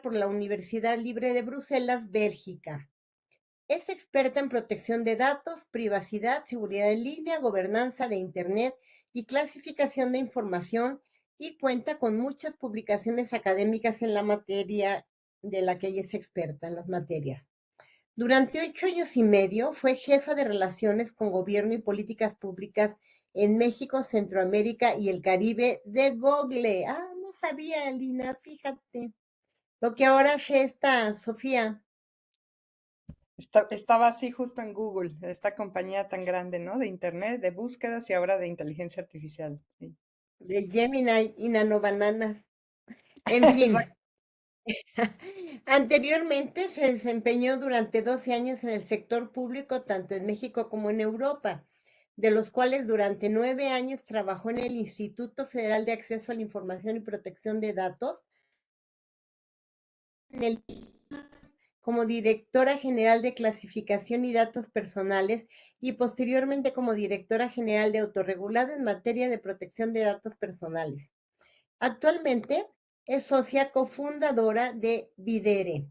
por la Universidad Libre de Bruselas, Bélgica. Es experta en protección de datos, privacidad, seguridad en línea, gobernanza de Internet y clasificación de información y cuenta con muchas publicaciones académicas en la materia de la que ella es experta en las materias. Durante 8 años y medio fue jefa de relaciones con gobierno y políticas públicas en México, Centroamérica y el Caribe de Google. Ah, no sabía, Lina, fíjate. Lo que ahora hace esta Sofía Estaba así justo en Google, esta compañía tan grande, ¿no? De internet, de búsquedas y ahora de inteligencia artificial. Sí. de Gemini y Nanobananas. En fin, Exacto. anteriormente se desempeñó durante 12 años en el sector público, tanto en México como en Europa, de los cuales durante 9 años trabajó en el Instituto Federal de Acceso a la Información y Protección de Datos, en el como directora general de clasificación y datos personales y posteriormente como directora general de autorregulado en materia de protección de datos personales. Actualmente es socia cofundadora de Videre,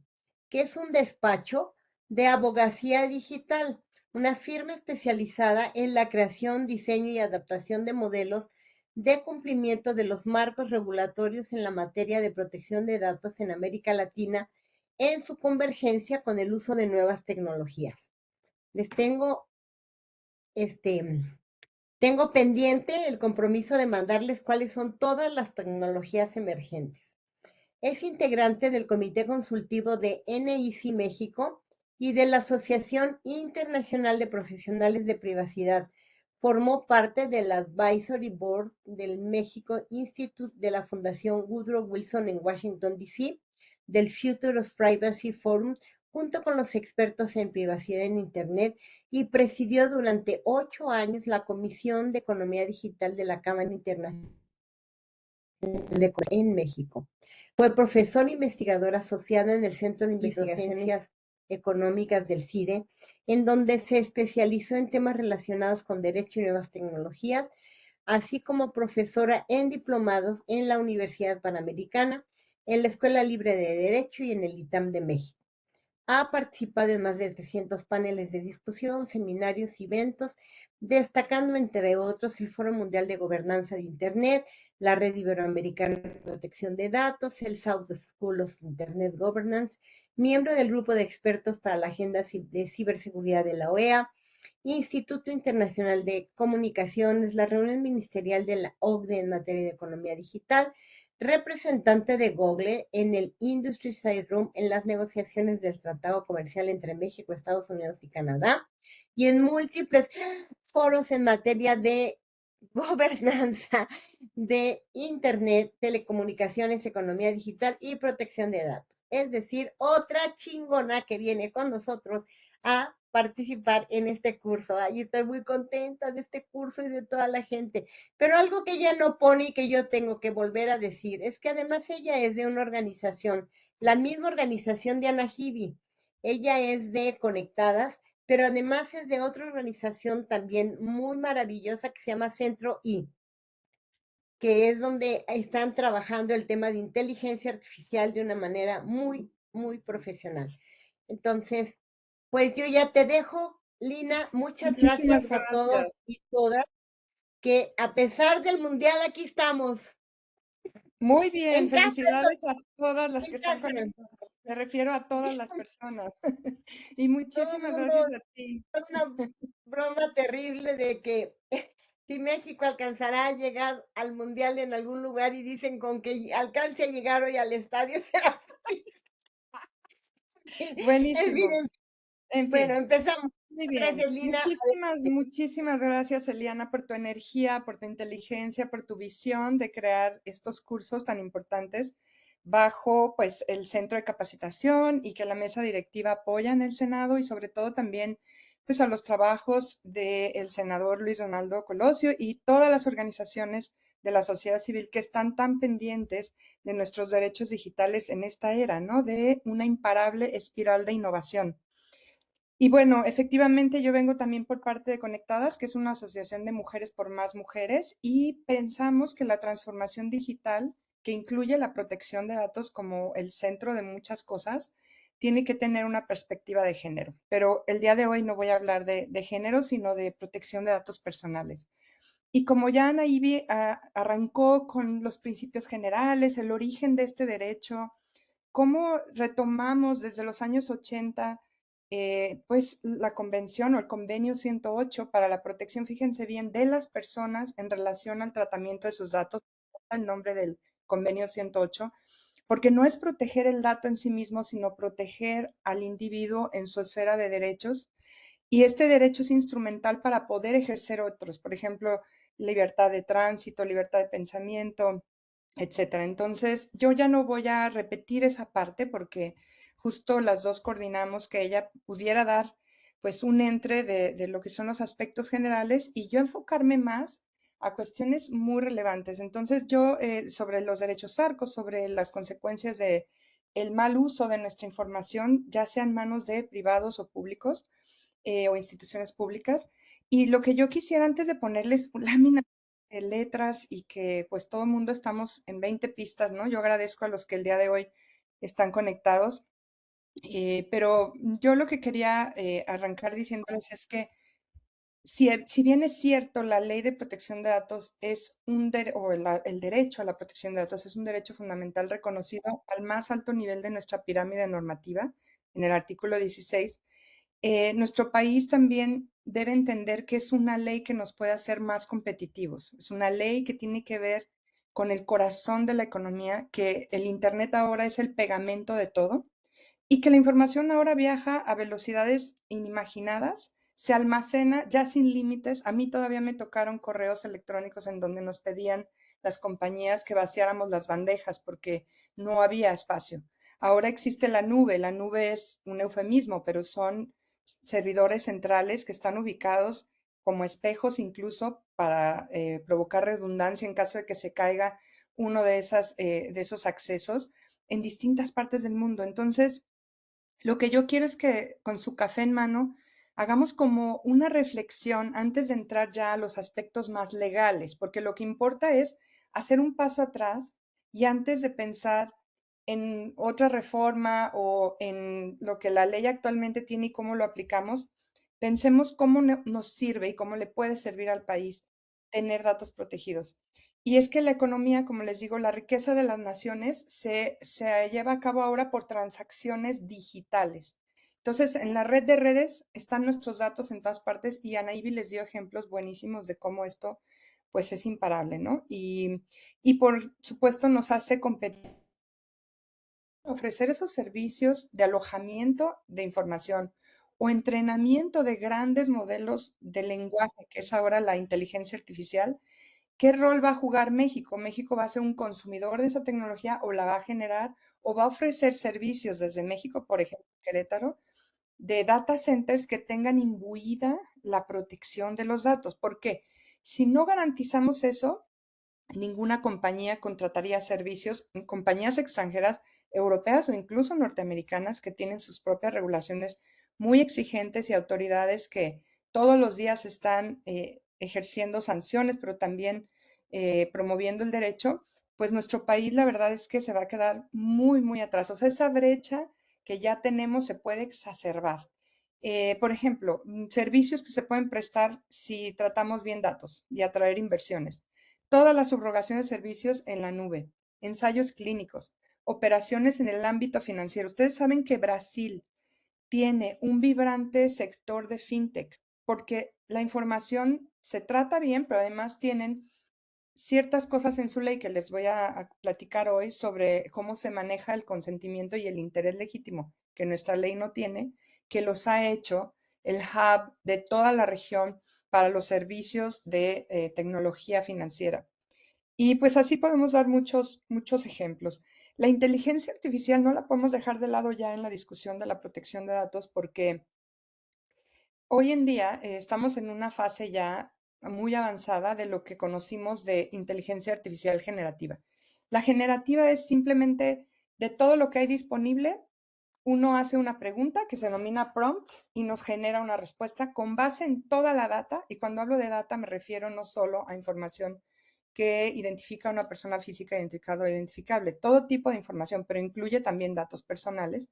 que es un despacho de abogacía digital, una firma especializada en la creación, diseño y adaptación de modelos de cumplimiento de los marcos regulatorios en la materia de protección de datos en América Latina en su convergencia con el uso de nuevas tecnologías. Les este, tengo pendiente el compromiso de mandarles cuáles son todas las tecnologías emergentes. Es integrante del Comité Consultivo de NIC México y de la Asociación Internacional de Profesionales de Privacidad. Formó parte del Advisory Board del México Institute de la Fundación Woodrow Wilson en Washington, D.C., del Future of Privacy Forum, junto con los expertos en privacidad en Internet, y presidió durante 8 años la Comisión de Economía Digital de la Cámara Internacional en México. Fue profesor investigador asociado en el Centro de Investigaciones Económicas del CIDE, en donde se especializó en temas relacionados con derecho y nuevas tecnologías, así como profesora en diplomados en la Universidad Panamericana, en la Escuela Libre de Derecho y en el ITAM de México. Ha participado en más de 300 paneles de discusión, seminarios y eventos, destacando entre otros el Foro Mundial de Gobernanza de Internet, la Red Iberoamericana de Protección de Datos, el South School of Internet Governance, miembro del Grupo de Expertos para la Agenda de Ciberseguridad de la OEA, Instituto Internacional de Comunicaciones, la reunión ministerial de la OCDE en materia de economía digital, representante de Google en el Industry Side Room en las negociaciones del Tratado Comercial entre México, Estados Unidos y Canadá, y en múltiples foros en materia de gobernanza de Internet, telecomunicaciones, economía digital y protección de datos. Es decir, otra chingona que viene con nosotros a participar en este curso. Y estoy muy contenta de este curso y de toda la gente. Pero algo que ella no pone y que yo tengo que volver a decir es que además ella es de una organización, la misma organización de Anahibi. Ella es de Conectadas, pero además es de otra organización también muy maravillosa que se llama Centro I, que es donde están trabajando el tema de inteligencia artificial de una manera muy, muy profesional. Entonces, pues yo ya te dejo, Lina. Muchas Muchísimas gracias a todos gracias. y todas, que a pesar del mundial aquí estamos, Muy bien, en casa, felicidades a todas las que en están casa. conectadas. Me refiero a todas las personas. Y Todo el muchísimas mundo, gracias a ti. una broma terrible de que si México alcanzará a llegar al mundial en algún lugar y dicen con que alcance a llegar hoy al estadio será en fin, Buenísimo. En bueno, fin. empezamos. Muy bien. Gracias, Lina. Muchísimas gracias, Eliana, por tu energía, por tu inteligencia, por tu visión de crear estos cursos tan importantes bajo, pues, el centro de capacitación y que la mesa directiva apoya en el Senado y sobre todo también, pues, a los trabajos del senador Luis Donaldo Colosio y todas las organizaciones de la sociedad civil que están tan pendientes de nuestros derechos digitales en esta era, ¿no? De una imparable espiral de innovación. Y bueno, efectivamente yo vengo también por parte de Conectadas, que es una asociación de mujeres por más mujeres, y pensamos que la transformación digital que incluye la protección de datos como el centro de muchas cosas, tiene que tener una perspectiva de género. Pero el día de hoy no voy a hablar de género, sino de protección de datos personales. Y como ya Ana Ivy arrancó con los principios generales, el origen de este derecho, cómo retomamos desde los años 80, pues la convención o el convenio 108 para la protección, fíjense bien, de las personas en relación al tratamiento de sus datos, el nombre del convenio 108, porque no es proteger el dato en sí mismo, sino proteger al individuo en su esfera de derechos. Y este derecho es instrumental para poder ejercer otros, por ejemplo, libertad de tránsito, libertad de pensamiento, etcétera. Entonces, yo ya no voy a repetir esa parte porque justo las dos coordinamos que ella pudiera dar pues un entre de lo que son los aspectos generales y yo enfocarme más a cuestiones muy relevantes. Entonces, yo sobre los derechos arcos, sobre las consecuencias de el mal uso de nuestra información, ya sea en manos de privados o públicos o instituciones públicas. Y lo que yo quisiera antes de ponerles láminas de letras y que pues todo el mundo estamos en 20 pistas, ¿no? Yo agradezco a los que el día de hoy están conectados, pero yo lo que quería arrancar diciéndoles es que si bien es cierto, la ley de protección de datos es o el derecho a la protección de datos es un derecho fundamental reconocido al más alto nivel de nuestra pirámide normativa, en el artículo 16, nuestro país también debe entender que es una ley que nos puede hacer más competitivos. Es una ley que tiene que ver con el corazón de la economía, que el Internet ahora es el pegamento de todo y que la información ahora viaja a velocidades inimaginadas, se almacena ya sin límites. A mí todavía me tocaron correos electrónicos en donde nos pedían las compañías que vaciáramos las bandejas porque no había espacio. Ahora existe la nube es un eufemismo, pero son servidores centrales que están ubicados como espejos incluso para provocar redundancia en caso de que se caiga uno de esos accesos en distintas partes del mundo. Entonces, lo que yo quiero es que con su café en mano hagamos como una reflexión antes de entrar ya a los aspectos más legales, porque lo que importa es hacer un paso atrás y antes de pensar en otra reforma o en lo que la ley actualmente tiene y cómo lo aplicamos, pensemos cómo nos sirve y cómo le puede servir al país tener datos protegidos. Y es que la economía, como les digo, la riqueza de las naciones se lleva a cabo ahora por transacciones digitales. Entonces, en la red de redes están nuestros datos en todas partes y Ana Ivy les dio ejemplos buenísimos de cómo esto pues es imparable, ¿no? Y por supuesto nos hace competir, ofrecer esos servicios de alojamiento de información o entrenamiento de grandes modelos de lenguaje, que es ahora la inteligencia artificial. ¿Qué rol va a jugar México? ¿México va a ser un consumidor de esa tecnología o la va a generar o va a ofrecer servicios desde México, por ejemplo, Querétaro, de data centers que tengan imbuida la protección de los datos? ¿Por qué? Si no garantizamos eso, ninguna compañía contrataría servicios en compañías extranjeras, europeas o incluso norteamericanas que tienen sus propias regulaciones muy exigentes y autoridades que todos los días están ejerciendo sanciones, pero también promoviendo el derecho, pues nuestro país la verdad es que se va a quedar muy, muy atrás. O sea, esa brecha que ya tenemos se puede exacerbar. Por ejemplo, servicios que se pueden prestar si tratamos bien datos y atraer inversiones, toda la subrogación de servicios en la nube, ensayos clínicos, operaciones en el ámbito financiero. Ustedes saben que Brasil tiene un vibrante sector de fintech porque la información se trata bien, pero además tienen ciertas cosas en su ley que les voy a platicar hoy sobre cómo se maneja el consentimiento y el interés legítimo, que nuestra ley no tiene, que los ha hecho el hub de toda la región para los servicios de tecnología financiera. Y pues así podemos dar muchos, muchos ejemplos. La inteligencia artificial no la podemos dejar de lado ya en la discusión de la protección de datos porque hoy en día estamos en una fase ya muy avanzada de lo que conocimos de inteligencia artificial generativa. La generativa es simplemente de todo lo que hay disponible, uno hace una pregunta que se denomina prompt y nos genera una respuesta con base en toda la data. Y cuando hablo de data me refiero no solo a información que identifica a una persona física identificada o identificable. Todo tipo de información, pero incluye también datos personales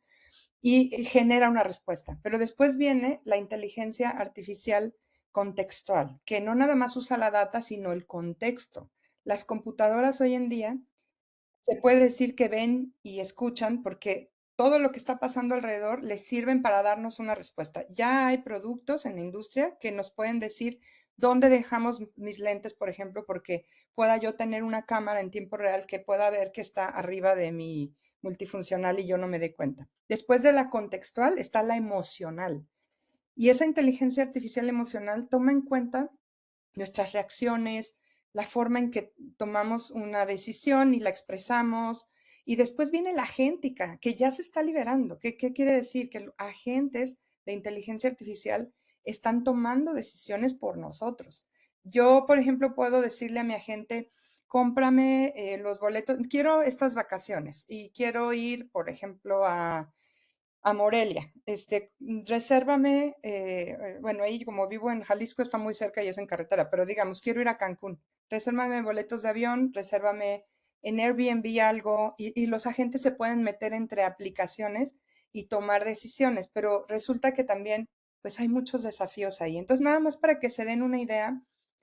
y genera una respuesta. Pero después viene la inteligencia artificial contextual, que no nada más usa la data, sino el contexto. Las computadoras hoy en día se puede decir que ven y escuchan porque todo lo que está pasando alrededor les sirven para darnos una respuesta. Ya hay productos en la industria que nos pueden decir dónde dejamos mis lentes, por ejemplo, porque pueda yo tener una cámara en tiempo real que pueda ver que está arriba de mi multifuncional y yo no me dé cuenta. Después de la contextual está la emocional. Y esa inteligencia artificial emocional toma en cuenta nuestras reacciones, la forma en que tomamos una decisión y la expresamos. Y después viene la agéntica, que ya se está liberando. ¿Qué quiere decir? Que los agentes de inteligencia artificial están tomando decisiones por nosotros. Yo, por ejemplo, puedo decirle a mi agente, cómprame los boletos, quiero estas vacaciones y quiero ir, por ejemplo, a Morelia. Resérvame, bueno, ahí como vivo en Jalisco está muy cerca y es en carretera, pero digamos, quiero ir a Cancún. Resérvame boletos de avión, resérvame en Airbnb algo y los agentes se pueden meter entre aplicaciones y tomar decisiones, pero resulta que también pues hay muchos desafíos ahí. Entonces, nada más para que se den una idea,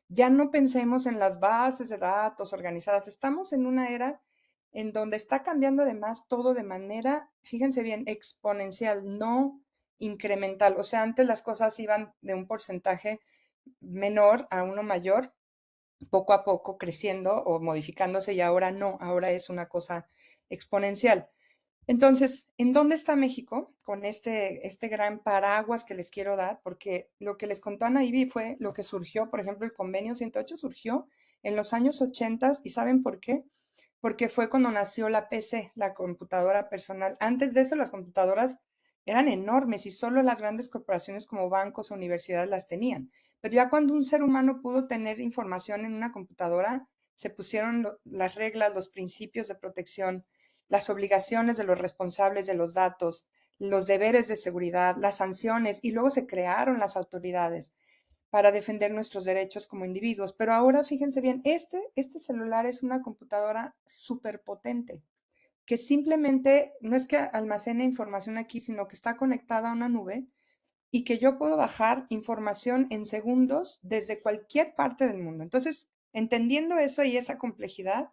ya no pensemos en las bases de datos organizadas, estamos en una era en donde está cambiando además todo de manera, fíjense bien, exponencial, no incremental. O sea, antes las cosas iban de un porcentaje menor a uno mayor, poco a poco creciendo o modificándose y ahora no, ahora es una cosa exponencial. Entonces, ¿en dónde está México con este gran paraguas que les quiero dar? Porque lo que les contó Ana Ivy fue lo que surgió, por ejemplo, el convenio 108 surgió en los años 80 y ¿saben por qué? Porque fue cuando nació la PC, la computadora personal. Antes de eso, las computadoras eran enormes y solo las grandes corporaciones como bancos o universidades las tenían. Pero ya cuando un ser humano pudo tener información en una computadora, se pusieron las reglas, los principios de protección, las obligaciones de los responsables de los datos, los deberes de seguridad, las sanciones y luego se crearon las autoridades para defender nuestros derechos como individuos. Pero ahora fíjense bien, este celular es una computadora súper potente, que simplemente no es que almacene información aquí, sino que está conectada a una nube y que yo puedo bajar información en segundos desde cualquier parte del mundo. Entonces, entendiendo eso y esa complejidad,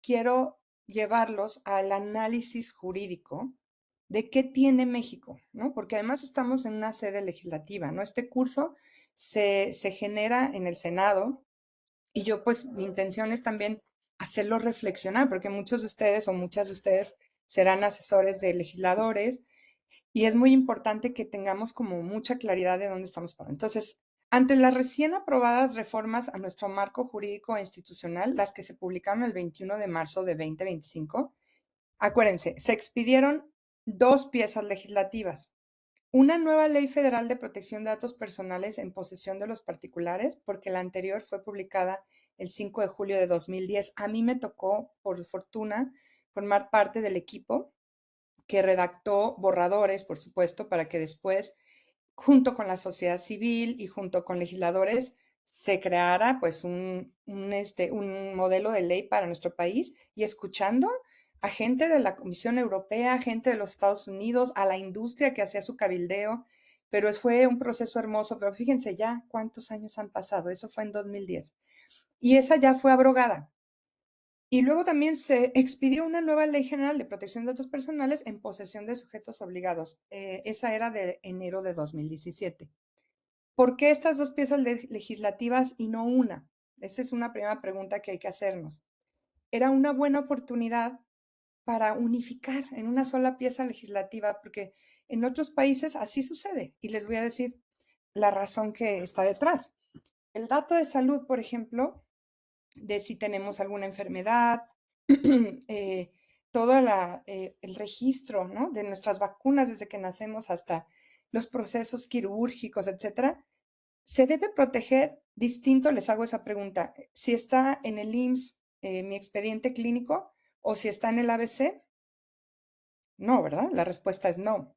quiero llevarlos al análisis jurídico de qué tiene México, ¿no? Porque además estamos en una sede legislativa, ¿no? Este curso se genera en el Senado y yo pues mi intención es también hacerlos reflexionar, porque muchos de ustedes o muchas de ustedes serán asesores de legisladores y es muy importante que tengamos como mucha claridad de dónde estamos parados. Entonces, ante las recién aprobadas reformas a nuestro marco jurídico e institucional, las que se publicaron el 21 de marzo de 2025, acuérdense, se expidieron dos piezas legislativas. Una nueva ley federal de protección de datos personales en posesión de los particulares, porque la anterior fue publicada el 5 de julio de 2010. A mí me tocó, por fortuna, formar parte del equipo que redactó borradores, por supuesto, para que después, junto con la sociedad civil y junto con legisladores, se creara pues un modelo de ley para nuestro país y escuchando a gente de la Comisión Europea, gente de los Estados Unidos, a la industria que hacía su cabildeo, pero fue un proceso hermoso, pero fíjense ya cuántos años han pasado, eso fue en 2010. Y esa ya fue abrogada. Y luego también se expidió una nueva ley general de protección de datos personales en posesión de sujetos obligados. Esa era de enero de 2017. ¿Por qué estas dos piezas legislativas y no una? Esa es una primera pregunta que hay que hacernos. Era una buena oportunidad para unificar en una sola pieza legislativa, porque en otros países así sucede. Y les voy a decir la razón que está detrás. El dato de salud, por ejemplo, de si tenemos alguna enfermedad, eh, todo el registro, ¿no? De nuestras vacunas desde que nacemos hasta los procesos quirúrgicos, etcétera, se debe proteger distinto, les hago esa pregunta, si está en el IMSS, mi expediente clínico, o si está en el ABC. No, ¿verdad? La respuesta es no.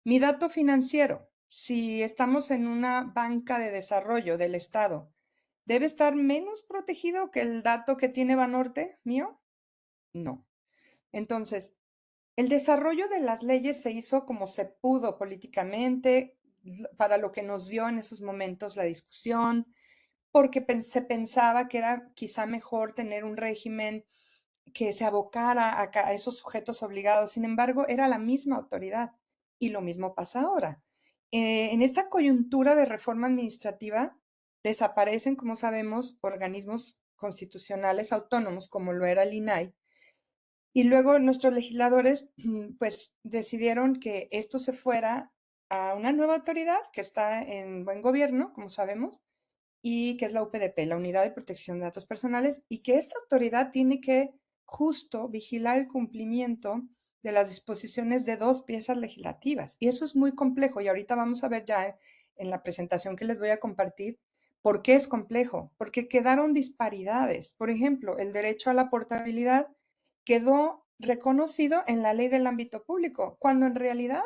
Mi dato financiero, si estamos en una banca de desarrollo del Estado, ¿Debe estar menos protegido que el dato que tiene Banorte mío? No. Entonces, el desarrollo de las leyes se hizo como se pudo políticamente, para lo que nos dio en esos momentos la discusión, porque se pensaba que era quizá mejor tener un régimen que se abocara a esos sujetos obligados. Sin embargo, era la misma autoridad y lo mismo pasa ahora. En esta coyuntura de reforma administrativa, desaparecen, como sabemos, organismos constitucionales autónomos como lo era el INAI, y luego nuestros legisladores pues decidieron que esto se fuera a una nueva autoridad que está en buen gobierno, como sabemos, y que es la UPDP, la Unidad de Protección de Datos Personales, y que esta autoridad tiene que justo vigilar el cumplimiento de las disposiciones de dos piezas legislativas. Y eso es muy complejo, y ahorita vamos a ver ya en la presentación que les voy a compartir por qué es complejo, porque quedaron disparidades. Por ejemplo, el derecho a la portabilidad quedó reconocido en la ley del ámbito público, cuando en realidad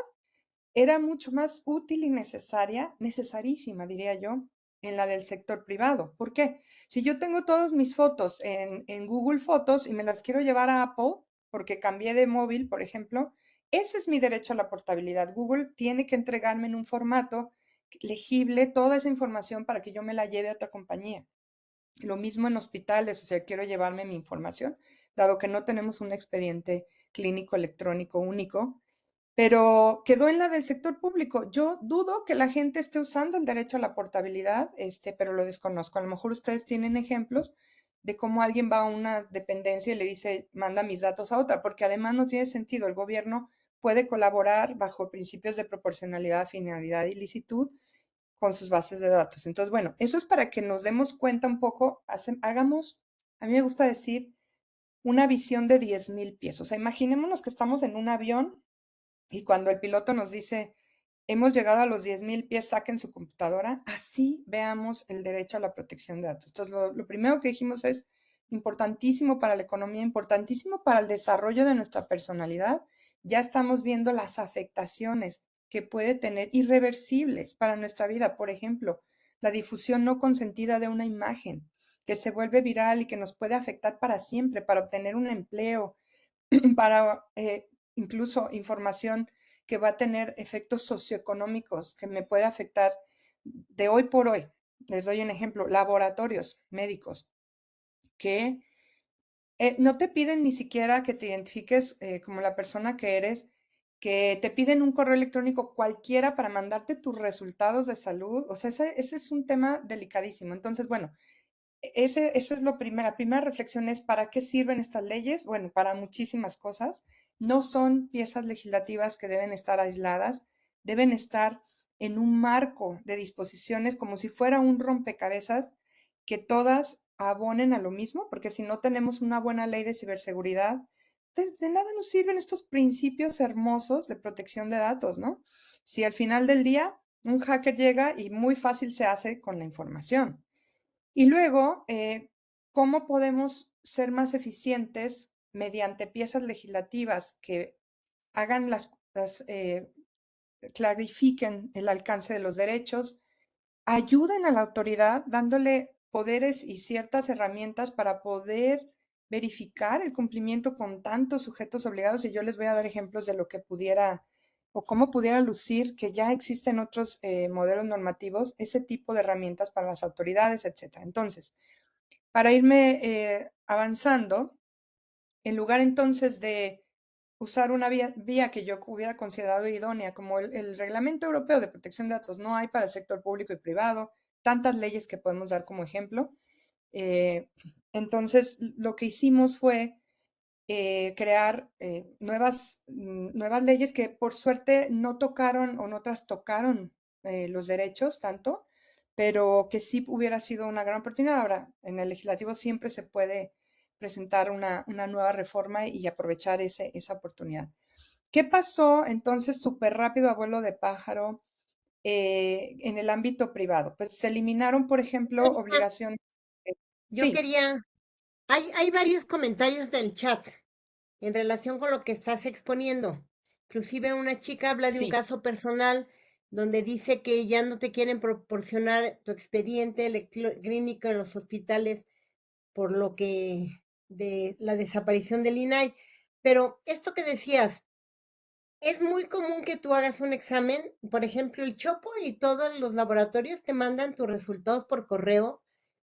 era mucho más útil y necesaria, necesarísima, diría yo, en la del sector privado. ¿Por qué? Si yo tengo todas mis fotos en Google Fotos y me las quiero llevar a Apple, porque cambié de móvil, por ejemplo, ese es mi derecho a la portabilidad. Google tiene que entregarme en un formato legible toda esa información para que yo me la lleve a otra compañía. Lo mismo en hospitales, o sea, quiero llevarme mi información, dado que no tenemos un expediente clínico electrónico único, pero quedó en la del sector público. Yo dudo que la gente esté usando el derecho a la portabilidad, pero lo desconozco. A lo mejor ustedes tienen ejemplos de cómo alguien va a una dependencia y le dice, manda mis datos a otra, porque además no tiene sentido. El gobierno puede colaborar bajo principios de proporcionalidad, finalidad y licitud con sus bases de datos. Entonces, bueno, eso es para que nos demos cuenta un poco, hagamos, a mí me gusta decir, una visión de 10,000 pies. O sea, imaginémonos que estamos en un avión y cuando el piloto nos dice, hemos llegado a los 10,000 pies, saquen su computadora, así veamos el derecho a la protección de datos. Entonces, lo primero que dijimos es importantísimo para la economía, importantísimo para el desarrollo de nuestra personalidad. Ya estamos viendo las afectaciones que puede tener irreversibles para nuestra vida. Por ejemplo, la difusión no consentida de una imagen que se vuelve viral y que nos puede afectar para siempre, para obtener un empleo, para incluso información que va a tener efectos socioeconómicos que me puede afectar de hoy por hoy. Les doy un ejemplo, laboratorios médicos que no te piden ni siquiera que te identifiques como la persona que eres, que te piden un correo electrónico cualquiera para mandarte tus resultados de salud. O sea, ese es un tema delicadísimo. Entonces, bueno, eso es la primera reflexión es, ¿para qué sirven estas leyes? Bueno, para muchísimas cosas. No son piezas legislativas que deben estar aisladas, deben estar en un marco de disposiciones como si fuera un rompecabezas que todas abonen a lo mismo, porque si no tenemos una buena ley de ciberseguridad, de nada nos sirven estos principios hermosos de protección de datos, ¿no? Si al final del día un hacker llega y muy fácil se hace con la información. Y luego, ¿cómo podemos ser más eficientes mediante piezas legislativas que hagan clarifiquen el alcance de los derechos, ayuden a la autoridad dándole poderes y ciertas herramientas para poder verificar el cumplimiento con tantos sujetos obligados? Y yo les voy a dar ejemplos de lo que pudiera o cómo pudiera lucir que ya existen otros modelos normativos, ese tipo de herramientas para las autoridades, etcétera. Entonces, para irme avanzando, en lugar entonces de usar una vía que yo hubiera considerado idónea, como el Reglamento Europeo de Protección de Datos, no hay para el sector público y privado, tantas leyes que podemos dar como ejemplo. Entonces, lo que hicimos fue crear nuevas leyes que por suerte no tocaron o no trastocaron los derechos tanto, pero que sí hubiera sido una gran oportunidad. Ahora, en el legislativo siempre se puede presentar una nueva reforma y aprovechar esa oportunidad. ¿Qué pasó entonces súper rápido, abuelo de pájaro, en el ámbito privado? Pues se eliminaron, por ejemplo, Oiga, obligaciones. yo Sí, quería, hay varios comentarios del chat en relación con lo que estás exponiendo. Inclusive una chica habla de un sí, caso personal donde dice que ya no te quieren proporcionar tu expediente clínico en los hospitales por lo que de la desaparición del INAI. Pero esto que decías, es muy común que tú hagas un examen, por ejemplo, el Chopo y todos los laboratorios te mandan tus resultados por correo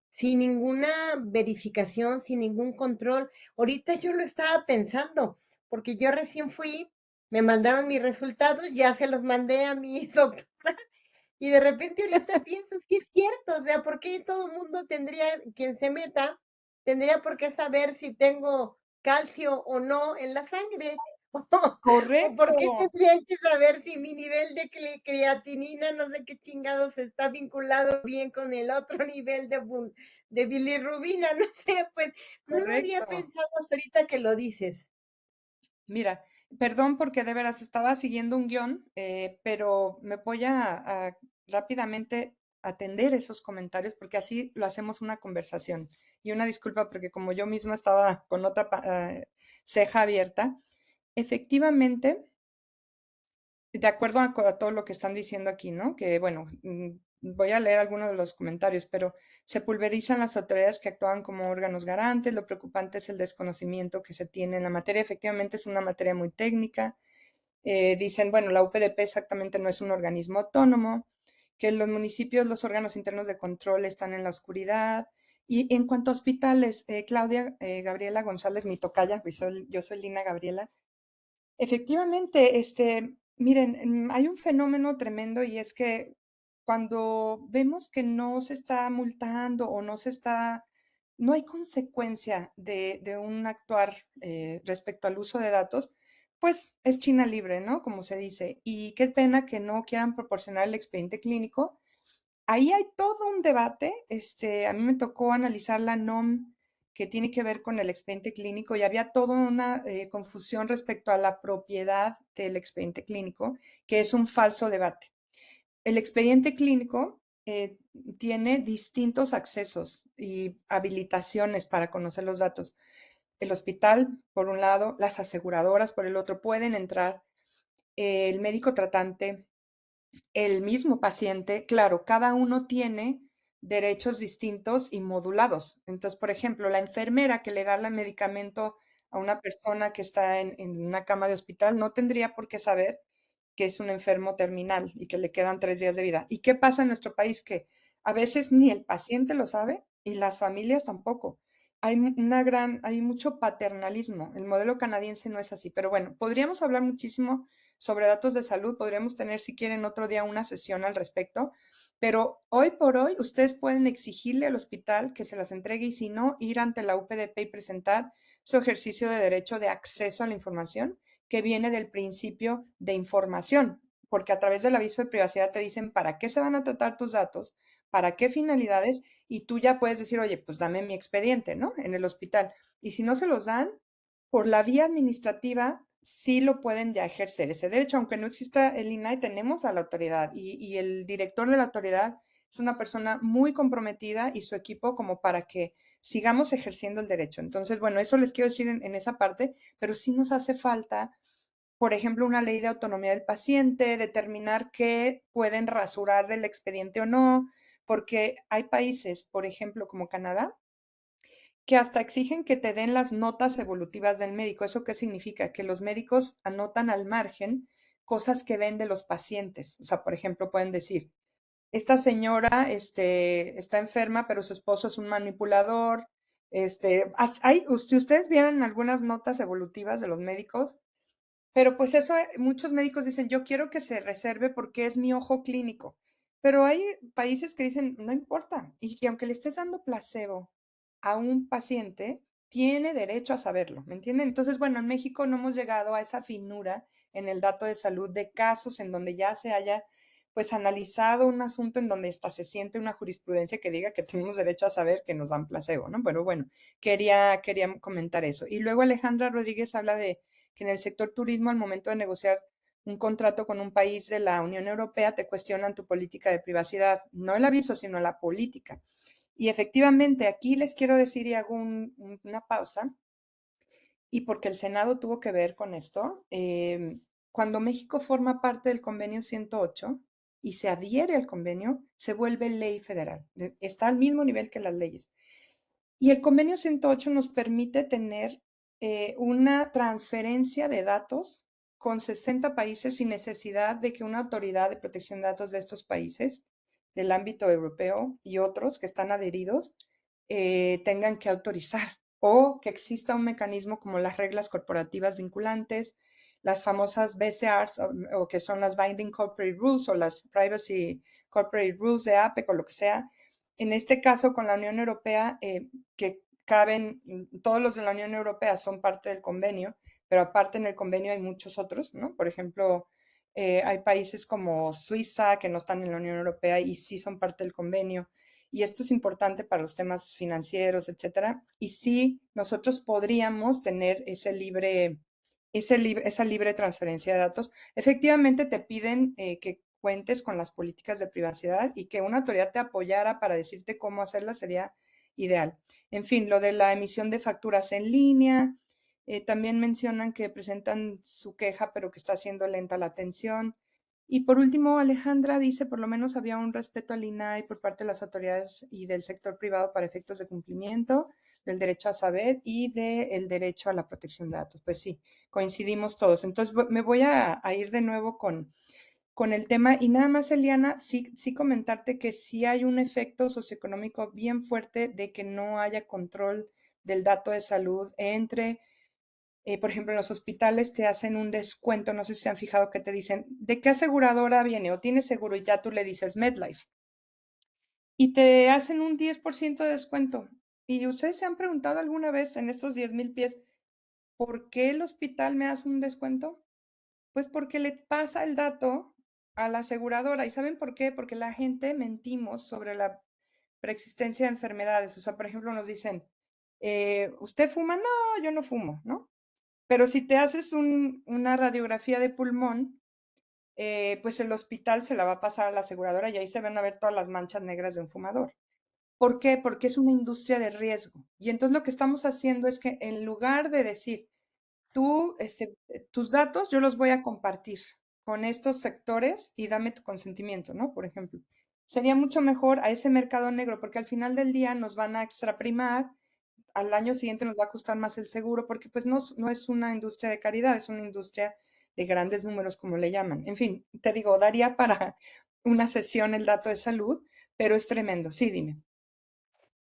sin ninguna verificación, sin ningún control. Ahorita yo lo estaba pensando, porque yo recién fui, me mandaron mis resultados, ya se los mandé a mi doctor y de repente ahorita piensas que es cierto, o sea, ¿por qué todo el mundo tendría, quien se meta, tendría por qué saber si tengo calcio o no en la sangre? ¿O por qué Correcto, tendrían que saber si mi nivel de creatinina, no sé qué chingados, está vinculado bien con el otro nivel de bilirrubina? No sé, pues no lo había correcto. pensado hasta ahorita que lo dices. Mira, perdón porque de veras estaba siguiendo un guión, pero me voy a rápidamente atender esos comentarios porque así lo hacemos una conversación. Y una disculpa porque como yo misma estaba con otra ceja abierta, efectivamente, de acuerdo a todo lo que están diciendo aquí, ¿no? Que bueno, voy a leer algunos de los comentarios, pero se pulverizan las autoridades que actúan como órganos garantes, lo preocupante es el desconocimiento que se tiene en la materia, efectivamente es una materia muy técnica. Dicen, bueno, la UPDP exactamente no es un organismo autónomo, que en los municipios los órganos internos de control están en la oscuridad. Y en cuanto a hospitales, Claudia Gabriela González, mi tocaya, pues yo soy Lina Gabriela. Efectivamente, miren, hay un fenómeno tremendo y es que cuando vemos que no se está multando o no hay consecuencia de un actuar respecto al uso de datos, pues es China libre, ¿no? Como se dice. Y qué pena que no quieran proporcionar el expediente clínico. Ahí hay todo un debate. A mí me tocó analizar la NOM que tiene que ver con el expediente clínico y había toda una confusión respecto a la propiedad del expediente clínico, que es un falso debate. El expediente clínico tiene distintos accesos y habilitaciones para conocer los datos. El hospital, por un lado, las aseguradoras, por el otro, pueden entrar, el médico tratante, el mismo paciente, claro, cada uno tiene derechos distintos y modulados. Entonces, por ejemplo, la enfermera que le da el medicamento a una persona que está en una cama de hospital no tendría por qué saber que es un enfermo terminal y que le quedan 3 días de vida. ¿Y qué pasa en nuestro país? Que a veces ni el paciente lo sabe y las familias tampoco. Hay mucho paternalismo. El modelo canadiense no es así, pero bueno, podríamos hablar muchísimo sobre datos de salud. Podríamos tener, si quieren, otro día una sesión al respecto, pero hoy por hoy ustedes pueden exigirle al hospital que se las entregue y si no, ir ante la UPDP y presentar su ejercicio de derecho de acceso a la información que viene del principio de información, porque a través del aviso de privacidad te dicen para qué se van a tratar tus datos, para qué finalidades, y tú ya puedes decir, oye, pues dame mi expediente, ¿no? En el hospital. Y si no se los dan, por la vía administrativa sí lo pueden ya ejercer ese derecho, aunque no exista el INAI, tenemos a la autoridad y el director de la autoridad es una persona muy comprometida y su equipo como para que sigamos ejerciendo el derecho. Entonces, bueno, eso les quiero decir en esa parte, pero sí nos hace falta, por ejemplo, una ley de autonomía del paciente, determinar qué pueden rasurar del expediente o no, porque hay países, por ejemplo, como Canadá, que hasta exigen que te den las notas evolutivas del médico. ¿Eso qué significa? Que los médicos anotan al margen cosas que ven de los pacientes. O sea, por ejemplo, pueden decir, esta señora está enferma, pero su esposo es un manipulador. Si ustedes vieran algunas notas evolutivas de los médicos, pero pues eso, muchos médicos dicen, yo quiero que se reserve porque es mi ojo clínico. Pero hay países que dicen, no importa, y que aunque le estés dando placebo a un paciente, tiene derecho a saberlo, ¿me entienden? Entonces, bueno, en México no hemos llegado a esa finura en el dato de salud de casos en donde ya se haya pues analizado un asunto en donde hasta se siente una jurisprudencia que diga que tenemos derecho a saber que nos dan placebo, ¿no? Pero bueno, quería comentar eso. Y luego Alejandra Rodríguez habla de que en el sector turismo, al momento de negociar un contrato con un país de la Unión Europea, te cuestionan tu política de privacidad, no el aviso, sino la política. Y efectivamente, aquí les quiero decir y hago una pausa, y porque el Senado tuvo que ver con esto, cuando México forma parte del convenio 108, y se adhiere al convenio, se vuelve ley federal. Está al mismo nivel que las leyes. Y el convenio 108 nos permite tener una transferencia de datos con 60 países sin necesidad de que una autoridad de protección de datos de estos países, del ámbito europeo y otros que están adheridos, tengan que autorizar o que exista un mecanismo como las reglas corporativas vinculantes, las famosas BCRs o que son las Binding Corporate Rules o las Privacy Corporate Rules de APEC o lo que sea. En este caso, con la Unión Europea, que caben, todos los de la Unión Europea son parte del convenio, pero aparte en el convenio hay muchos otros, ¿no? Por ejemplo, hay países como Suiza que no están en la Unión Europea y sí son parte del convenio. Y esto es importante para los temas financieros, etcétera. Y sí, nosotros podríamos tener esa libre transferencia de datos. Efectivamente, te piden que cuentes con las políticas de privacidad y que una autoridad te apoyara para decirte cómo hacerlas sería ideal. En fin, lo de la emisión de facturas en línea, también mencionan que presentan su queja, pero que está siendo lenta la atención. Y por último, Alejandra dice, por lo menos había un respeto al INAI por parte de las autoridades y del sector privado para efectos de cumplimiento del derecho a saber y del derecho a la protección de datos. Pues sí, coincidimos todos. Entonces me voy a ir de nuevo con el tema y nada más, Eliana, sí comentarte que sí hay un efecto socioeconómico bien fuerte de que no haya control del dato de salud entre por ejemplo, en los hospitales te hacen un descuento, no sé si se han fijado que te dicen, ¿de qué aseguradora viene? O tienes seguro y ya tú le dices MedLife. Y te hacen un 10% de descuento. ¿Y ustedes se han preguntado alguna vez en estos 10,000 pies, por qué el hospital me hace un descuento? Pues porque le pasa el dato a la aseguradora. ¿Y saben por qué? Porque la gente mentimos sobre la preexistencia de enfermedades. O sea, por ejemplo, nos dicen, ¿usted fuma? No, yo no fumo, ¿no? Pero si te haces una radiografía de pulmón, pues el hospital se la va a pasar a la aseguradora y ahí se van a ver todas las manchas negras de un fumador. ¿Por qué? Porque es una industria de riesgo. Y entonces lo que estamos haciendo es que en lugar de decir, tus datos yo los voy a compartir con estos sectores y dame tu consentimiento, ¿no? Por ejemplo, sería mucho mejor a ese mercado negro porque al final del día nos van a extraprimar, al año siguiente nos va a costar más el seguro porque pues no es una industria de caridad, es una industria de grandes números como le llaman. En fin, te digo, daría para una sesión el dato de salud, pero es tremendo. Sí, dime.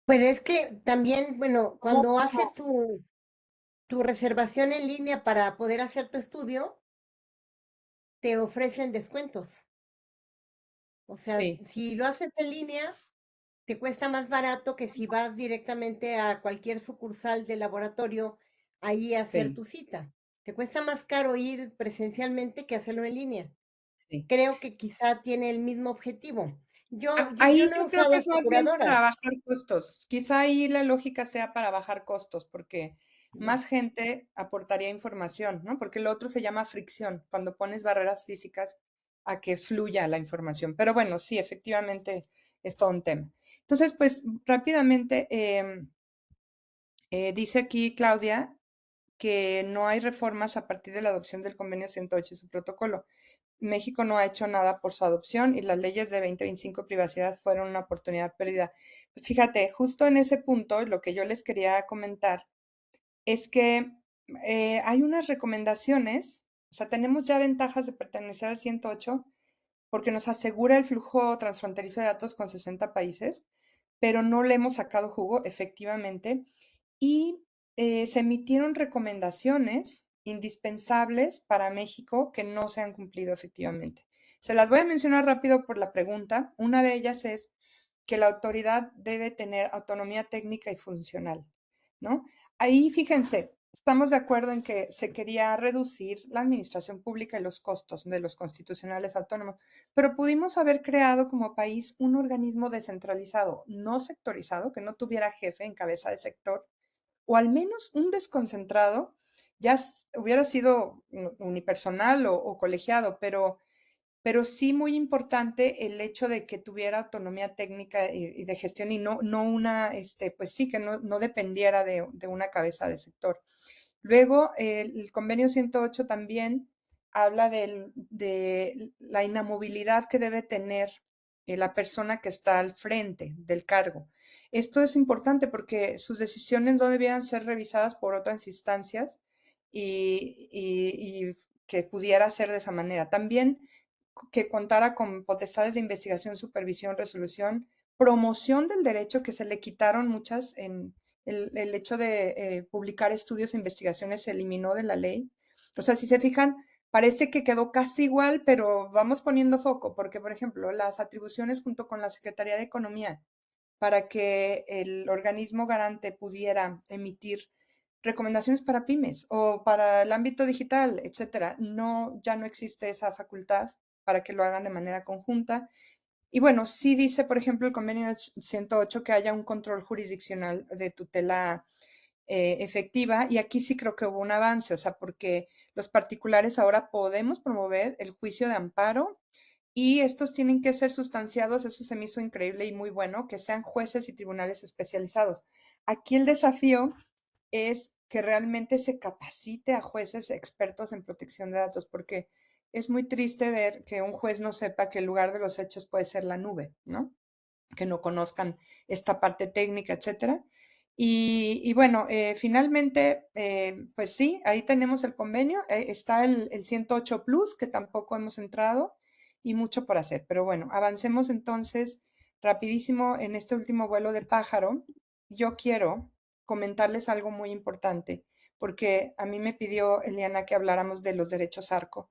Pero es que también, bueno, cuando haces tu reservación en línea para poder hacer tu estudio, te ofrecen descuentos. O sea, Sí, si lo haces en línea, te cuesta más barato que si vas directamente a cualquier sucursal de laboratorio ahí a hacer sí, tu cita. Te cuesta más caro ir presencialmente que hacerlo en línea. sí. Creo que quizá tiene el mismo objetivo. Yo Ahí no he yo creo que usado es más bien para aseguradoras. bajar costos. Quizá ahí la lógica sea para bajar costos, porque ¿No? más gente aportaría información, ¿no? Porque lo otro se llama fricción, cuando pones barreras físicas a que fluya la información. Pero bueno, sí, efectivamente es todo un tema. Entonces, pues rápidamente, dice aquí Claudia que no hay reformas a partir de la adopción del convenio 108 y su protocolo. México no ha hecho nada por su adopción y las leyes de 2025 de privacidad fueron una oportunidad perdida. Fíjate, justo en ese punto, lo que yo les quería comentar es que hay unas recomendaciones, o sea, tenemos ya ventajas de pertenecer al 108 porque nos asegura el flujo transfronterizo de datos con 60 países, pero no le hemos sacado jugo efectivamente y se emitieron recomendaciones indispensables para México que no se han cumplido efectivamente. Se las voy a mencionar rápido por la pregunta. Una de ellas es que la autoridad debe tener autonomía técnica y funcional, ¿no? Ahí, fíjense, estamos de acuerdo en que se quería reducir la administración pública y los costos de los constitucionales autónomos, pero pudimos haber creado como país un organismo descentralizado, no sectorizado, que no tuviera jefe en cabeza de sector, o al menos un desconcentrado, ya hubiera sido unipersonal o colegiado, pero sí muy importante el hecho de que tuviera autonomía técnica y de gestión y no una, pues sí, que no dependiera de una cabeza de sector. Luego, el convenio 108 también habla de la inamovilidad que debe tener la persona que está al frente del cargo. Esto es importante porque sus decisiones no debían ser revisadas por otras instancias y que pudiera ser de esa manera. También que contara con potestades de investigación, supervisión, resolución, promoción del derecho, que se le quitaron muchas en el hecho de publicar estudios e investigaciones se eliminó de la ley. O sea, si se fijan, parece que quedó casi igual, pero vamos poniendo foco, porque, por ejemplo, las atribuciones junto con la Secretaría de Economía para que el organismo garante pudiera emitir recomendaciones para pymes o para el ámbito digital, etcétera. No, ya no existe esa facultad para que lo hagan de manera conjunta. Y bueno, sí dice, por ejemplo, el convenio 108 que haya un control jurisdiccional de tutela efectiva, y aquí sí creo que hubo un avance, o sea, porque los particulares ahora podemos promover el juicio de amparo y estos tienen que ser sustanciados, eso se me hizo increíble y muy bueno, que sean jueces y tribunales especializados. Aquí el desafío es que realmente se capacite a jueces expertos en protección de datos, porque es muy triste ver que un juez no sepa que el lugar de los hechos puede ser la nube, ¿no? Que no conozcan esta parte técnica, etcétera. Y bueno, finalmente, pues sí, ahí tenemos el convenio, está el 108 Plus, que tampoco hemos entrado, y mucho por hacer. Pero bueno, avancemos entonces rapidísimo en este último vuelo de pájaro. Yo quiero comentarles algo muy importante, porque a mí me pidió Eliana que habláramos de los derechos ARCO.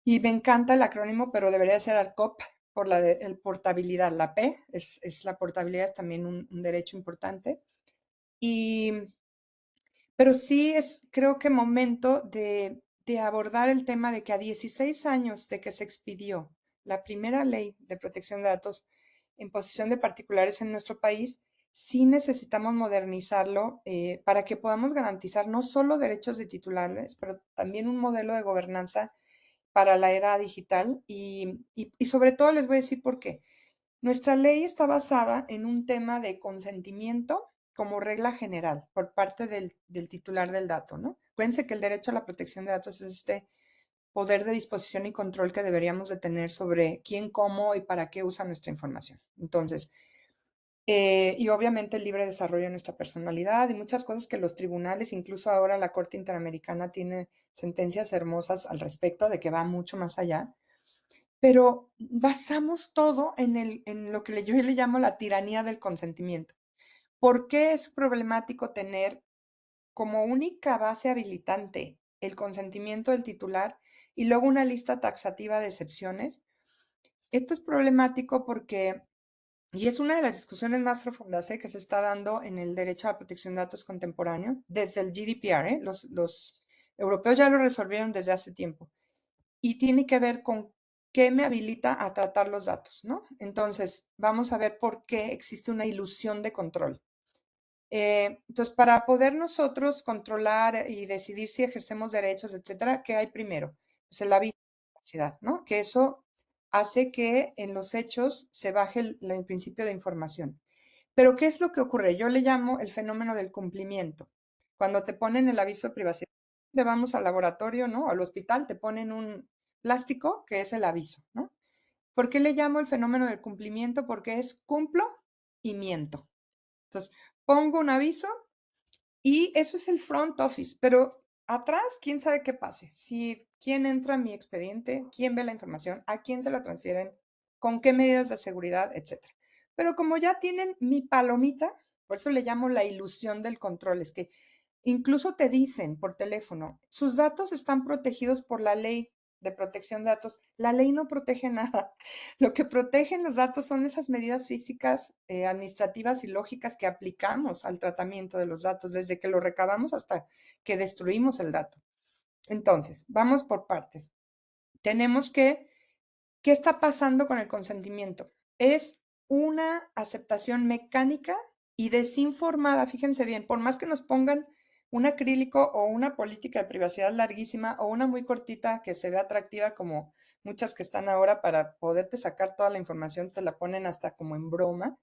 Y me encanta el acrónimo, pero debería ser ARCOP por la portabilidad. La P es la portabilidad, es también un derecho importante. Y, pero sí es, creo que momento de abordar el tema de que a 16 años de que se expidió la primera ley de protección de datos en posesión de particulares en nuestro país, sí necesitamos modernizarlo para que podamos garantizar no solo derechos de titulares, pero también un modelo de gobernanza para la era digital y sobre todo les voy a decir por qué. Nuestra ley está basada en un tema de consentimiento como regla general por parte del titular del dato, ¿no? Acuérdense que el derecho a la protección de datos es este poder de disposición y control que deberíamos de tener sobre quién, cómo y para qué usa nuestra información. Entonces, y obviamente el libre desarrollo de nuestra personalidad y muchas cosas que los tribunales, incluso ahora la Corte Interamericana tiene sentencias hermosas al respecto de que va mucho más allá, pero basamos todo en lo que yo le llamo la tiranía del consentimiento. ¿Por qué es problemático tener como única base habilitante el consentimiento del titular y luego una lista taxativa de excepciones? Esto es problemático porque y es una de las discusiones más profundas que se está dando en el derecho a la protección de datos contemporáneo desde el GDPR. Los europeos ya lo resolvieron desde hace tiempo y tiene que ver con qué me habilita a tratar los datos, ¿no? Entonces, vamos a ver por qué existe una ilusión de control. Entonces, para poder nosotros controlar y decidir si ejercemos derechos, etcétera, ¿qué hay primero? Pues el aviso de privacidad, ¿no? Que eso hace que en los hechos se baje el principio de información. Pero, ¿qué es lo que ocurre? Yo le llamo el fenómeno del cumplimiento. Cuando te ponen el aviso de privacidad, te vamos al laboratorio, ¿no? Al hospital, te ponen un plástico que es el aviso, ¿no? ¿Por qué le llamo el fenómeno del cumplimiento? Porque es cumplo y miento. Entonces, pongo un aviso y eso es el front office, pero atrás, quién sabe qué pase. Si quién entra a mi expediente, quién ve la información, a quién se la transfieren, con qué medidas de seguridad, etcétera. Pero como ya tienen mi palomita, por eso le llamo la ilusión del control, es que incluso te dicen por teléfono, sus datos están protegidos por la ley de protección de datos. La ley no protege nada. Lo que protegen los datos son esas medidas físicas, administrativas y lógicas que aplicamos al tratamiento de los datos, desde que lo recabamos hasta que destruimos el dato. Entonces, vamos por partes. Tenemos que, ¿qué está pasando con el consentimiento? Es una aceptación mecánica y desinformada, fíjense bien, por más que nos pongan un acrílico o una política de privacidad larguísima o una muy cortita que se ve atractiva como muchas que están ahora para poderte sacar toda la información, te la ponen hasta como en broma,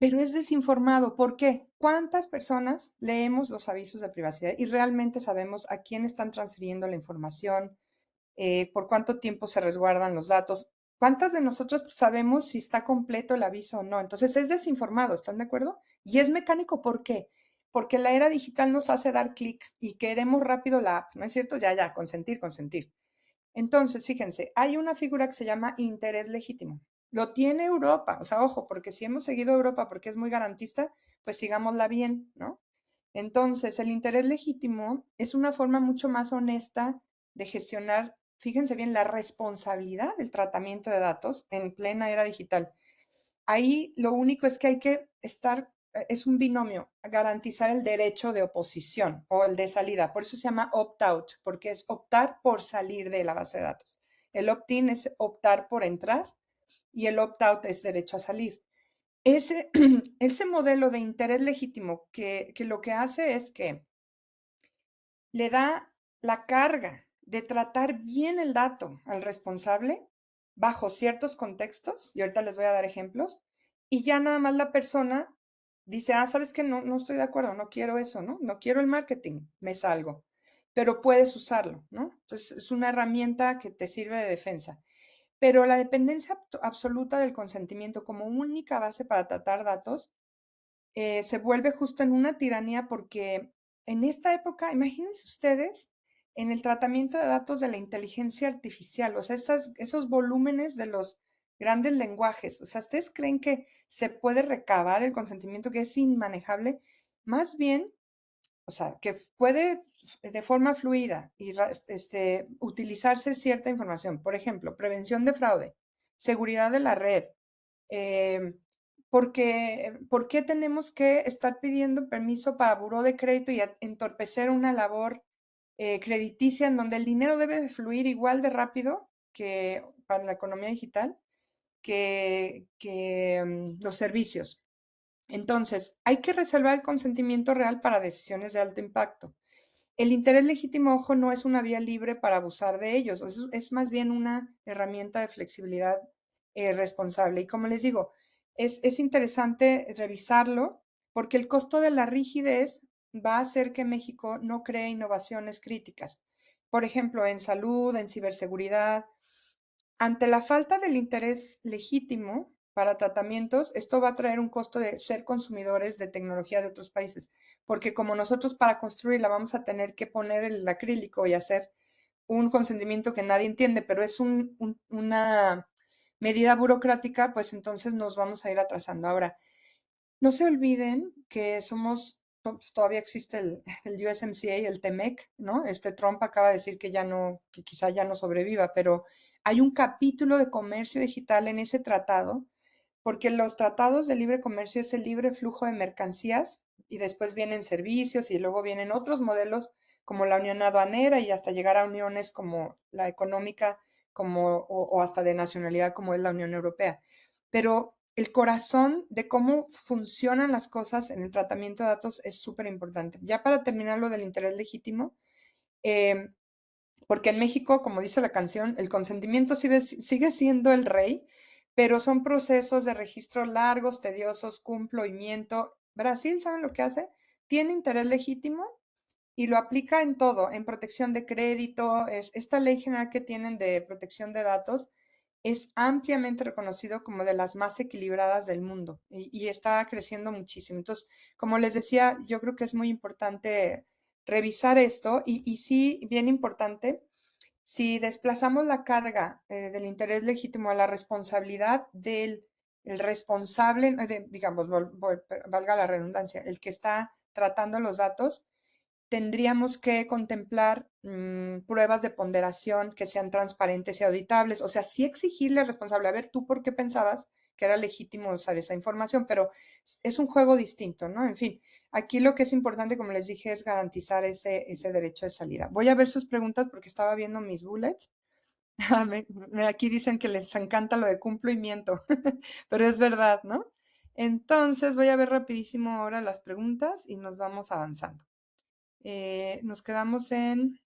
pero es desinformado. ¿Por qué? ¿Cuántas personas leemos los avisos de privacidad y realmente sabemos a quién están transfiriendo la información? por cuánto tiempo se resguardan los datos. ¿Cuántas de nosotros sabemos si está completo el aviso o no? Entonces es desinformado, ¿están de acuerdo? Y es mecánico, ¿por qué? Porque la era digital nos hace dar clic y queremos rápido la app, ¿no es cierto? Ya, consentir, consentir. Entonces, fíjense, hay una figura que se llama interés legítimo. Lo tiene Europa, o sea, ojo, porque si hemos seguido a Europa porque es muy garantista, pues sigámosla bien, ¿no? Entonces, el interés legítimo es una forma mucho más honesta de gestionar, fíjense bien, la responsabilidad del tratamiento de datos en plena era digital. Ahí lo único es que hay que estar, es un binomio, garantizar el derecho de oposición o el de salida. Por eso se llama opt-out, porque es optar por salir de la base de datos. El opt-in es optar por entrar y el opt-out es derecho a salir. Ese modelo de interés legítimo que lo que hace es que le da la carga de tratar bien el dato al responsable bajo ciertos contextos, y ahorita les voy a dar ejemplos, y ya nada más la persona dice, ¿sabes qué? No, no estoy de acuerdo, no quiero eso, ¿no? No quiero el marketing, me salgo, pero puedes usarlo, ¿no? Entonces es una herramienta que te sirve de defensa. Pero la dependencia absoluta del consentimiento como única base para tratar datos se vuelve justo en una tiranía porque en esta época, imagínense ustedes, en el tratamiento de datos de la inteligencia artificial, o sea, esos volúmenes de los grandes lenguajes, o sea, ¿ustedes creen que se puede recabar el consentimiento que es inmanejable? Más bien, o sea, que puede de forma fluida y utilizarse cierta información, por ejemplo, prevención de fraude, seguridad de la red, eh, porque, ¿por qué tenemos que estar pidiendo permiso para buró de crédito y entorpecer una labor crediticia en donde el dinero debe de fluir igual de rápido que para la economía digital que los servicios? Entonces, hay que reservar el consentimiento real para decisiones de alto impacto. El interés legítimo, ojo, no es una vía libre para abusar de ellos, es más bien una herramienta de flexibilidad responsable. Y como les digo, es interesante revisarlo porque el costo de la rigidez va a hacer que México no cree innovaciones críticas. Por ejemplo, en salud, en ciberseguridad. Ante la falta del interés legítimo para tratamientos, esto va a traer un costo de ser consumidores de tecnología de otros países, porque como nosotros para construirla vamos a tener que poner el acrílico y hacer un consentimiento que nadie entiende, pero es una medida burocrática, pues entonces nos vamos a ir atrasando. Ahora, no se olviden que somos, pues, todavía existe el USMCA, el TEMEC, ¿no? Trump acaba de decir que ya no, que quizá ya no sobreviva, pero hay un capítulo de comercio digital en ese tratado, porque los tratados de libre comercio es el libre flujo de mercancías y después vienen servicios y luego vienen otros modelos como la unión aduanera y hasta llegar a uniones como la económica como, o hasta de nacionalidad como es la Unión Europea. Pero el corazón de cómo funcionan las cosas en el tratamiento de datos es súper importante. Ya para terminar lo del interés legítimo, eh, porque en México, como dice la canción, el consentimiento sigue siendo el rey, pero son procesos de registro largos, tediosos, cumplimiento. Brasil, ¿saben lo que hace? Tiene interés legítimo y lo aplica en todo, en protección de crédito. Esta ley general que tienen de protección de datos es ampliamente reconocido como de las más equilibradas del mundo y está creciendo muchísimo. Entonces, como les decía, yo creo que es muy importante revisar esto y sí, bien importante, si desplazamos la carga del interés legítimo a la responsabilidad del el responsable, digamos, valga la redundancia, el que está tratando los datos, tendríamos que contemplar pruebas de ponderación que sean transparentes y auditables. O sea, sí exigirle al responsable, a ver, tú por qué pensabas que era legítimo usar esa información, pero es un juego distinto, ¿no? En fin, aquí lo que es importante, como les dije, es garantizar ese derecho de salida. Voy a ver sus preguntas porque estaba viendo mis bullets. Aquí dicen que les encanta lo de cumplimiento, pero es verdad, ¿no? Entonces voy a ver rapidísimo ahora las preguntas y nos vamos avanzando. Nos quedamos en,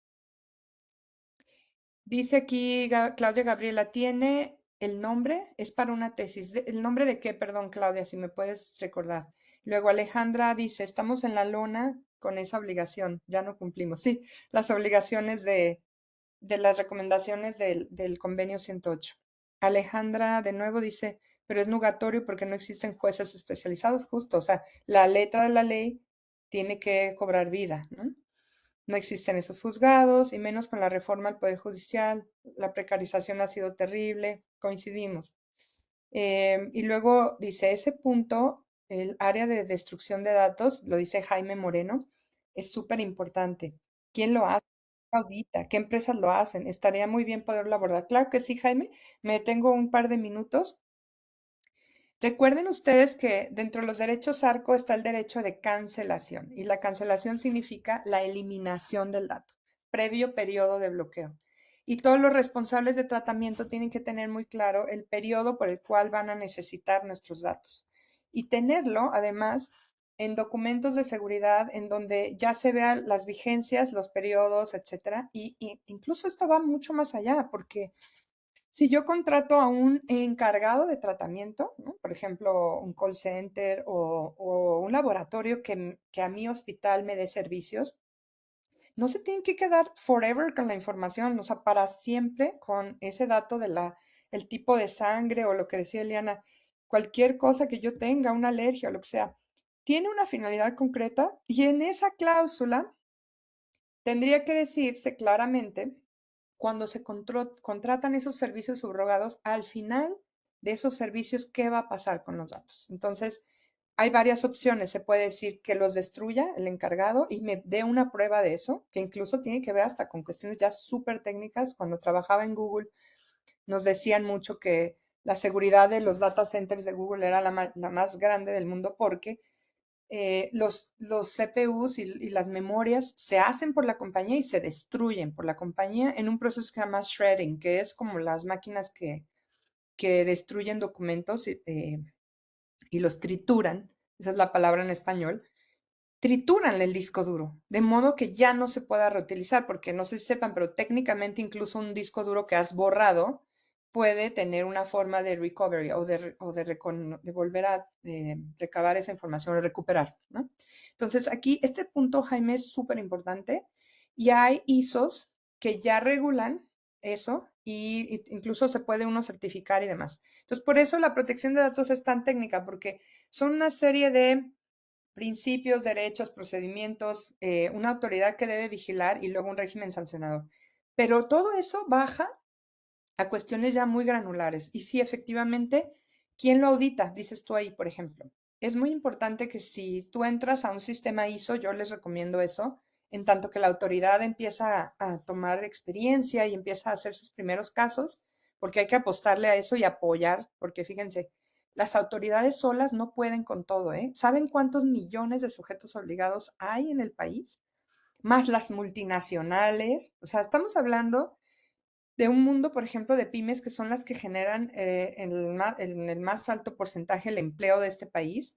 dice aquí Claudia Gabriela, ¿tiene el nombre? Es para una tesis. ¿El nombre de qué? Perdón, Claudia, si me puedes recordar. Luego Alejandra dice, estamos en la lona con esa obligación, ya no cumplimos. Sí, las obligaciones de las recomendaciones del convenio 108. Alejandra de nuevo dice, pero es nugatorio porque no existen jueces especializados, justo, o sea, la letra de la ley tiene que cobrar vida, ¿no? No existen esos juzgados y menos con la reforma al Poder Judicial. La precarización ha sido terrible, coincidimos. Y luego dice, ese punto, el área de destrucción de datos, lo dice Jaime Moreno, es súper importante. ¿Quién lo hace? ¿Quién audita? ¿Qué empresas lo hacen? Estaría muy bien poderlo abordar. Claro que sí, Jaime. Me tengo un par de minutos. Recuerden ustedes que dentro de los derechos ARCO está el derecho de cancelación y la cancelación significa la eliminación del dato, previo periodo de bloqueo. Y todos los responsables de tratamiento tienen que tener muy claro el periodo por el cual van a necesitar nuestros datos y tenerlo además en documentos de seguridad en donde ya se vean las vigencias, los periodos, etcétera. Y incluso esto va mucho más allá porque si yo contrato a un encargado de tratamiento, ¿no? Por ejemplo, un call center o un laboratorio que a mi hospital me dé servicios, no se tienen que quedar forever con la información, o sea, para siempre con ese dato de el tipo de sangre o lo que decía Eliana, cualquier cosa que yo tenga, una alergia o lo que sea, tiene una finalidad concreta y en esa cláusula tendría que decirse claramente cuando se contratan esos servicios subrogados, al final de esos servicios, ¿qué va a pasar con los datos? Entonces, hay varias opciones. Se puede decir que los destruya el encargado y me dé una prueba de eso, que incluso tiene que ver hasta con cuestiones ya súper técnicas. Cuando trabajaba en Google, nos decían mucho que la seguridad de los data centers de Google era la más grande del mundo porque los CPUs y las memorias se hacen por la compañía y se destruyen por la compañía en un proceso que se llama shredding, que es como las máquinas que destruyen documentos y los trituran, esa es la palabra en español, trituran el disco duro, de modo que ya no se pueda reutilizar, porque no sé si sepan, pero técnicamente incluso un disco duro que has borrado puede tener una forma de recovery de volver a recabar esa información o recuperar, ¿no? Entonces, aquí este punto, Jaime, es súper importante y hay ISOs que ya regulan eso y incluso se puede uno certificar y demás. Entonces, por eso la protección de datos es tan técnica, porque son una serie de principios, derechos, procedimientos, una autoridad que debe vigilar y luego un régimen sancionador. Pero todo eso baja a cuestiones ya muy granulares. Y sí, efectivamente, ¿quién lo audita? Dices tú ahí, por ejemplo. Es muy importante que si tú entras a un sistema ISO, yo les recomiendo eso, en tanto que la autoridad empieza a tomar experiencia y empieza a hacer sus primeros casos, porque hay que apostarle a eso y apoyar, porque fíjense, las autoridades solas no pueden con todo, ¿eh? ¿Saben cuántos millones de sujetos obligados hay en el país? Más las multinacionales. O sea, estamos hablando de un mundo, por ejemplo, de pymes que son las que generan en el más alto porcentaje el empleo de este país.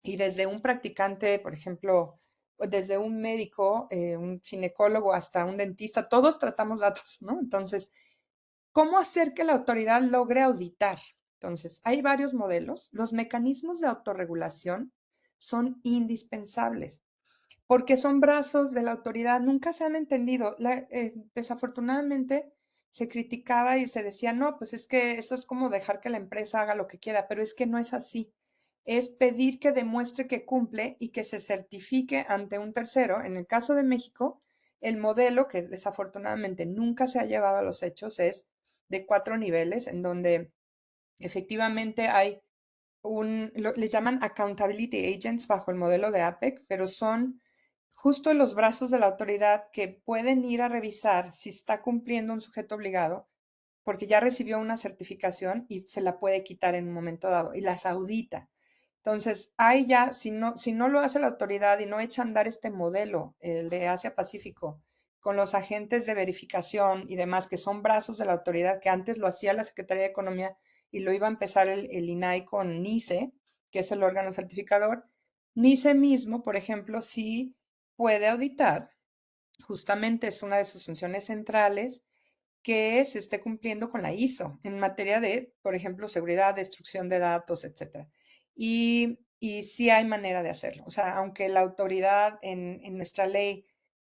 Y desde un practicante, por ejemplo, desde un médico, un ginecólogo hasta un dentista, todos tratamos datos, ¿no? Entonces, ¿cómo hacer que la autoridad logre auditar? Entonces, hay varios modelos. Los mecanismos de autorregulación son indispensables porque son brazos de la autoridad, nunca se han entendido. Desafortunadamente se criticaba y se decía, no, pues es que eso es como dejar que la empresa haga lo que quiera, pero es que no es así. Es pedir que demuestre que cumple y que se certifique ante un tercero. En el caso de México, el modelo, que desafortunadamente nunca se ha llevado a los hechos, es de 4 niveles, en donde efectivamente hay les llaman accountability agents bajo el modelo de APEC, pero son justo los brazos de la autoridad que pueden ir a revisar si está cumpliendo un sujeto obligado, porque ya recibió una certificación y se la puede quitar en un momento dado y las audita. Entonces, hay ya, si no lo hace la autoridad y no echa a andar este modelo, el de Asia-Pacífico, con los agentes de verificación y demás, que son brazos de la autoridad, que antes lo hacía la Secretaría de Economía y lo iba a empezar el INAI con NICE, que es el órgano certificador. NICE mismo, por ejemplo, sí puede auditar, justamente es una de sus funciones centrales, que se esté cumpliendo con la ISO en materia de, por ejemplo, seguridad, destrucción de datos, etcétera. Y sí hay manera de hacerlo. O sea, aunque la autoridad en nuestra ley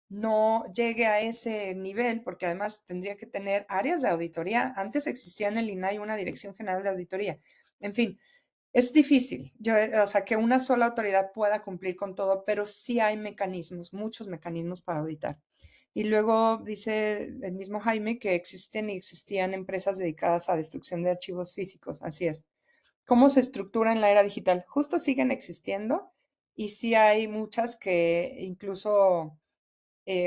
no llegue a ese nivel, porque además tendría que tener áreas de auditoría. Antes existía en el INAI una Dirección General de Auditoría. En fin, es difícil, o sea, que una sola autoridad pueda cumplir con todo, pero sí hay mecanismos, muchos mecanismos para auditar. Y luego dice el mismo Jaime que existen y existían empresas dedicadas a destrucción de archivos físicos. Así es. ¿Cómo se estructura en la era digital? Justo siguen existiendo y sí hay muchas que incluso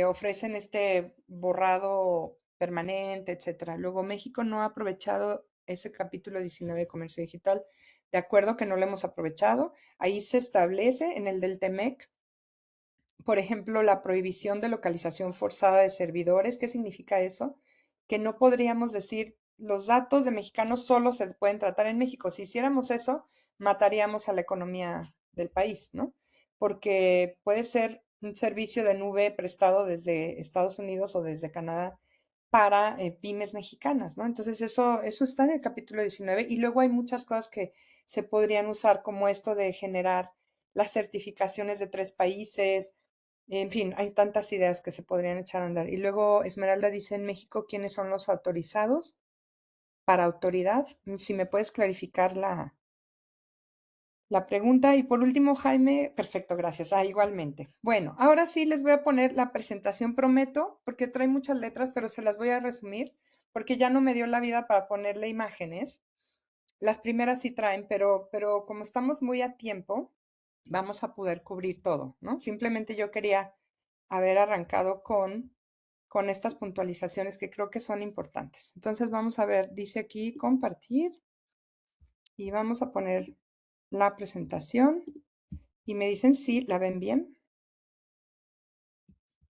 ofrecen este borrado permanente, etcétera. Luego, México no ha aprovechado ese capítulo 19 de comercio digital. De acuerdo que no lo hemos aprovechado. Ahí se establece en el del TEMEC, por ejemplo, la prohibición de localización forzada de servidores. ¿Qué significa eso? Que no podríamos decir los datos de mexicanos solo se pueden tratar en México. Si hiciéramos eso, mataríamos a la economía del país, ¿no? Porque puede ser un servicio de nube prestado desde Estados Unidos o desde Canadá para pymes mexicanas, ¿no? Entonces eso está en el capítulo 19 y luego hay muchas cosas que se podrían usar como esto de generar las certificaciones de 3 países, en fin, hay tantas ideas que se podrían echar a andar. Y luego Esmeralda dice en México quiénes son los autorizados para autoridad. Si me puedes clarificar la pregunta. Y por último, Jaime, perfecto, gracias. Ah, igualmente. Bueno, ahora sí les voy a poner la presentación, prometo, porque trae muchas letras, pero se las voy a resumir, porque ya no me dio la vida para ponerle imágenes. Las primeras sí traen, pero como estamos muy a tiempo, vamos a poder cubrir todo, ¿no? Simplemente yo quería haber arrancado con estas puntualizaciones que creo que son importantes. Entonces vamos a ver, dice aquí compartir y vamos a poner la presentación y me dicen si la ven bien.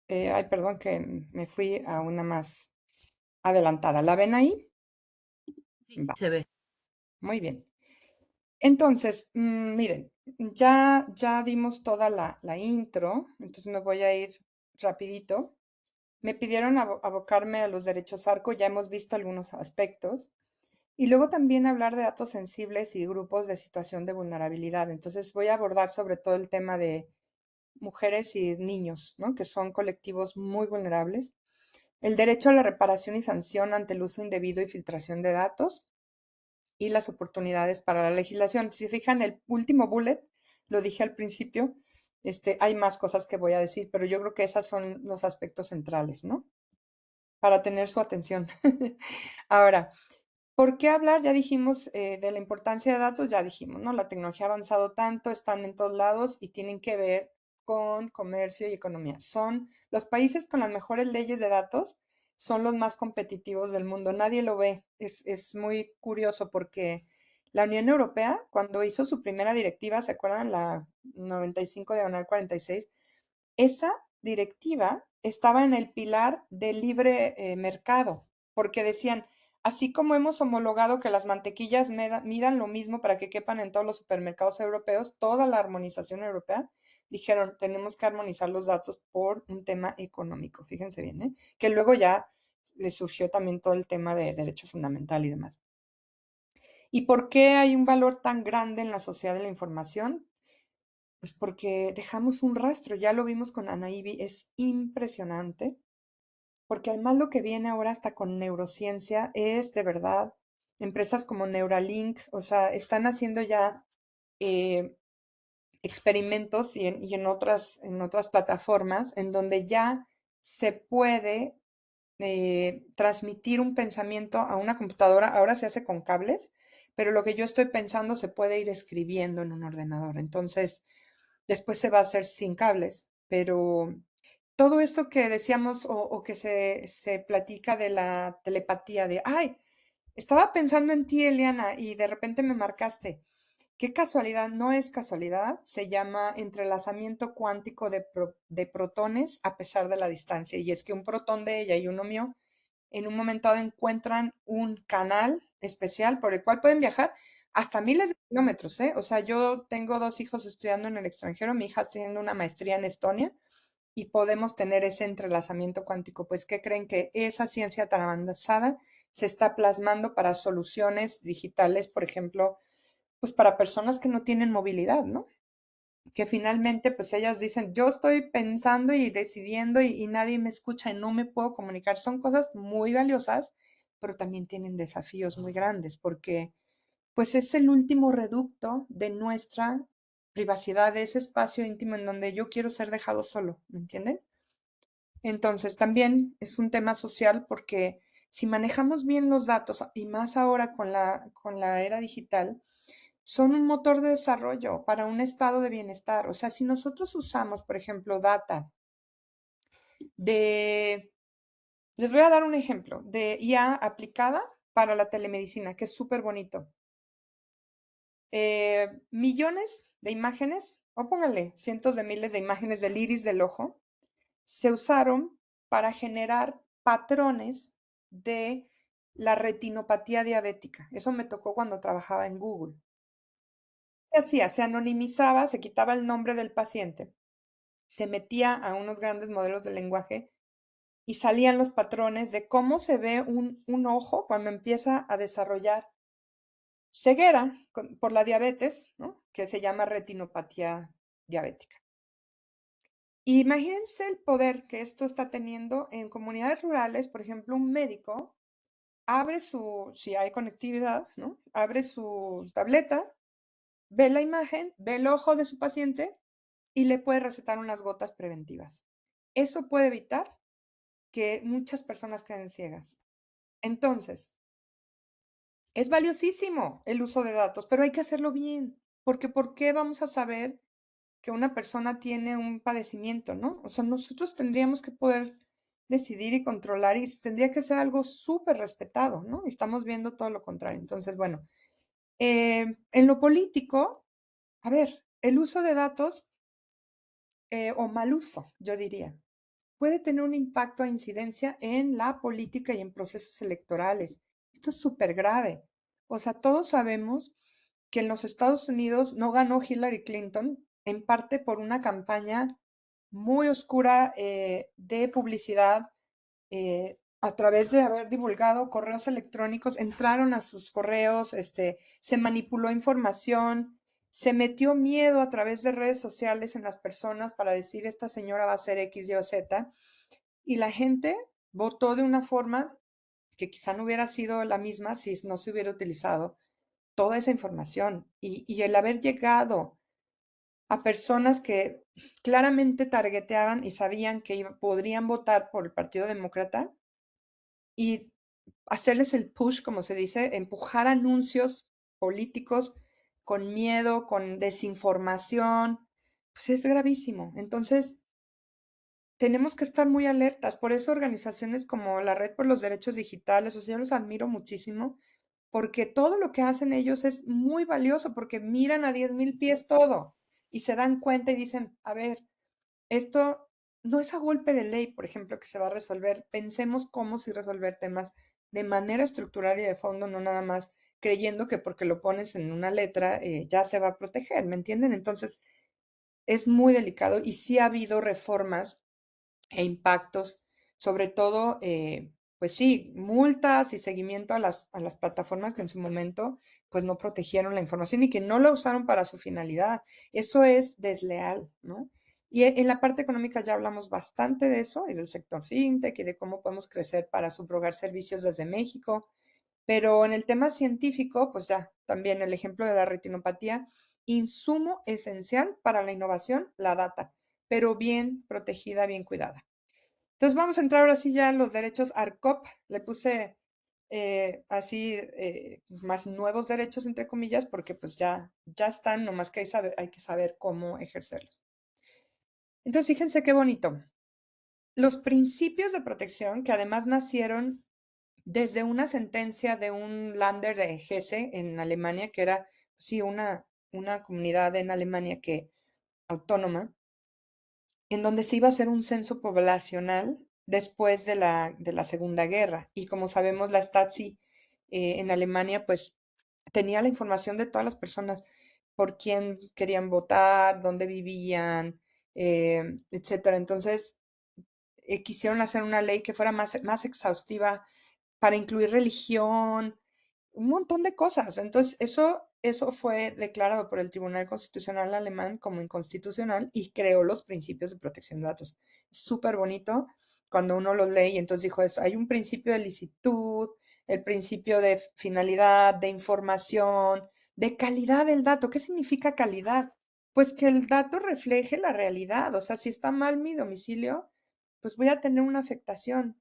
Ay, perdón que me fui a una más adelantada. ¿La ven ahí? Sí, sí Va, se ve. muy bien. Entonces, miren, ya dimos toda la intro, entonces me voy a ir rapidito. Me pidieron abocarme a los derechos ARCO, ya hemos visto algunos aspectos. Y luego también hablar de datos sensibles y grupos de situación de vulnerabilidad. Entonces voy a abordar sobre todo el tema de mujeres y niños, ¿no? Que son colectivos muy vulnerables. El derecho a la reparación y sanción ante el uso indebido y filtración de datos y las oportunidades para la legislación. Si se fijan, el último bullet, lo dije al principio, hay más cosas que voy a decir, pero yo creo que esos son los aspectos centrales, ¿no? Para tener su atención. Ahora, ¿por qué hablar? Ya dijimos de la importancia de datos, ya dijimos, ¿no? La tecnología ha avanzado tanto, están en todos lados y tienen que ver con comercio y economía. Son los países con las mejores leyes de datos, son los más competitivos del mundo. Nadie lo ve. Es muy curioso porque la Unión Europea, cuando hizo su primera directiva, ¿se acuerdan? La 95/46, esa directiva estaba en el pilar del libre mercado, porque decían, así como hemos homologado que las mantequillas midan lo mismo para que quepan en todos los supermercados europeos, toda la armonización europea, dijeron, tenemos que armonizar los datos por un tema económico, fíjense bien, ¿eh? Que luego ya le surgió también todo el tema de derecho fundamental y demás. ¿Y por qué hay un valor tan grande en la sociedad de la información? Pues porque dejamos un rastro, ya lo vimos con Anaíbi, es impresionante, porque además lo que viene ahora hasta con neurociencia es de verdad, empresas como Neuralink, o sea, están haciendo ya eh, experimentos y en otras plataformas en donde ya se puede transmitir un pensamiento a una computadora, ahora se hace con cables, pero lo que yo estoy pensando se puede ir escribiendo en un ordenador. Entonces, después se va a hacer sin cables, pero todo eso que decíamos o que se platica de la telepatía, de, ay, estaba pensando en ti, Eliana, y de repente me marcaste. Qué casualidad, no es casualidad, se llama entrelazamiento cuántico de protones a pesar de la distancia. Y es que un protón de ella y uno mío, en un momento dado encuentran un canal especial por el cual pueden viajar hasta miles de kilómetros, ¿eh? O sea, yo tengo 2 hijos estudiando en el extranjero, mi hija está haciendo una maestría en Estonia y podemos tener ese entrelazamiento cuántico. Pues, ¿qué creen? Que esa ciencia tan avanzada se está plasmando para soluciones digitales, por ejemplo, pues para personas que no tienen movilidad, ¿no? que finalmente pues ellas dicen, yo estoy pensando y decidiendo y nadie me escucha y no me puedo comunicar. Son cosas muy valiosas, pero también tienen desafíos muy grandes porque pues es el último reducto de nuestra privacidad, de ese espacio íntimo en donde yo quiero ser dejado solo, ¿me entienden? Entonces también es un tema social porque si manejamos bien los datos y más ahora con la era digital, son un motor de desarrollo para un estado de bienestar. O sea, si nosotros usamos, por ejemplo, data de, les voy a dar un ejemplo de IA aplicada para la telemedicina, que es súper bonito. Millones de imágenes, o póngale cientos de miles de imágenes del iris del ojo, se usaron para generar patrones de la retinopatía diabética. Eso me tocó cuando trabajaba en Google. Se hacía? Se anonimizaba, se quitaba el nombre del paciente, se metía a unos grandes modelos de lenguaje y salían los patrones de cómo se ve un ojo cuando empieza a desarrollar ceguera por la diabetes, ¿no? Que se llama retinopatía diabética. Imagínense el poder que esto está teniendo en comunidades rurales. Por ejemplo, un médico abre si hay conectividad, ¿no? Abre su tableta, ve la imagen, ve el ojo de su paciente y le puede recetar unas gotas preventivas. Eso puede evitar que muchas personas queden ciegas. Entonces, es valiosísimo el uso de datos, pero hay que hacerlo bien, porque ¿por qué vamos a saber que una persona tiene un padecimiento, ¿no? O sea, nosotros tendríamos que poder decidir y controlar y tendría que ser algo súper respetado, ¿no? Y estamos viendo todo lo contrario. Entonces, bueno, en lo político, a ver, el uso de datos o mal uso, yo diría, puede tener un impacto a incidencia en la política y en procesos electorales. Esto es súper grave. O sea, todos sabemos que en los Estados Unidos no ganó Hillary Clinton en parte por una campaña muy oscura de publicidad a través de haber divulgado correos electrónicos, entraron a sus correos, se manipuló información, se metió miedo a través de redes sociales en las personas para decir esta señora va a ser X, Y o Z, y la gente votó de una forma que quizá no hubiera sido la misma si no se hubiera utilizado toda esa información y el haber llegado a personas que claramente targeteaban y sabían que podrían votar por el Partido Demócrata y hacerles el push, como se dice, empujar anuncios políticos con miedo, con desinformación, pues es gravísimo. Entonces, tenemos que estar muy alertas. Por eso organizaciones como la Red por los Derechos Digitales, o sea, yo los admiro muchísimo, porque todo lo que hacen ellos es muy valioso, porque miran a 10,000 pies todo y se dan cuenta y dicen, a ver, esto no es a golpe de ley, por ejemplo, que se va a resolver. Pensemos cómo si resolver temas de manera estructural y de fondo, no nada más creyendo que porque lo pones en una letra ya se va a proteger, ¿me entienden? Entonces, es muy delicado y sí ha habido reformas e impactos, sobre todo, pues sí, multas y seguimiento a las plataformas que en su momento pues no protegieron la información y que no la usaron para su finalidad. Eso es desleal, ¿no? Y en la parte económica ya hablamos bastante de eso y del sector fintech y de cómo podemos crecer para subrogar servicios desde México. Pero en el tema científico, pues ya, también el ejemplo de la retinopatía, insumo esencial para la innovación, la data, pero bien protegida, bien cuidada. Entonces vamos a entrar ahora sí ya a los derechos ARCOP. Le puse así más nuevos derechos, entre comillas, porque pues ya están, nomás que hay que saber cómo ejercerlos. Entonces fíjense qué bonito. Los principios de protección, que además nacieron desde una sentencia de un Lander de Hesse en Alemania, que era, sí, una comunidad en Alemania que autónoma, en donde se iba a hacer un censo poblacional después de la Segunda Guerra. Y como sabemos, la Stasi en Alemania, pues tenía la información de todas las personas, por quién querían votar, dónde vivían, etcétera. Entonces, quisieron hacer una ley que fuera más exhaustiva para incluir religión, un montón de cosas. Entonces, eso eso fue declarado por el Tribunal Constitucional alemán como inconstitucional y creó los principios de protección de datos. Es súper bonito cuando uno los lee y entonces dijo eso, hay un principio de licitud, el principio de finalidad, de información, de calidad del dato. ¿Qué significa calidad? Pues que el dato refleje la realidad. O sea, si está mal mi domicilio, pues voy a tener una afectación.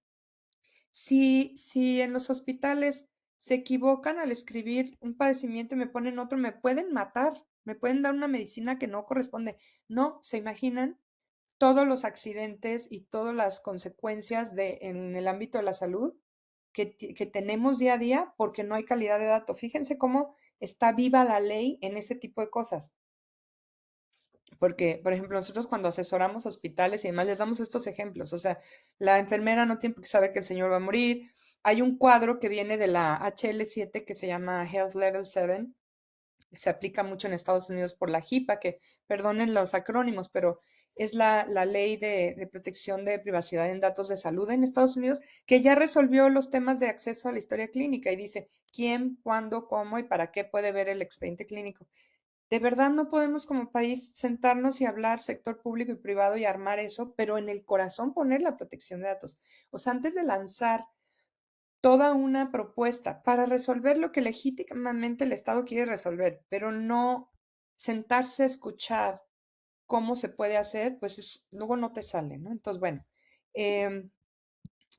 Si en los hospitales se equivocan al escribir un padecimiento y me ponen otro, me pueden matar, me pueden dar una medicina que no corresponde. No, ¿se imaginan? Todos los accidentes y todas las consecuencias en el ámbito de la salud que tenemos día a día porque no hay calidad de datos. Fíjense cómo está viva la ley en ese tipo de cosas. Porque, por ejemplo, nosotros cuando asesoramos hospitales y demás, les damos estos ejemplos. O sea, la enfermera no tiene por qué saber que el señor va a morir. Hay un cuadro que viene de la HL7 que se llama Health Level 7. Se aplica mucho en Estados Unidos por la HIPAA, que perdonen los acrónimos, pero es la ley de protección de privacidad en datos de salud en Estados Unidos, que ya resolvió los temas de acceso a la historia clínica y dice quién, cuándo, cómo y para qué puede ver el expediente clínico. De verdad no podemos como país sentarnos y hablar sector público y privado y armar eso, pero en el corazón poner la protección de datos. O sea, antes de lanzar toda una propuesta para resolver lo que legítimamente el Estado quiere resolver, pero no sentarse a escuchar cómo se puede hacer, pues luego no te sale, ¿no? Entonces, bueno, em,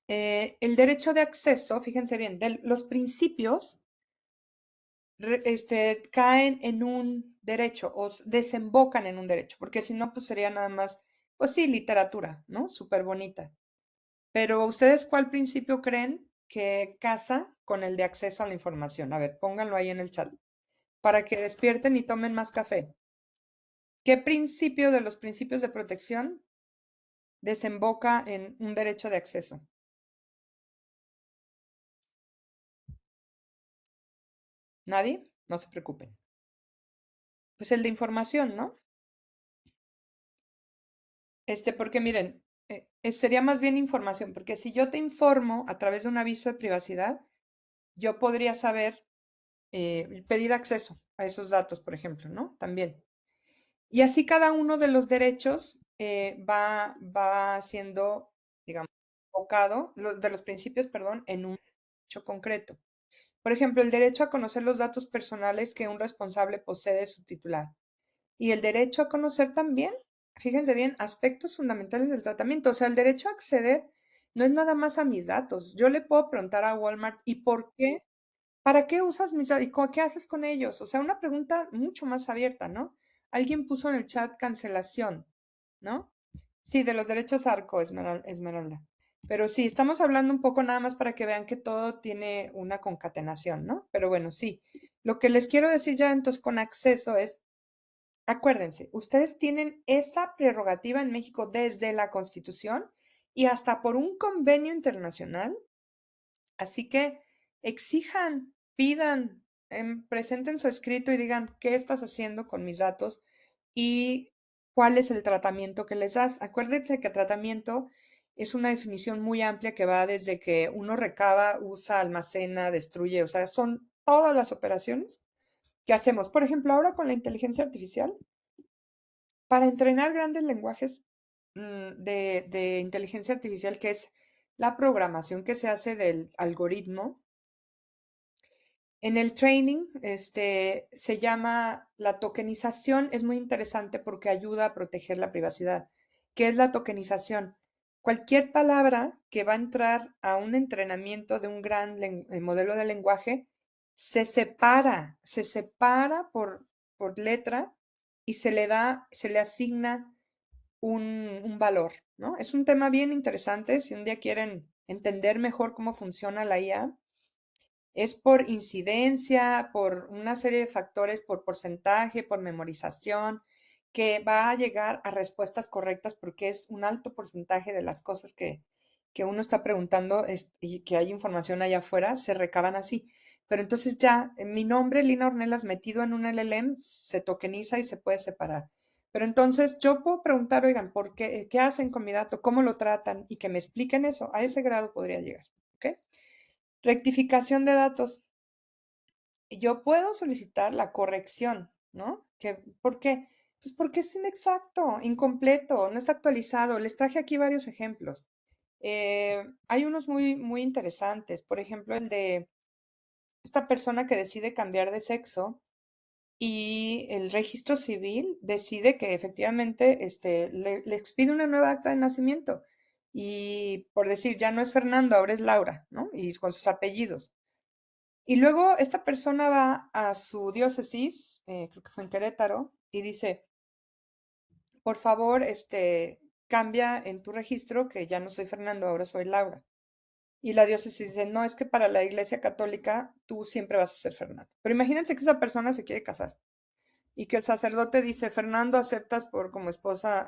el derecho de acceso, fíjense bien, de los principios caen en un derecho o desembocan en un derecho, porque si no, pues sería nada más, pues sí, literatura, ¿no? Súper bonita. Pero ustedes, ¿cuál principio creen que casa con el de acceso a la información? A ver, pónganlo ahí en el chat para que despierten y tomen más café. ¿Qué principio de los principios de protección desemboca en un derecho de acceso? ¿Nadie? No se preocupen. Pues el de información, ¿no? Porque miren, sería más bien información, porque si yo te informo a través de un aviso de privacidad, yo podría saber pedir acceso a esos datos, por ejemplo, ¿no? También. Y así cada uno de los derechos va siendo, digamos, enfocado, de los principios, perdón, en un derecho concreto. Por ejemplo, el derecho a conocer los datos personales que un responsable posee de su titular. Y el derecho a conocer también, fíjense bien, aspectos fundamentales del tratamiento. O sea, el derecho a acceder no es nada más a mis datos. Yo le puedo preguntar a Walmart, ¿y por qué? ¿Para qué usas mis datos? ¿Y qué haces con ellos? O sea, una pregunta mucho más abierta, ¿no? Alguien puso en el chat cancelación, ¿no? Sí, de los derechos ARCO, Esmeralda. Pero sí, estamos hablando un poco nada más para que vean que todo tiene una concatenación, ¿no? Pero bueno, sí. Lo que les quiero decir ya entonces con acceso es, acuérdense, ustedes tienen esa prerrogativa en México desde la Constitución y hasta por un convenio internacional. Así que exijan, pidan, presenten su escrito y digan qué estás haciendo con mis datos y cuál es el tratamiento que les das. Acuérdense que tratamiento es una definición muy amplia que va desde que uno recaba, usa, almacena, destruye, o sea, son todas las operaciones que hacemos. Por ejemplo, ahora con la inteligencia artificial, para entrenar grandes lenguajes de inteligencia artificial, que es la programación que se hace del algoritmo, en el training, se llama la tokenización, es muy interesante porque ayuda a proteger la privacidad. ¿Qué es la tokenización? Cualquier palabra que va a entrar a un entrenamiento de un gran modelo de lenguaje se separa por letra y se le asigna un valor, ¿no? Es un tema bien interesante. Si un día quieren entender mejor cómo funciona la IA, es por incidencia, por una serie de factores, por porcentaje, por memorización, que va a llegar a respuestas correctas porque es un alto porcentaje de las cosas que uno está preguntando y que hay información allá afuera, se recaban así. Pero entonces ya mi nombre, Lina Ornelas, metido en un LLM, se tokeniza y se puede separar. Pero entonces yo puedo preguntar, oigan, ¿qué hacen con mi dato? ¿Cómo lo tratan? Y que me expliquen eso. A ese grado podría llegar. ¿Ok? Rectificación de datos. yo puedo solicitar la corrección, ¿no? ¿Por qué? Pues porque es inexacto, incompleto, no está actualizado. Les traje aquí varios ejemplos. Hay unos muy, muy interesantes. Por ejemplo, el de esta persona que decide cambiar de sexo y el registro civil decide que efectivamente le expide una nueva acta de nacimiento. Y por decir, ya no es Fernando, ahora es Laura, ¿no? Y con sus apellidos. Y luego esta persona va a su diócesis, creo que fue en Querétaro, y dice, por favor, cambia en tu registro que ya no soy Fernando, ahora soy Laura. Y la diócesis dice, no, es que para la Iglesia Católica tú siempre vas a ser Fernando. Pero imagínense que esa persona se quiere casar y que el sacerdote dice, Fernando, aceptas por como esposa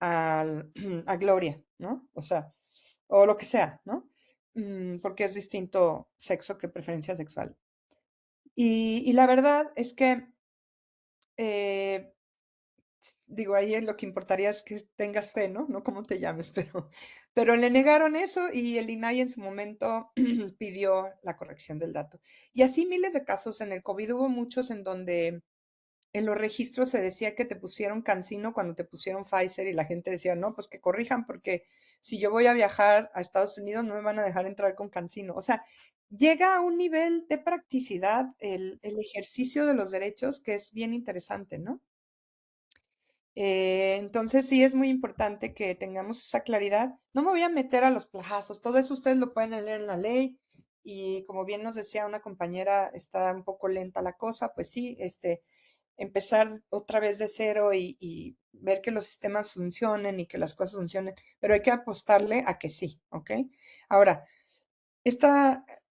a Gloria, ¿no? O sea, o lo que sea, ¿no? Porque es distinto sexo que preferencia sexual. Y la verdad es que, eh, digo, ahí lo que importaría es que tengas fe, ¿no? No cómo te llames, pero le negaron eso y el INAI en su momento pidió la corrección del dato. Y así miles de casos. En el COVID hubo muchos en donde en los registros se decía que te pusieron Cancino cuando te pusieron Pfizer y la gente decía, no, pues que corrijan porque si yo voy a viajar a Estados Unidos no me van a dejar entrar con Cancino. O sea, llega a un nivel de practicidad el ejercicio de los derechos que es bien interesante, ¿no? Entonces sí es muy importante que tengamos esa claridad. No me voy a meter a los plazos, todo eso ustedes lo pueden leer en la ley y como bien nos decía una compañera, está un poco lenta la cosa, pues sí, empezar otra vez de cero y ver que los sistemas funcionen y que las cosas funcionen, pero hay que apostarle a que sí, ¿ok? Ahora,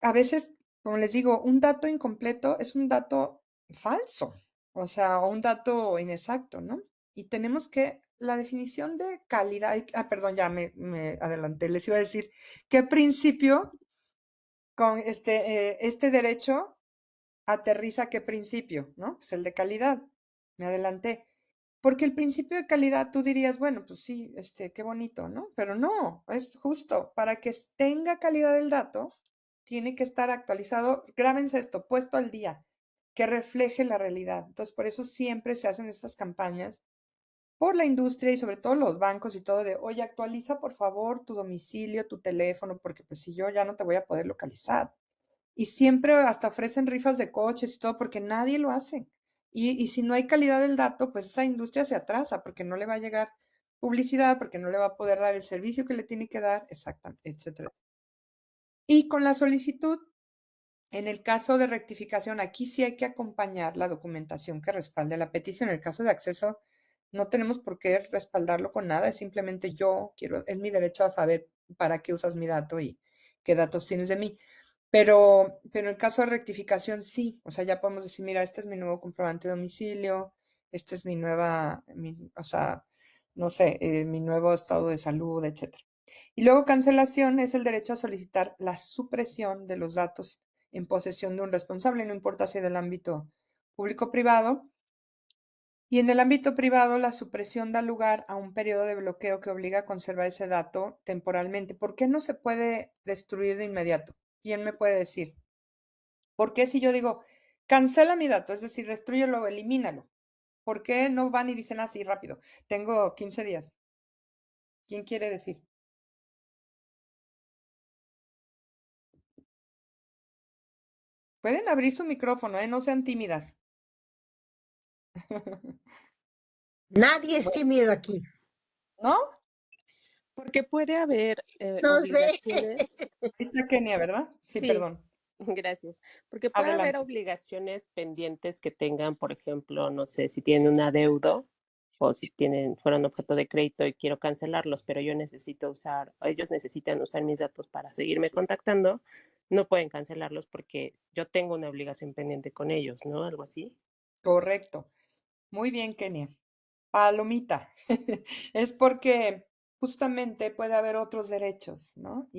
a veces, como les digo, un dato incompleto es un dato falso, o sea, o un dato inexacto, ¿no? Y tenemos que, la definición de calidad, perdón, ya me adelanté, les iba a decir, ¿qué principio con este derecho aterriza qué principio, ¿no? Pues el de calidad. Me adelanté. Porque el principio de calidad tú dirías, bueno, pues sí, qué bonito, ¿no? Pero no, es justo, para que tenga calidad el dato, tiene que estar actualizado, grábense esto, puesto al día, que refleje la realidad. Entonces, por eso siempre se hacen estas campañas por la industria y sobre todo los bancos y todo de, oye, actualiza por favor tu domicilio, tu teléfono, porque pues si yo ya no te voy a poder localizar. Y siempre hasta ofrecen rifas de coches y todo porque nadie lo hace. Y si no hay calidad del dato, pues esa industria se atrasa porque no le va a llegar publicidad, porque no le va a poder dar el servicio que le tiene que dar, exactamente, etcétera. Y con la solicitud, en el caso de rectificación, aquí sí hay que acompañar la documentación que respalde la petición. En el caso de acceso, no tenemos por qué respaldarlo con nada, es simplemente yo quiero, es mi derecho a saber para qué usas mi dato y qué datos tienes de mí. Pero en caso de rectificación, sí. O sea, ya podemos decir, mira, este es mi nuevo comprobante de domicilio, este es mi nueva, o sea, no sé, mi nuevo estado de salud, etcétera. Y luego cancelación es el derecho a solicitar la supresión de los datos en posesión de un responsable, no importa si del ámbito público o privado. Y en el ámbito privado, la supresión da lugar a un periodo de bloqueo que obliga a conservar ese dato temporalmente. ¿Por qué no se puede destruir de inmediato? ¿Quién me puede decir? ¿Por qué si yo digo, cancela mi dato, es decir, destrúyelo, elimínalo? ¿Por qué no van y dicen así rápido? Tengo 15 días. ¿Quién quiere decir? Pueden abrir su micrófono, ¿eh? No sean tímidas. Nadie es Bueno, tímido aquí. ¿no? Porque puede haber No sé. obligaciones, Está Kenia, ¿verdad? Sí, sí, perdón. gracias, porque puede haber Adelante. obligaciones pendientes que tengan, por ejemplo, no sé, si tienen un adeudo o si fueron objeto de crédito y quiero cancelarlos, pero yo necesito usar, o ellos necesitan usar mis datos para seguirme contactando, no pueden cancelarlos porque yo tengo una obligación pendiente con ellos, ¿no? Algo así. Correcto. Muy bien, Kenia. Palomita. Es porque justamente puede haber otros derechos, ¿no?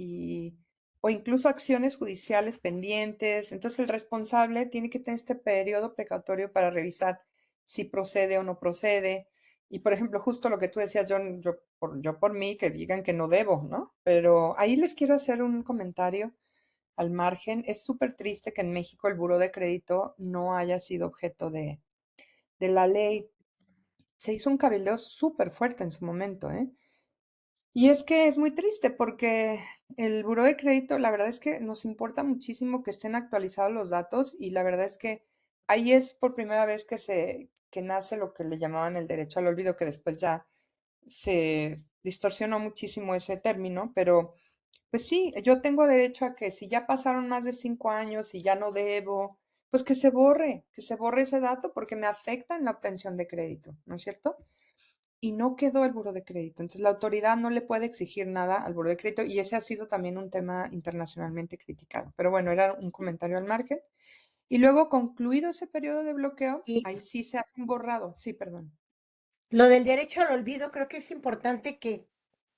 O incluso acciones judiciales pendientes. Entonces el responsable tiene que tener este periodo precautorio para revisar si procede o no procede. Y por ejemplo, justo lo que tú decías, yo por mí, que digan que no debo, ¿no? Pero ahí les quiero hacer un comentario al margen. Es súper triste que en México el buró de crédito no haya sido objeto de la ley. Se hizo un cabildeo súper fuerte en su momento, ¿eh? Y es que es muy triste porque el buró de crédito, la verdad es que nos importa muchísimo que estén actualizados los datos y la verdad es que ahí es por primera vez que nace lo que le llamaban el derecho al olvido, que después ya se distorsionó muchísimo ese término, pero pues sí, yo tengo derecho a que si ya pasaron más de 5 años y ya no debo, pues que se borre ese dato porque me afecta en la obtención de crédito, ¿no es cierto? Y no quedó el buró de crédito. Entonces la autoridad no le puede exigir nada al buró de crédito y ese ha sido también un tema internacionalmente criticado. Pero bueno, era un comentario al margen. Y luego, concluido ese periodo de bloqueo, Y ahí sí se hace un borrado. Sí, perdón. lo del derecho al olvido creo que es importante que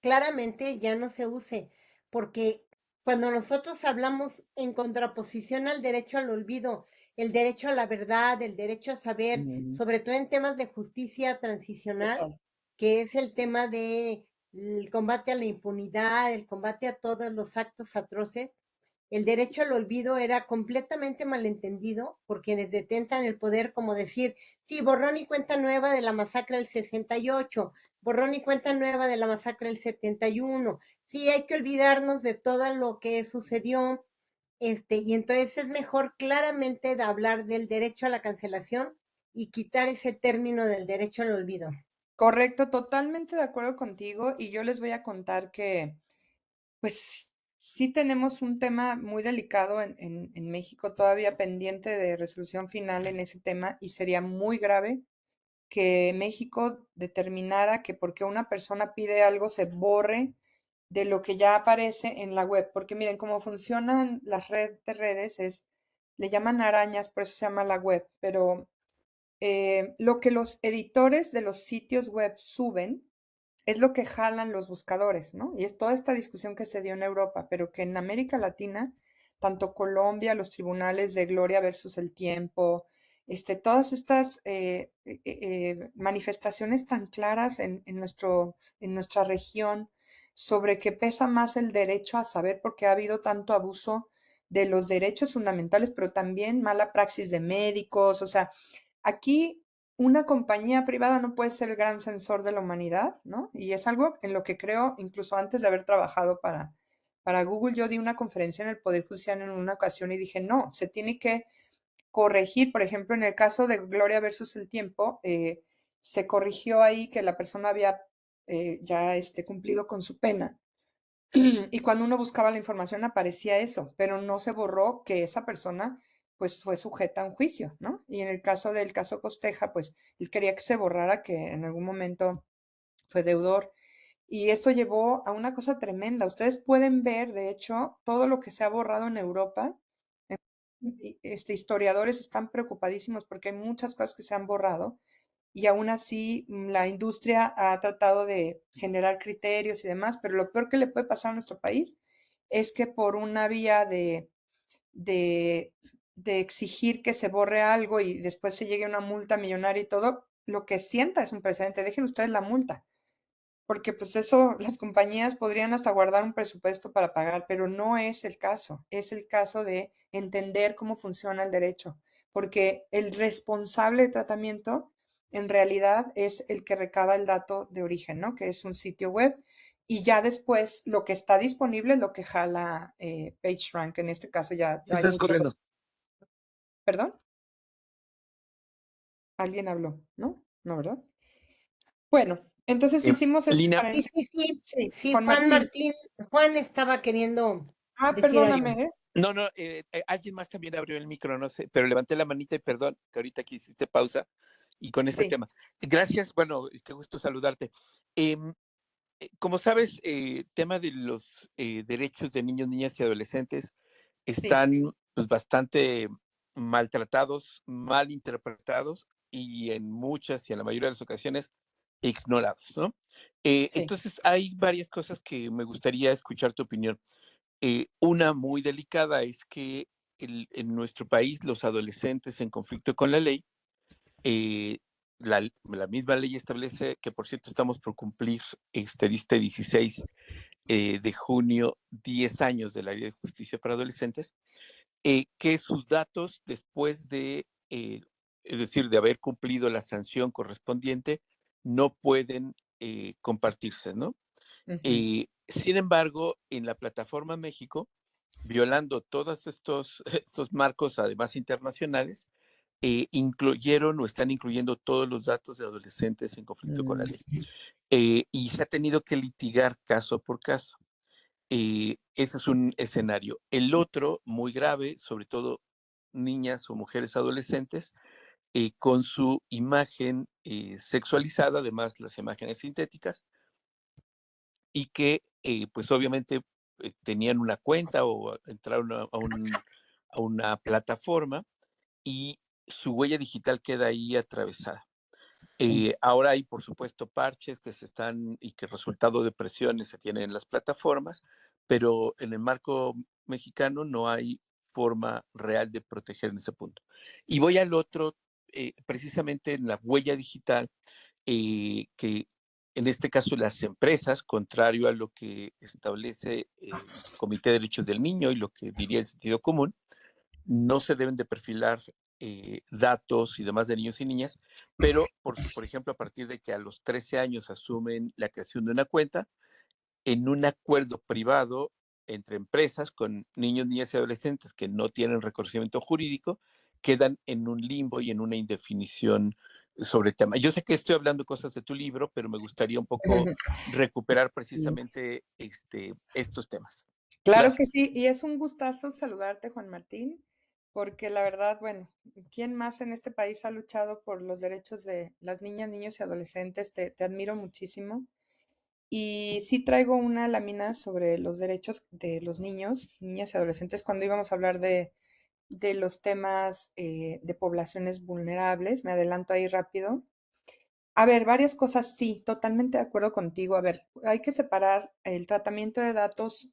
claramente ya no se use, porque cuando nosotros hablamos en contraposición al derecho al olvido, el derecho a la verdad, el derecho a saber, Mm, sobre todo en temas de justicia transicional, total. que es el tema de el combate a la impunidad, el combate a todos los actos atroces, el derecho al olvido era completamente malentendido por quienes detentan el poder, como decir, sí, borrón y cuenta nueva de la masacre del 68, borrón y cuenta nueva de la masacre del 71, sí, hay que olvidarnos de todo lo que sucedió, y entonces es mejor claramente de hablar del derecho a la cancelación y quitar ese término del derecho al olvido. Correcto, totalmente de acuerdo contigo. Y yo les voy a contar que, pues, sí tenemos un tema muy delicado en México, todavía pendiente de resolución final en ese tema, y sería muy grave que México determinara que porque una persona pide algo se borre de lo que ya aparece en la web. Porque miren, cómo funcionan las redes de redes es, le llaman arañas, por eso se llama la web, pero lo que los editores de los sitios web suben es lo que jalan los buscadores, ¿no? Y es toda esta discusión que se dio en Europa, pero que en América Latina, tanto Colombia, los tribunales de Gloria versus el Tiempo, todas estas manifestaciones tan claras en nuestra región sobre que pesa más el derecho a saber porque ha habido tanto abuso de los derechos fundamentales, pero también mala praxis de médicos, o sea, aquí una compañía privada no puede ser el gran censor de la humanidad, ¿no? Y es algo en lo que creo, incluso antes de haber trabajado para Google, yo di una conferencia en el Poder Judicial en una ocasión y dije, no, se tiene que corregir, por ejemplo, en el caso de Gloria versus el Tiempo, se corrigió ahí que la persona había ya cumplido con su pena. Y cuando uno buscaba la información aparecía eso, pero no se borró que esa persona pues fue sujeta a un juicio, ¿no? Y en el caso del caso Costeja, pues él quería que se borrara que en algún momento fue deudor. Y esto llevó a una cosa tremenda. Ustedes pueden ver, de hecho, todo lo que se ha borrado en Europa. Historiadores están preocupadísimos porque hay muchas cosas que se han borrado y aún así la industria ha tratado de generar criterios y demás, pero lo peor que le puede pasar a nuestro país es que por una vía de, de exigir que se borre algo y después se llegue a una multa millonaria y todo, lo que sienta es un precedente. Dejen ustedes la multa, porque pues eso, las compañías podrían hasta guardar un presupuesto para pagar, pero no es el caso. Es el caso de entender cómo funciona el derecho, porque el responsable de tratamiento en realidad es el que recaba el dato de origen, ¿no? Que es un sitio web. Y ya después lo que está disponible es lo que jala PageRank. En este caso ya ¿Qué hay estás muchos. corriendo? ¿Perdón? ¿Alguien habló? ¿No? ¿No, verdad? Bueno, entonces hicimos ese Lina, Sí, paréntesis. sí, sí, Sí, sí, Juan Juan Martín. Martín, Juan estaba queriendo Ah, decir perdóname, algo. ¿eh? no, no, alguien más también abrió el micro, no sé, pero levanté la manita y perdón, que ahorita aquí hiciste pausa y con este Sí, tema. Gracias, bueno, qué gusto saludarte. Como sabes, tema de los derechos de niños, niñas y adolescentes sí, están pues bastante maltratados, mal interpretados y en muchas y en la mayoría de las ocasiones ignorados, ¿no? sí. Entonces hay varias cosas que me gustaría escuchar tu opinión. Una muy delicada es que en nuestro país los adolescentes en conflicto con la ley, eh, la misma ley establece que, por cierto, estamos por cumplir este 16 de junio, 10 años del área de justicia para adolescentes, que sus datos después de, es decir, de haber cumplido la sanción correspondiente, no pueden compartirse, ¿no? Sin embargo, en la plataforma México, violando todos estos marcos, además internacionales, incluyeron o están incluyendo todos los datos de adolescentes en conflicto con la ley. Y se ha tenido que litigar caso por caso. Ese es un escenario. El otro, muy grave, sobre todo niñas o mujeres adolescentes, con su imagen sexualizada, además las imágenes sintéticas, y que pues obviamente tenían una cuenta o entraron a una plataforma y su huella digital queda ahí atravesada. Ahora hay, por supuesto, parches que se están y que resultado de presiones se tienen en las plataformas, pero en el marco mexicano no hay forma real de proteger en ese punto. Y voy al otro, precisamente en la huella digital, que en este caso las empresas, contrario a lo que establece el Comité de Derechos del Niño y lo que diría el sentido común, no se deben de perfilar datos y demás de niños y niñas, pero por ejemplo, a partir de que a los 13 años asumen la creación de una cuenta, en un acuerdo privado entre empresas con niños, niñas y adolescentes que no tienen reconocimiento jurídico, quedan en un limbo y en una indefinición sobre el tema. Yo sé que estoy hablando cosas de tu libro, pero me gustaría un poco recuperar precisamente estos temas. Claro Gracias. que sí, y es un gustazo saludarte, Juan Martín, porque la verdad, bueno, ¿quién más en este país ha luchado por los derechos de las niñas, niños y adolescentes? Te admiro muchísimo. Y sí traigo una lámina sobre los derechos de los niños, niñas y adolescentes cuando íbamos a hablar de los temas de poblaciones vulnerables. Me adelanto ahí rápido. A ver, varias cosas, sí, totalmente de acuerdo contigo. A ver, hay que separar el tratamiento de datos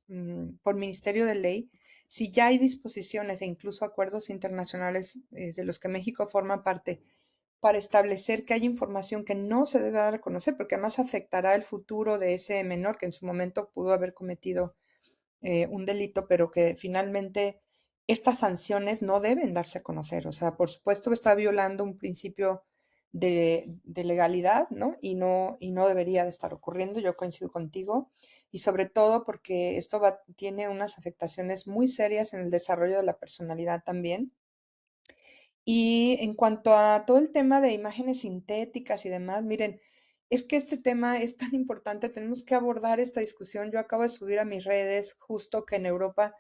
por Ministerio de Ley. Si ya hay disposiciones e incluso acuerdos internacionales de los que México forma parte para establecer que hay información que no se debe dar a conocer, porque además afectará el futuro de ese menor que en su momento pudo haber cometido un delito, pero que finalmente estas sanciones no deben darse a conocer. O sea, por supuesto está violando un principio de legalidad, ¿no? Y no debería de estar ocurriendo, yo coincido contigo, y sobre todo porque esto tiene unas afectaciones muy serias en el desarrollo de la personalidad también. Y en cuanto a todo el tema de imágenes sintéticas y demás, miren, es que este tema es tan importante, tenemos que abordar esta discusión. Yo acabo de subir a mis redes justo que en Europa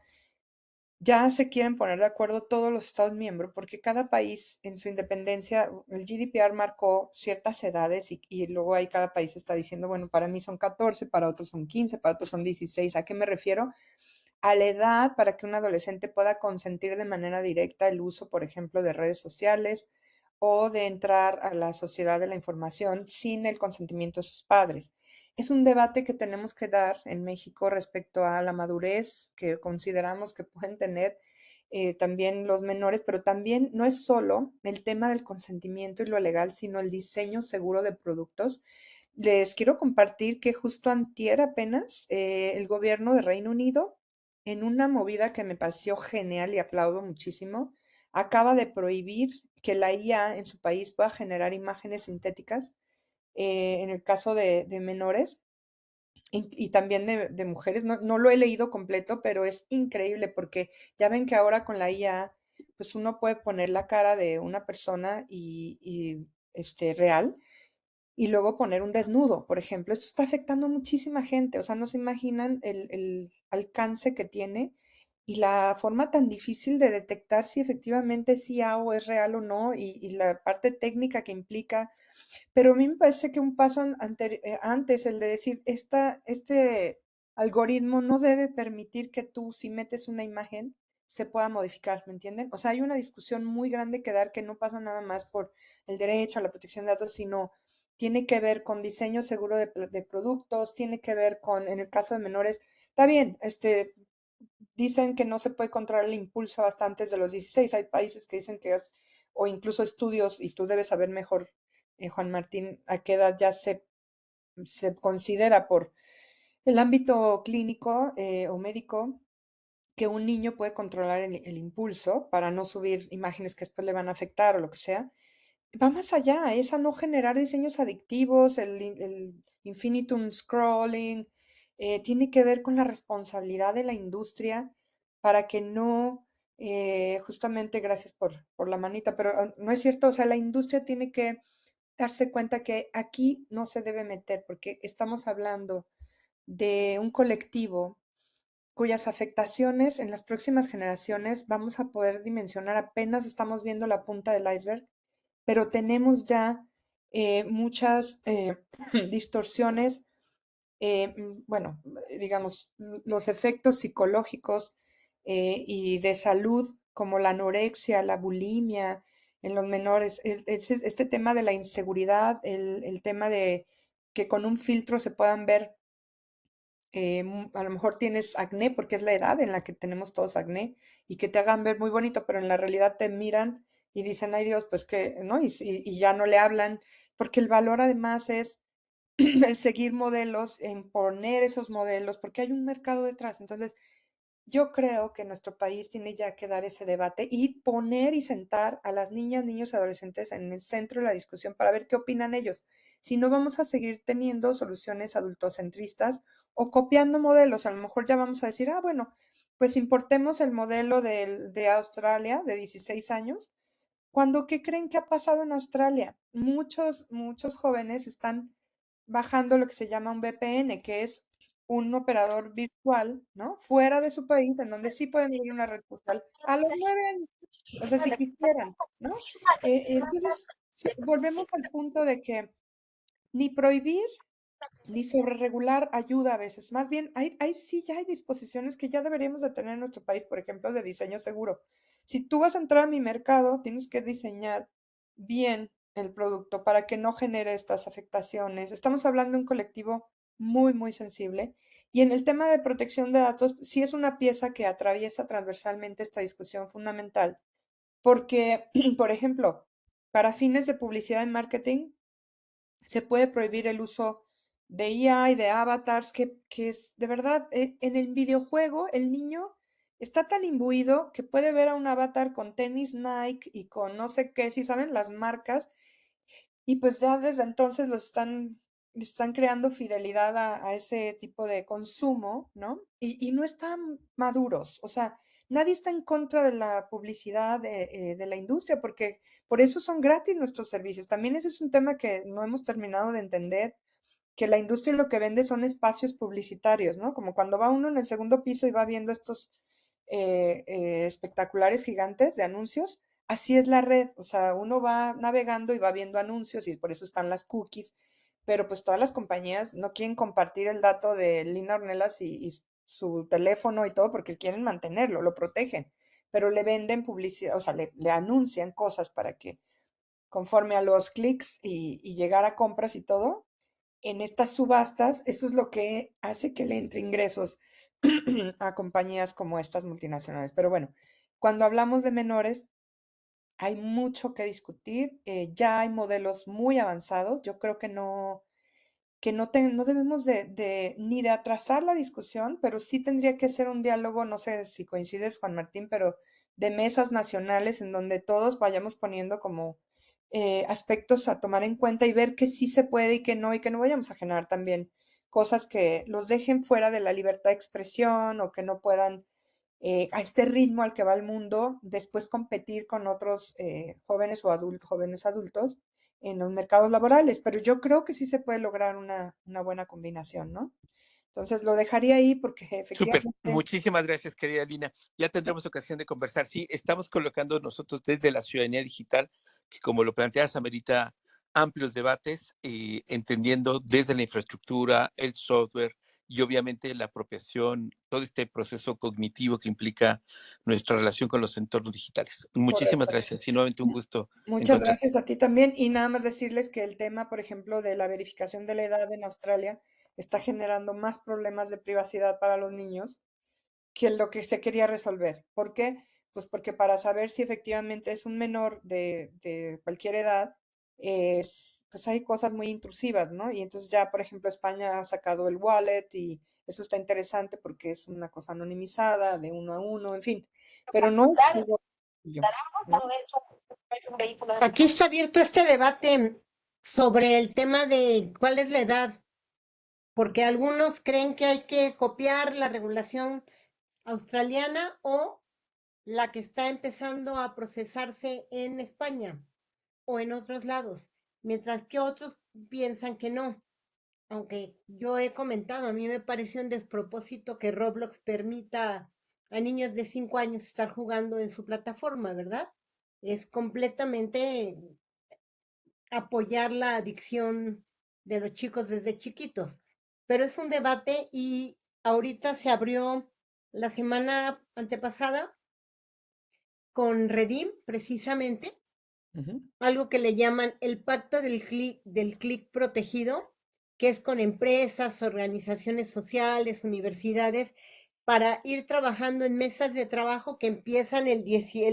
ya se quieren poner de acuerdo todos los Estados miembros, porque cada país en su independencia, el GDPR marcó ciertas edades y luego ahí cada país está diciendo, bueno, para mí son 14, para otros son 15, para otros son 16. ¿A qué me refiero? A la edad para que un adolescente pueda consentir de manera directa el uso, por ejemplo, de redes sociales o de entrar a la sociedad de la información sin el consentimiento de sus padres. Es un debate que tenemos que dar en México respecto a la madurez que consideramos que pueden tener también los menores, pero también no es solo el tema del consentimiento y lo legal, sino el diseño seguro de productos. Les quiero compartir que justo antier apenas el gobierno de Reino Unido, en una movida que me pareció genial y aplaudo muchísimo, acaba de prohibir que la IA en su país pueda generar imágenes sintéticas en el caso de menores y también de mujeres. No, no lo he leído completo, pero es increíble porque ya ven que ahora con la IA, pues uno puede poner la cara de una persona real y luego poner un desnudo, por ejemplo. Esto está afectando a muchísima gente, o sea, no se imaginan el alcance que tiene y la forma tan difícil de detectar si efectivamente es IA o es real o no, y la parte técnica que implica. Pero a mí me parece que un paso antes, el de decir, este algoritmo no debe permitir que tú, si metes una imagen, se pueda modificar, ¿me entienden? O sea, hay una discusión muy grande que dar que no pasa nada más por el derecho a la protección de datos, sino tiene que ver con diseño seguro de productos, tiene que ver con, en el caso de menores, está bien, dicen que no se puede controlar el impulso hasta antes de los 16. Hay países que dicen que es, o incluso estudios, y tú debes saber mejor, Juan Martín, a qué edad ya se considera por el ámbito clínico o médico, que un niño puede controlar el impulso para no subir imágenes que después le van a afectar o lo que sea, va más allá, es a no generar diseños adictivos, el infinitum scrolling, tiene que ver con la responsabilidad de la industria para que no, justamente gracias por la manita, pero no es cierto, o sea, la industria tiene que darse cuenta que aquí no se debe meter porque estamos hablando de un colectivo cuyas afectaciones en las próximas generaciones vamos a poder dimensionar, apenas estamos viendo la punta del iceberg, pero tenemos ya muchas distorsiones, bueno, digamos, los efectos psicológicos y de salud, como la anorexia, la bulimia en los menores, este tema de la inseguridad, el tema de que con un filtro se puedan ver a lo mejor tienes acné porque es la edad en la que tenemos todos acné y que te hagan ver muy bonito, pero en la realidad te miran y dicen, ay Dios, pues que, ¿no? Y ya no le hablan, porque el valor además es el seguir modelos, en poner esos modelos, porque hay un mercado detrás. Entonces, yo creo que nuestro país tiene ya que dar ese debate y poner y sentar a las niñas, niños y adolescentes en el centro de la discusión para ver qué opinan ellos. Si no, vamos a seguir teniendo soluciones adultocentristas o copiando modelos. A lo mejor ya vamos a decir, ah, bueno, pues importemos el modelo de Australia de 16 años. Cuando, ¿qué creen que ha pasado en Australia? Muchos jóvenes están bajando lo que se llama un VPN, que es un operador virtual, ¿no? Fuera de su país, en donde sí pueden ir a una red social a los 9 años, o sea, si quisieran, ¿no? Entonces, volvemos al punto de que ni prohibir ni sobre regular ayuda a veces. Más bien, sí ya hay disposiciones que ya deberíamos de tener en nuestro país, por ejemplo, de diseño seguro. Si tú vas a entrar a mi mercado, tienes que diseñar bien el producto para que no genere estas afectaciones. Estamos hablando de un colectivo muy, muy sensible. Y en el tema de protección de datos, sí es una pieza que atraviesa transversalmente esta discusión fundamental, porque, por ejemplo, para fines de publicidad y marketing, se puede prohibir el uso de IA y de avatars, que es de verdad, en el videojuego el niño está tan imbuido que puede ver a un avatar con tenis Nike y con no sé qué, si saben las marcas, y pues ya desde entonces están creando fidelidad a ese tipo de consumo, ¿no? Y no están maduros, o sea, nadie está en contra de la publicidad de la industria, porque por eso son gratis nuestros servicios. También ese es un tema que no hemos terminado de entender, que la industria lo que vende son espacios publicitarios, ¿no? Como cuando va uno en el segundo piso y va viendo estos espectaculares gigantes de anuncios, así es la red, o sea, uno va navegando y va viendo anuncios y por eso están las cookies, pero pues todas las compañías no quieren compartir el dato de Lina Ornelas y su teléfono y todo porque quieren mantenerlo, lo protegen, pero le venden publicidad, o sea, le anuncian cosas para que conforme a los clics y llegar a compras y todo, en estas subastas, eso es lo que hace que le entre ingresos a compañías como estas multinacionales. Pero bueno, cuando hablamos de menores, hay mucho que discutir. Ya hay modelos muy avanzados. Yo creo que no debemos ni de atrasar la discusión, pero sí tendría que ser un diálogo, no sé si coincides, Juan Martín, pero de mesas nacionales en donde todos vayamos poniendo como aspectos a tomar en cuenta y ver que sí se puede y que no vayamos a generar también cosas que los dejen fuera de la libertad de expresión o que no puedan, a este ritmo al que va el mundo, después competir con otros jóvenes o jóvenes adultos en los mercados laborales, pero yo creo que sí se puede lograr una buena combinación, ¿no? Entonces lo dejaría ahí porque Súper, efectivamente, muchísimas gracias, querida Lina. Ya tendremos ocasión de conversar. Sí, estamos colocando nosotros desde la ciudadanía digital, que como lo planteas, amerita amplios debates, entendiendo desde la infraestructura, el software y obviamente la apropiación, todo este proceso cognitivo que implica nuestra relación con los entornos digitales. Muchísimas correcto. gracias y nuevamente un gusto Muchas encontrarte. gracias a ti también y nada más decirles que el tema, por ejemplo, de la verificación de la edad en Australia está generando más problemas de privacidad para los niños que lo que se quería resolver. ¿Por qué? Pues porque para saber si efectivamente es un menor de cualquier edad, pues hay cosas muy intrusivas, ¿no? Y entonces ya, por ejemplo, España ha sacado el wallet y eso está interesante porque es una cosa anonimizada, de uno a uno, en fin, pero no es algo sencillo, ¿no? Aquí está abierto este debate sobre el tema de cuál es la edad, porque algunos creen que hay que copiar la regulación australiana o la que está empezando a procesarse en España o en otros lados, mientras que otros piensan que no. Aunque yo he comentado, a mí me parece un despropósito que Roblox permita a niños de 5 años estar jugando en su plataforma, ¿verdad? Es completamente apoyar la adicción de los chicos desde chiquitos. Pero es un debate y ahorita se abrió la semana antepasada con Redim, precisamente, Ujú. algo que le llaman el pacto del clic protegido, que es con empresas, organizaciones sociales, universidades, para ir trabajando en mesas de trabajo que empiezan el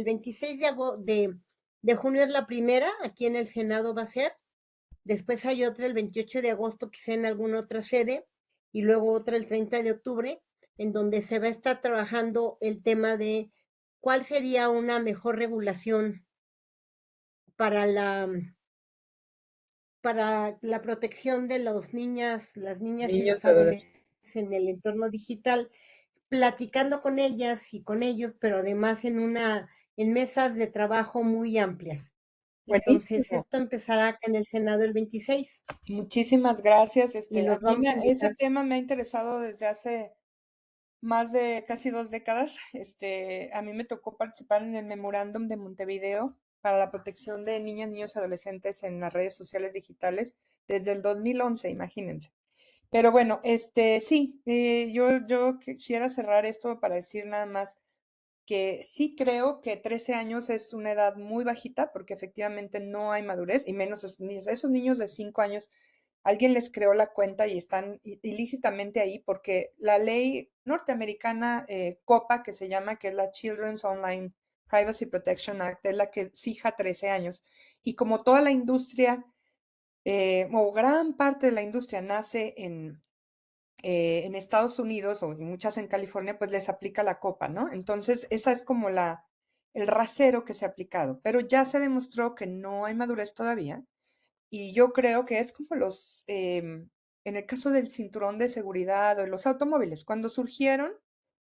26 de junio es la primera, aquí en el Senado va a ser, después hay otra el 28 de agosto, quizá en alguna otra sede, y luego otra el 30 de octubre, en donde se va a estar trabajando el tema de cuál sería una mejor regulación para la protección de las niñas y Niños los y adolescentes. adolescentes en el entorno digital, platicando con ellas y con ellos, pero además en mesas de trabajo muy amplias. Entonces, Buenísimo. esto empezará en el Senado el 26 Muchísimas gracias. y A los mí vamos a ese invitar. tema me ha interesado desde hace más de casi 2 décadas. A mí me tocó participar en el memorándum de Montevideo para la protección de niñas, niños y adolescentes en las redes sociales digitales desde el 2011, imagínense. Pero bueno, sí, yo quisiera cerrar esto para decir nada más que sí creo que 13 años es una edad muy bajita porque efectivamente no hay madurez y menos esos niños de 5 años, alguien les creó la cuenta y están ilícitamente ahí porque la ley norteamericana COPA, que se llama, que es la Children's Online Privacy Protection Act, es la que fija 13 años. Y como toda la industria, o gran parte de la industria nace en Estados Unidos o muchas en California, pues les aplica la copa, ¿no? Entonces, esa es como el rasero que se ha aplicado, pero ya se demostró que no hay madurez todavía y yo creo que es como en el caso del cinturón de seguridad o de los automóviles, cuando surgieron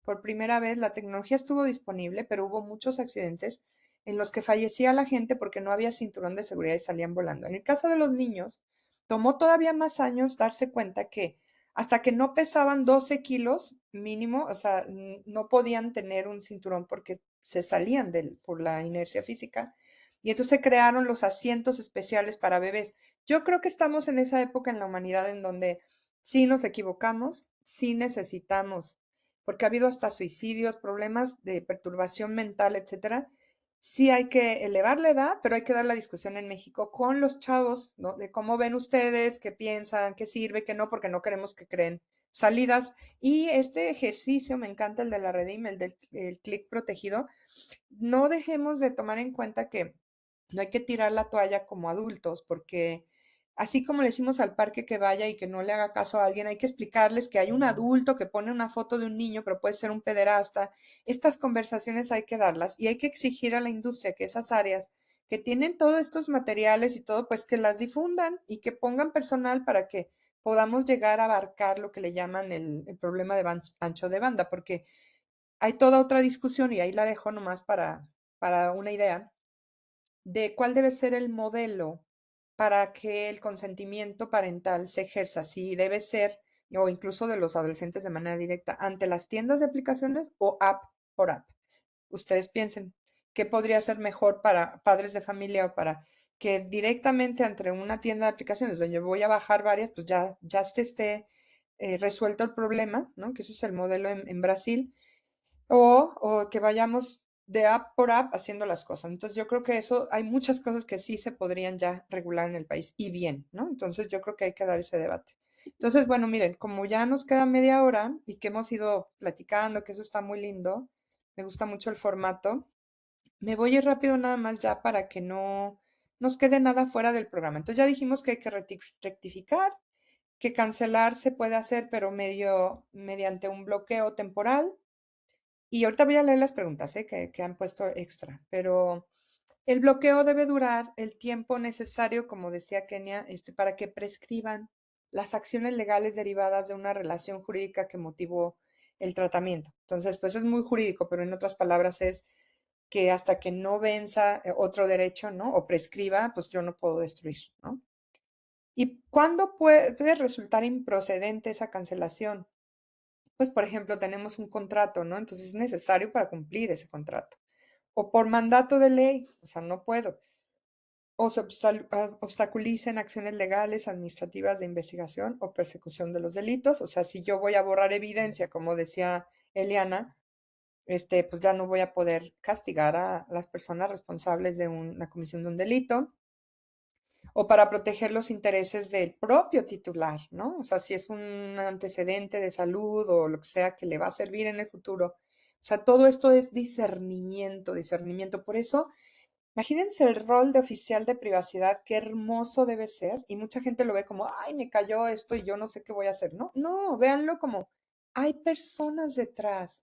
por primera vez, la tecnología estuvo disponible, pero hubo muchos accidentes en los que fallecía la gente porque no había cinturón de seguridad y salían volando. En el caso de los niños, tomó todavía más años darse cuenta que hasta que no pesaban 12 kilos mínimo, o sea, no podían tener un cinturón porque se salían por la inercia física. Y entonces se crearon los asientos especiales para bebés. Yo creo que estamos en esa época en la humanidad en donde sí nos equivocamos, sí necesitamos, porque ha habido hasta suicidios, problemas de perturbación mental, etcétera. Sí hay que elevar la edad, pero hay que dar la discusión en México con los chavos, ¿no? De cómo ven ustedes, qué piensan, qué sirve, qué no, porque no queremos que creen salidas. Y este ejercicio, me encanta el de la Redim, el del el clic protegido. No dejemos de tomar en cuenta que no hay que tirar la toalla como adultos, porque así como le decimos al parque que vaya y que no le haga caso a alguien, hay que explicarles que hay un adulto que pone una foto de un niño, pero puede ser un pederasta. Estas conversaciones hay que darlas y hay que exigir a la industria que esas áreas que tienen todos estos materiales y todo, pues que las difundan y que pongan personal para que podamos llegar a abarcar lo que le llaman el problema de ancho de banda, porque hay toda otra discusión y ahí la dejo nomás para una idea de cuál debe ser el modelo para que el consentimiento parental se ejerza, si debe ser, o incluso de los adolescentes de manera directa, ante las tiendas de aplicaciones o app por app. Ustedes piensen, ¿qué podría ser mejor para padres de familia o para que directamente entre una tienda de aplicaciones donde yo voy a bajar varias, pues ya esté resuelto el problema, ¿no? Que ese es el modelo en Brasil o que vayamos de app por app haciendo las cosas. Entonces yo creo que eso, hay muchas cosas que sí se podrían ya regular en el país y bien, ¿no? Entonces yo creo que hay que dar ese debate. Entonces, bueno, miren, como ya nos queda media hora y que hemos ido platicando, que eso está muy lindo, me gusta mucho el formato, me voy a ir rápido nada más ya para que no nos quede nada fuera del programa. Entonces ya dijimos que hay que rectificar, que cancelar se puede hacer, pero mediante un bloqueo temporal. Y ahorita voy a leer las preguntas que han puesto extra, pero el bloqueo debe durar el tiempo necesario, como decía Kenia, para que prescriban las acciones legales derivadas de una relación jurídica que motivó el tratamiento. Entonces, pues es muy jurídico, pero en otras palabras es que hasta que no venza otro derecho, ¿no? O prescriba, pues yo no puedo destruir, ¿no? ¿Y cuándo puede resultar improcedente esa cancelación? Pues, por ejemplo, tenemos un contrato, ¿no? Entonces es necesario para cumplir ese contrato. O por mandato de ley, o sea, no puedo. O se obstaculicen acciones legales, administrativas de investigación o persecución de los delitos. O sea, si yo voy a borrar evidencia, como decía Eliana, pues ya no voy a poder castigar a las personas responsables de la comisión de un delito o para proteger los intereses del propio titular, ¿no? O sea, si es un antecedente de salud o lo que sea que le va a servir en el futuro. O sea, todo esto es discernimiento, discernimiento. Por eso, imagínense el rol de oficial de privacidad, qué hermoso debe ser. Y mucha gente lo ve como, ay, me cayó esto y yo no sé qué voy a hacer. No, no, véanlo como, hay personas detrás.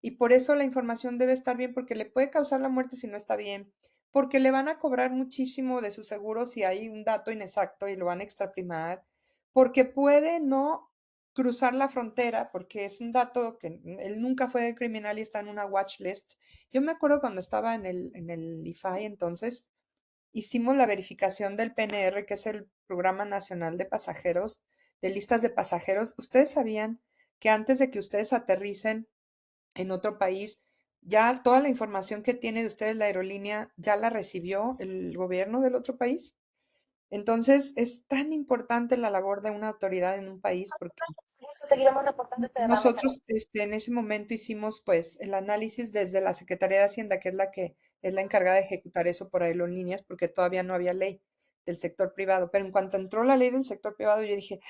Y por eso la información debe estar bien, porque le puede causar la muerte si no está bien, porque le van a cobrar muchísimo de su seguro si hay un dato inexacto y lo van a extraprimar, porque puede no cruzar la frontera, porque es un dato que él nunca fue criminal y está en una watch list. Yo me acuerdo cuando estaba en el IFAI, entonces hicimos la verificación del PNR, que es el Programa Nacional de Pasajeros, de listas de pasajeros. ¿Ustedes sabían que antes de que ustedes aterricen en otro país, ya toda la información que tiene de ustedes la aerolínea ya la recibió el gobierno del otro país? Entonces, es tan importante la labor de una autoridad en un país porque Seguiremos reportando este derrame. nosotros en ese momento hicimos pues el análisis desde la Secretaría de Hacienda, que es la encargada de ejecutar eso por aerolíneas, porque todavía no había ley del sector privado. Pero en cuanto entró la ley del sector privado, yo dije,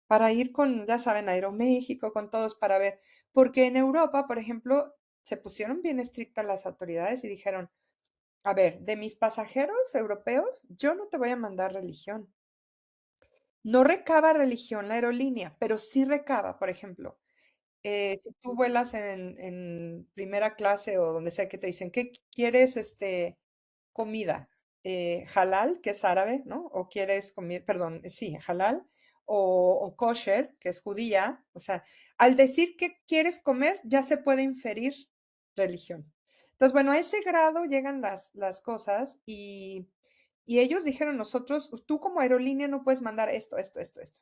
para ir con, ya saben, Aeroméxico, con todos para ver, porque en Europa, por ejemplo, se pusieron bien estrictas las autoridades y dijeron, a ver, de mis pasajeros europeos, yo no te voy a mandar religión. No recaba religión la aerolínea, pero sí recaba, por ejemplo, si tú vuelas en primera clase o donde sea que te dicen, ¿qué quieres, comida? Halal, que es árabe, ¿no? O quieres comida, perdón, sí, halal, o kosher, que es judía. O sea, al decir que quieres comer, ya se puede inferir religión. Entonces, bueno, a ese grado llegan las cosas y ellos dijeron, nosotros, tú como aerolínea no puedes mandar esto, esto, esto, esto.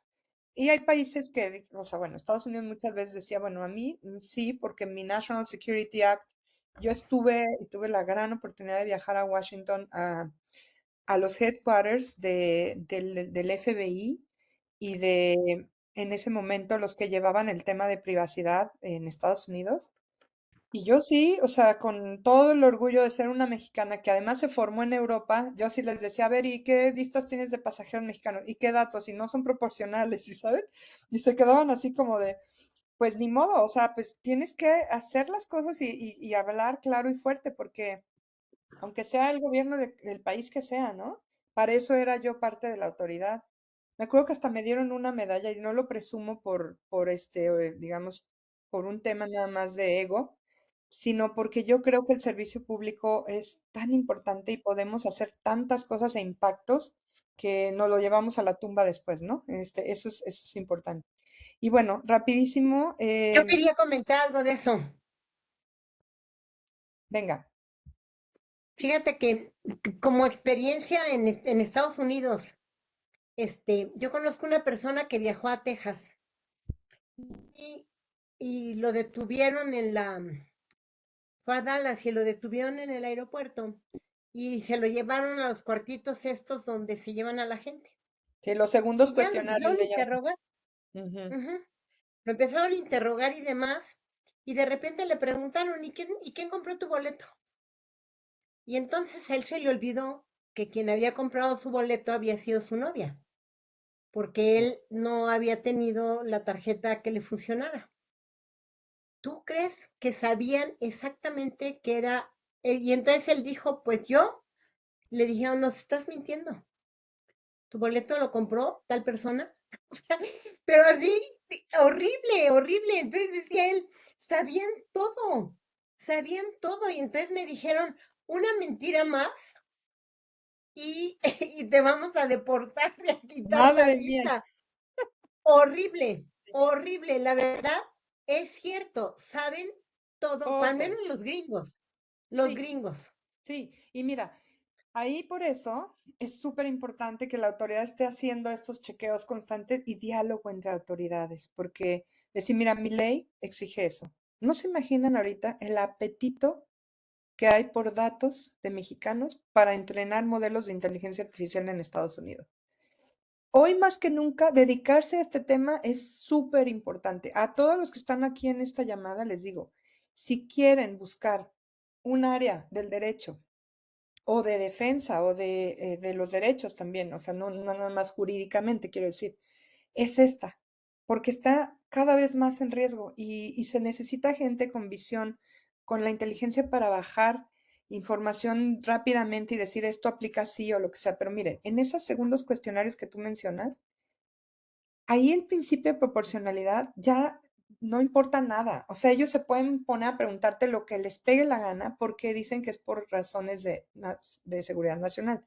Y hay países que, o sea, bueno, Estados Unidos muchas veces decía, bueno, a mí sí, porque mi National Security Act, yo estuve y tuve la gran oportunidad de viajar a Washington a los headquarters del FBI y en ese momento, los que llevaban el tema de privacidad en Estados Unidos. Y yo sí, o sea, con todo el orgullo de ser una mexicana que además se formó en Europa, yo sí les decía, a ver, ¿y qué listas tienes de pasajeros mexicanos? ¿Y qué datos? Y no son proporcionales, ¿sí saben? Y se quedaban así como de, pues ni modo, o sea, pues tienes que hacer las cosas y hablar claro y fuerte, porque aunque sea el gobierno del país que sea, ¿no? Para eso era yo parte de la autoridad. Me acuerdo que hasta me dieron una medalla y no lo presumo digamos, por un tema nada más de ego, sino porque yo creo que el servicio público es tan importante y podemos hacer tantas cosas e impactos que nos lo llevamos a la tumba después, ¿no? Eso es importante. Y bueno, rapidísimo, Yo quería comentar algo de eso. venga. Fíjate que como experiencia en Estados Unidos, yo conozco una persona que viajó a Texas y, y lo detuvieron fue a Dallas y lo detuvieron en el aeropuerto y se lo llevaron a los cuartitos estos donde se llevan a la gente. Sí, los segundos Y ya lo cuestionarios empezaron a le llaman. interrogar. Ujú. Ujú. Lo empezaron a interrogar y demás, y de repente le preguntaron, ¿y quién compró tu boleto? Y entonces a él se le olvidó que quien había comprado su boleto había sido su novia, porque él no había tenido la tarjeta que le funcionara. ¿Tú crees que sabían exactamente qué era? Y entonces él dijo, pues yo Le dijeron, nos estás mintiendo. ¿Tu boleto lo compró tal persona? O sea, pero así, horrible, horrible. Entonces decía él, sabían todo. Y entonces me dijeron, una mentira más y, y te vamos a deportar y a quitar la Madre mía. visa. Horrible, horrible. La verdad es cierto, saben todo, al Todo. menos los gringos. Los Sí, gringos. sí. Y mira, ahí por eso es súper importante que la autoridad esté haciendo estos chequeos constantes y diálogo entre autoridades, porque decir, mira, mi ley exige eso. No se imaginan ahorita el apetito que hay por datos de mexicanos para entrenar modelos de inteligencia artificial en Estados Unidos. Hoy más que nunca, dedicarse a este tema es súper importante. A todos los que están aquí en esta llamada les digo, si quieren buscar un área del derecho o de defensa o de los derechos también, o sea, no nada más jurídicamente, quiero decir, es esta, porque está cada vez más en riesgo y se necesita gente con visión, con la inteligencia para bajar información rápidamente y decir esto aplica así o lo que sea. Pero miren, en esos segundos cuestionarios que tú mencionas, ahí el principio de proporcionalidad ya no importa nada. O sea, ellos se pueden poner a preguntarte lo que les pegue la gana porque dicen que es por razones de seguridad nacional.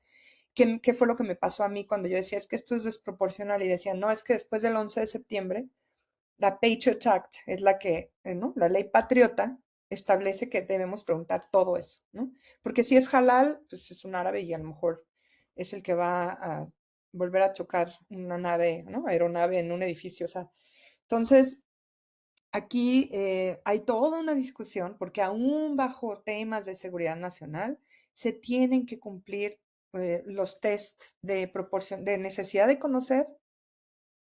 ¿Qué fue lo que me pasó a mí cuando yo decía, es que esto es desproporcional? Y decía, no, es que después del 11 de septiembre, la Patriot Act es la que, ¿no? La ley patriota establece que debemos preguntar todo eso, ¿no? Porque si es halal, pues es un árabe y a lo mejor es el que va a volver a chocar una nave, ¿no? Aeronave en un edificio, o sea. Entonces, aquí hay toda una discusión porque aún bajo temas de seguridad nacional se tienen que cumplir los tests de proporción, de necesidad de conocer,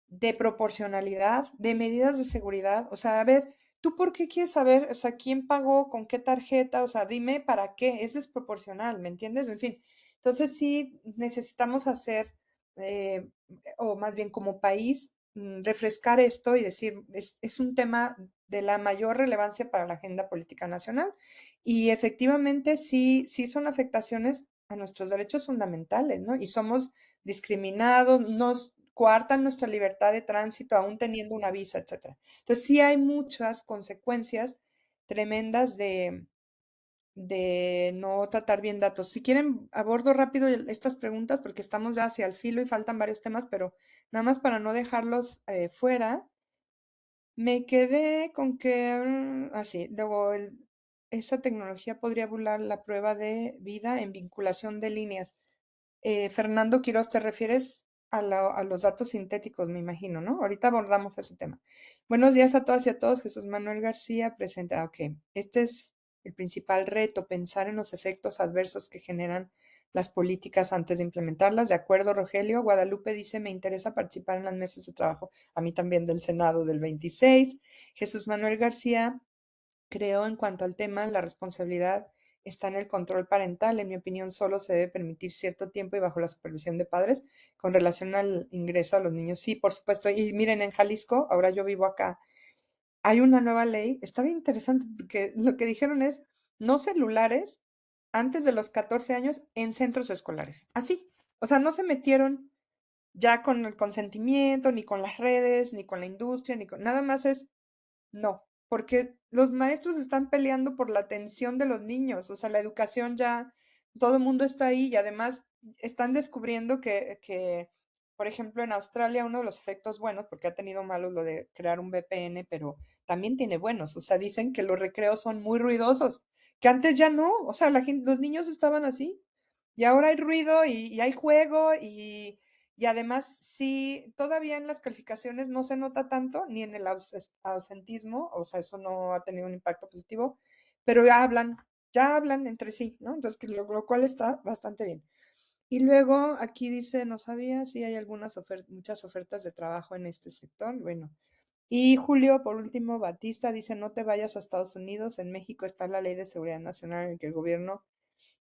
de proporcionalidad, de medidas de seguridad. O sea, a ver, ¿tú por qué quieres saber, o sea, quién pagó, con qué tarjeta? O sea, dime para qué, es desproporcional, ¿me entiendes? En fin, entonces sí necesitamos hacer, eh, o más bien como país, refrescar esto y decir, es un tema de la mayor relevancia para la agenda política nacional y efectivamente sí son afectaciones a nuestros derechos fundamentales, ¿no? Y somos discriminados, nos coartan nuestra libertad de tránsito aún teniendo una visa, etcétera. Entonces sí hay muchas consecuencias tremendas de no tratar bien datos. Si quieren, abordo rápido estas preguntas porque estamos ya hacia el filo y faltan varios temas, pero nada más para no dejarlos fuera, me quedé con que, así, luego esa tecnología podría burlar la prueba de vida en vinculación de líneas. Fernando Quiroz, te refieres a los datos sintéticos, me imagino, ¿no? Ahorita abordamos ese tema. Buenos días a todas y a todos. Jesús Manuel García presenta. Ok, este es el principal reto, pensar en los efectos adversos que generan las políticas antes de implementarlas. De acuerdo, Rogelio. Guadalupe dice, me interesa participar en las mesas de trabajo. A mí también del Senado del 26. Jesús Manuel García, creo en cuanto al tema, la responsabilidad está en el control parental. En mi opinión, solo se debe permitir cierto tiempo y bajo la supervisión de padres con relación al ingreso a los niños. Sí, por supuesto. Y miren, en Jalisco, ahora yo vivo acá, hay una nueva ley. Está bien interesante porque lo que dijeron es no celulares antes de los 14 años en centros escolares. Así. O sea, no se metieron ya con el consentimiento, ni con las redes, ni con la industria, ni con nada más es no, porque los maestros están peleando por la atención de los niños, o sea, la educación ya, todo el mundo está ahí y además están descubriendo que, por ejemplo, en Australia uno de los efectos buenos, porque ha tenido malos lo de crear un VPN, pero también tiene buenos, o sea, dicen que los recreos son muy ruidosos, que antes ya no, o sea, los niños estaban así y ahora hay ruido y hay juego y además, sí, todavía en las calificaciones no se nota tanto, ni en el ausentismo, o sea, eso no ha tenido un impacto positivo, pero ya hablan entre sí, ¿no? Entonces, lo cual está bastante bien. Y luego aquí dice, no sabía si hay muchas ofertas de trabajo en este sector. Bueno, y Julio, por último, Batista dice, no te vayas a Estados Unidos, en México está la Ley de Seguridad Nacional en que el gobierno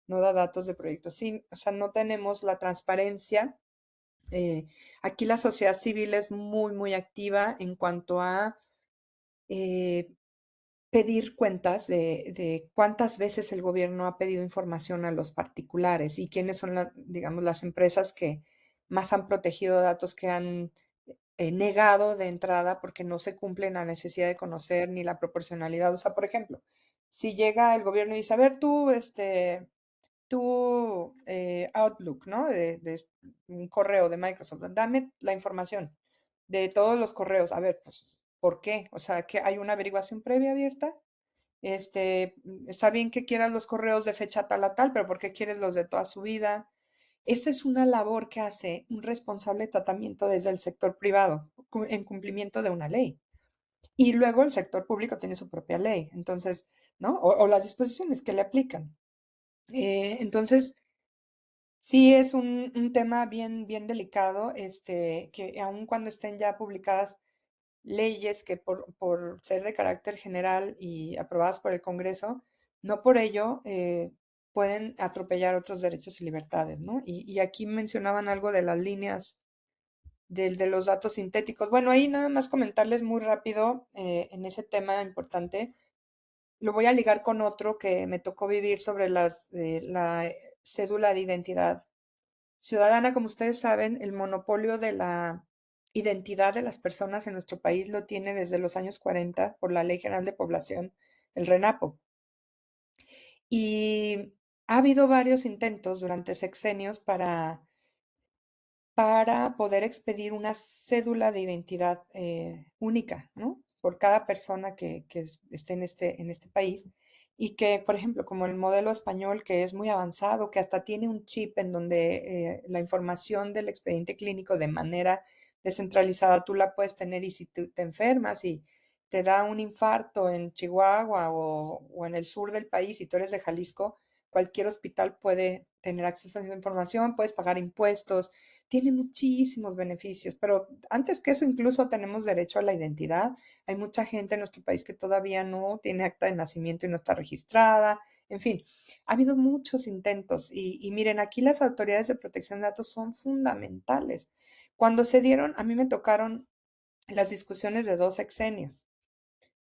no da datos de proyectos. Sí, o sea, no tenemos la transparencia. Aquí la sociedad civil es muy, muy activa en cuanto a pedir cuentas de cuántas veces el gobierno ha pedido información a los particulares y quiénes son, digamos, las empresas que más han protegido datos que han negado de entrada porque no se cumplen la necesidad de conocer ni la proporcionalidad. O sea, por ejemplo, si llega el gobierno y dice, a ver, tú Outlook, ¿no? De un correo de Microsoft, dame la información de todos los correos. A ver, pues, ¿por qué? O sea, que hay una averiguación previa abierta. Está bien que quieras los correos de fecha tal a tal, pero ¿por qué quieres los de toda su vida? Esa es una labor que hace un responsable de tratamiento desde el sector privado, en cumplimiento de una ley. Y luego el sector público tiene su propia ley, entonces, ¿no? O las disposiciones que le aplican. Entonces, sí es un tema bien, bien delicado, que aun cuando estén ya publicadas leyes que por ser de carácter general y aprobadas por el Congreso, no por ello pueden atropellar otros derechos y libertades, ¿no? Y aquí mencionaban algo de las líneas de los datos sintéticos. Bueno, ahí nada más comentarles muy rápido en ese tema importante. Lo voy a ligar con otro que me tocó vivir sobre la cédula de identidad ciudadana. Como ustedes saben, el monopolio de la identidad de las personas en nuestro país lo tiene desde los años 40 por la Ley General de Población, el RENAPO. Y ha habido varios intentos durante sexenios para poder expedir una cédula de identidad única, ¿no? Por cada persona que esté en este país. Y que, por ejemplo, como el modelo español, que es muy avanzado, que hasta tiene un chip en donde la información del expediente clínico de manera descentralizada tú la puedes tener y si tú te enfermas y te da un infarto en Chihuahua o en el sur del país y tú eres de Jalisco, cualquier hospital puede tener acceso a esa información, puedes pagar impuestos, tiene muchísimos beneficios, pero antes que eso incluso tenemos derecho a la identidad. Hay mucha gente en nuestro país que todavía no tiene acta de nacimiento y no está registrada. En fin, ha habido muchos intentos y miren, aquí las autoridades de protección de datos son fundamentales. Cuando se dieron, a mí me tocaron las discusiones de 2 sexenios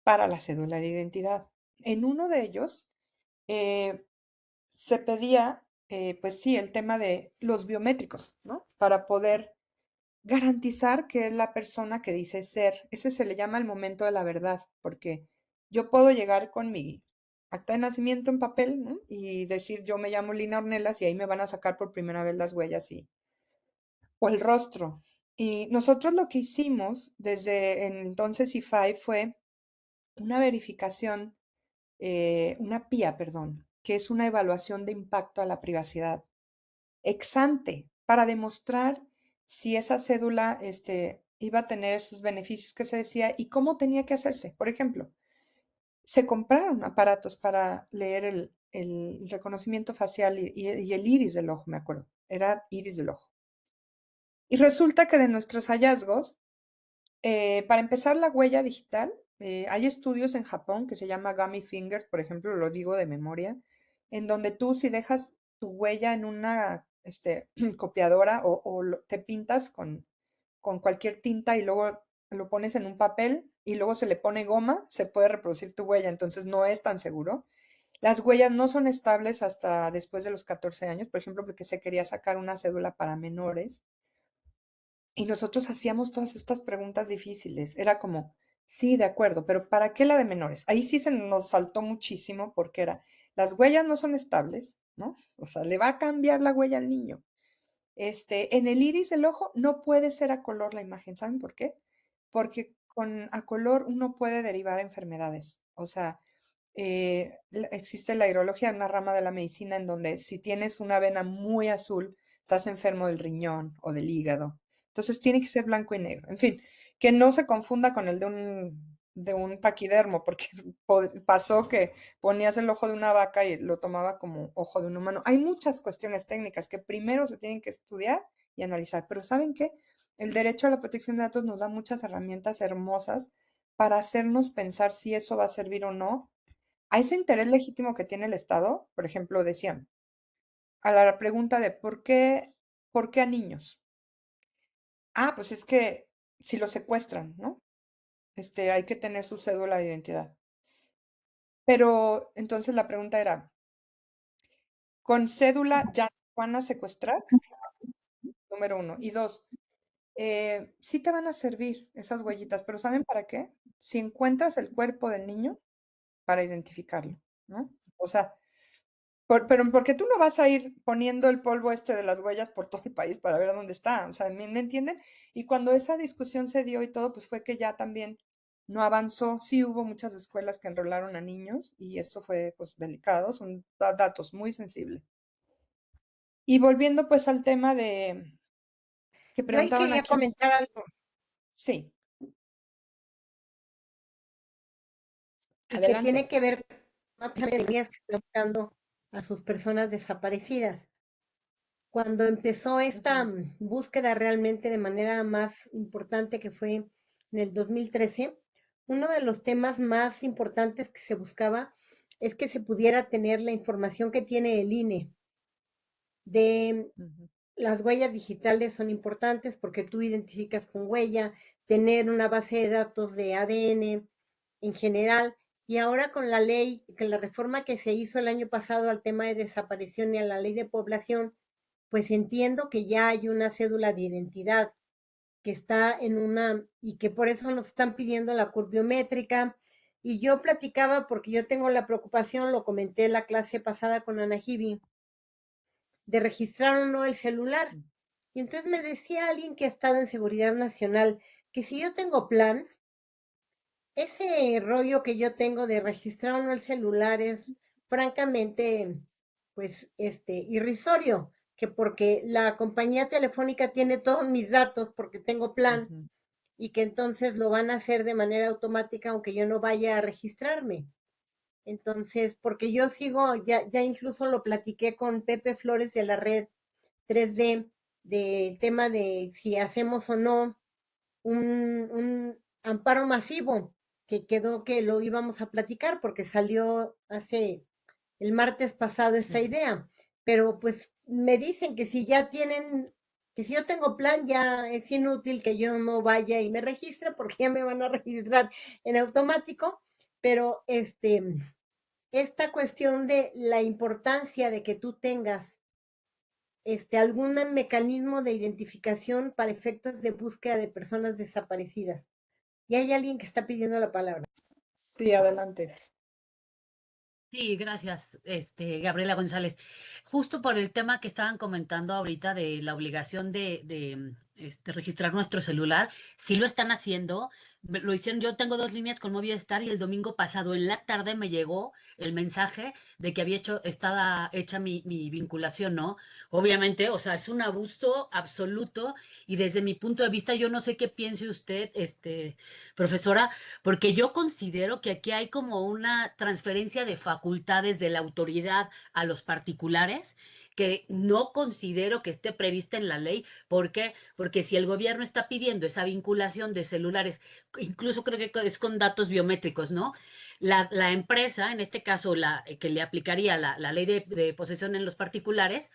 para la cédula de identidad. En uno de ellos eh, se pedía, pues sí, el tema de los biométricos, ¿no? Para poder garantizar que es la persona que dice ser. Ese se le llama el momento de la verdad, porque yo puedo llegar con mi acta de nacimiento en papel, ¿no? Y decir yo me llamo Lina Ornelas y ahí me van a sacar por primera vez las huellas o el rostro. Y nosotros lo que hicimos desde entonces IFAI fue una verificación, una PIA, perdón, que es una evaluación de impacto a la privacidad ex ante para demostrar si esa cédula iba a tener esos beneficios que se decía y cómo tenía que hacerse. Por ejemplo, se compraron aparatos para leer el reconocimiento facial y el iris del ojo, me acuerdo. Era iris del ojo. Y resulta que de nuestros hallazgos, para empezar la huella digital, hay estudios en Japón que se llama Gummy Fingers, por ejemplo, lo digo de memoria, en donde tú si dejas tu huella en una copiadora o te pintas con cualquier tinta y luego lo pones en un papel y luego se le pone goma, se puede reproducir tu huella, entonces no es tan seguro. Las huellas no son estables hasta después de los 14 años, por ejemplo, porque se quería sacar una cédula para menores. Y nosotros hacíamos todas estas preguntas difíciles. Era como, sí, de acuerdo, pero ¿para qué la de menores? Ahí sí se nos saltó muchísimo porque era, las huellas no son estables, ¿no? O sea, le va a cambiar la huella al niño. En el iris del ojo no puede ser a color la imagen. ¿Saben por qué? Porque a color uno puede derivar enfermedades. O sea, existe la irología, una rama de la medicina en donde si tienes una vena muy azul, estás enfermo del riñón o del hígado. Entonces tiene que ser blanco y negro. En fin, que no se confunda con el de un taquidermo, porque pasó que ponías el ojo de una vaca y lo tomaba como ojo de un humano. Hay muchas cuestiones técnicas que primero se tienen que estudiar y analizar, pero ¿saben qué? El derecho a la protección de datos nos da muchas herramientas hermosas para hacernos pensar si eso va a servir o no a ese interés legítimo que tiene el Estado. Por ejemplo, decían, a la pregunta de ¿por qué a niños? Ah, pues es que si los secuestran, ¿no? Hay que tener su cédula de identidad. Pero entonces la pregunta era, ¿con cédula ya van a secuestrar? Número 1. Y 2, sí te van a servir esas huellitas, pero ¿saben para qué? Si encuentras el cuerpo del niño, para identificarlo, ¿no? O sea, pero porque tú no vas a ir poniendo el polvo este de las huellas por todo el país para ver dónde está, o sea, ¿me entienden? Y cuando esa discusión se dio y todo, pues fue que ya también no avanzó. Sí hubo muchas escuelas que enrolaron a niños y eso fue pues delicado, son datos muy sensibles. Y volviendo pues al tema de que Yo ahí preguntaban quería aquí, comentar algo sí, y que adelante. tiene que ver con las pandemias que están buscando a sus personas desaparecidas. Cuando empezó esta búsqueda realmente de manera más importante, que fue en el 2013, uno de los temas más importantes que se buscaba es que se pudiera tener la información que tiene el INE de Ujú, las huellas digitales. Son importantes porque tú identificas con huella, tener una base de datos de ADN en general. Y ahora con la ley, con la reforma que se hizo el año pasado al tema de desaparición y a la ley de población, pues entiendo que ya hay una cédula de identidad que está en una, y que por eso nos están pidiendo la curbiométrica. Y yo platicaba, porque yo tengo la preocupación, lo comenté en la clase pasada con Ana Jibi, de registrar o no el celular. Y entonces me decía alguien que ha estado en Seguridad Nacional que si yo tengo plan, ese rollo que yo tengo de registrar o no el celular es francamente, pues, irrisorio, que porque la compañía telefónica tiene todos mis datos porque tengo plan, ujú. y que entonces lo van a hacer de manera automática aunque yo no vaya a registrarme. Entonces, porque yo sigo, ya incluso lo platiqué con Pepe Flores de la red 3D, del tema de si hacemos o no un amparo masivo, que quedó que lo íbamos a platicar porque salió hace el martes pasado esta Ujú. idea. Pero pues me dicen que si ya tienen, que si yo tengo plan, ya es inútil que yo no vaya y me registre porque ya me van a registrar en automático. Pero esta cuestión de la importancia de que tú tengas algún mecanismo de identificación para efectos de búsqueda de personas desaparecidas. Y hay alguien que está pidiendo la palabra. Sí, adelante. Sí, gracias, Gabriela González. Justo por el tema que estaban comentando ahorita de la obligación de registrar nuestro celular, sí lo están haciendo. Lo hicieron, yo tengo 2 líneas con Movistar y el domingo pasado en la tarde me llegó el mensaje de que estaba hecha mi vinculación, ¿no? Obviamente, o sea, es un abuso absoluto y desde mi punto de vista, yo no sé qué piense usted, profesora, porque yo considero que aquí hay como una transferencia de facultades de la autoridad a los particulares que no considero que esté prevista en la ley. ¿Por qué? Porque si el gobierno está pidiendo esa vinculación de celulares, incluso creo que es con datos biométricos, ¿no? La empresa, en este caso, que le aplicaría la ley de posesión en los particulares,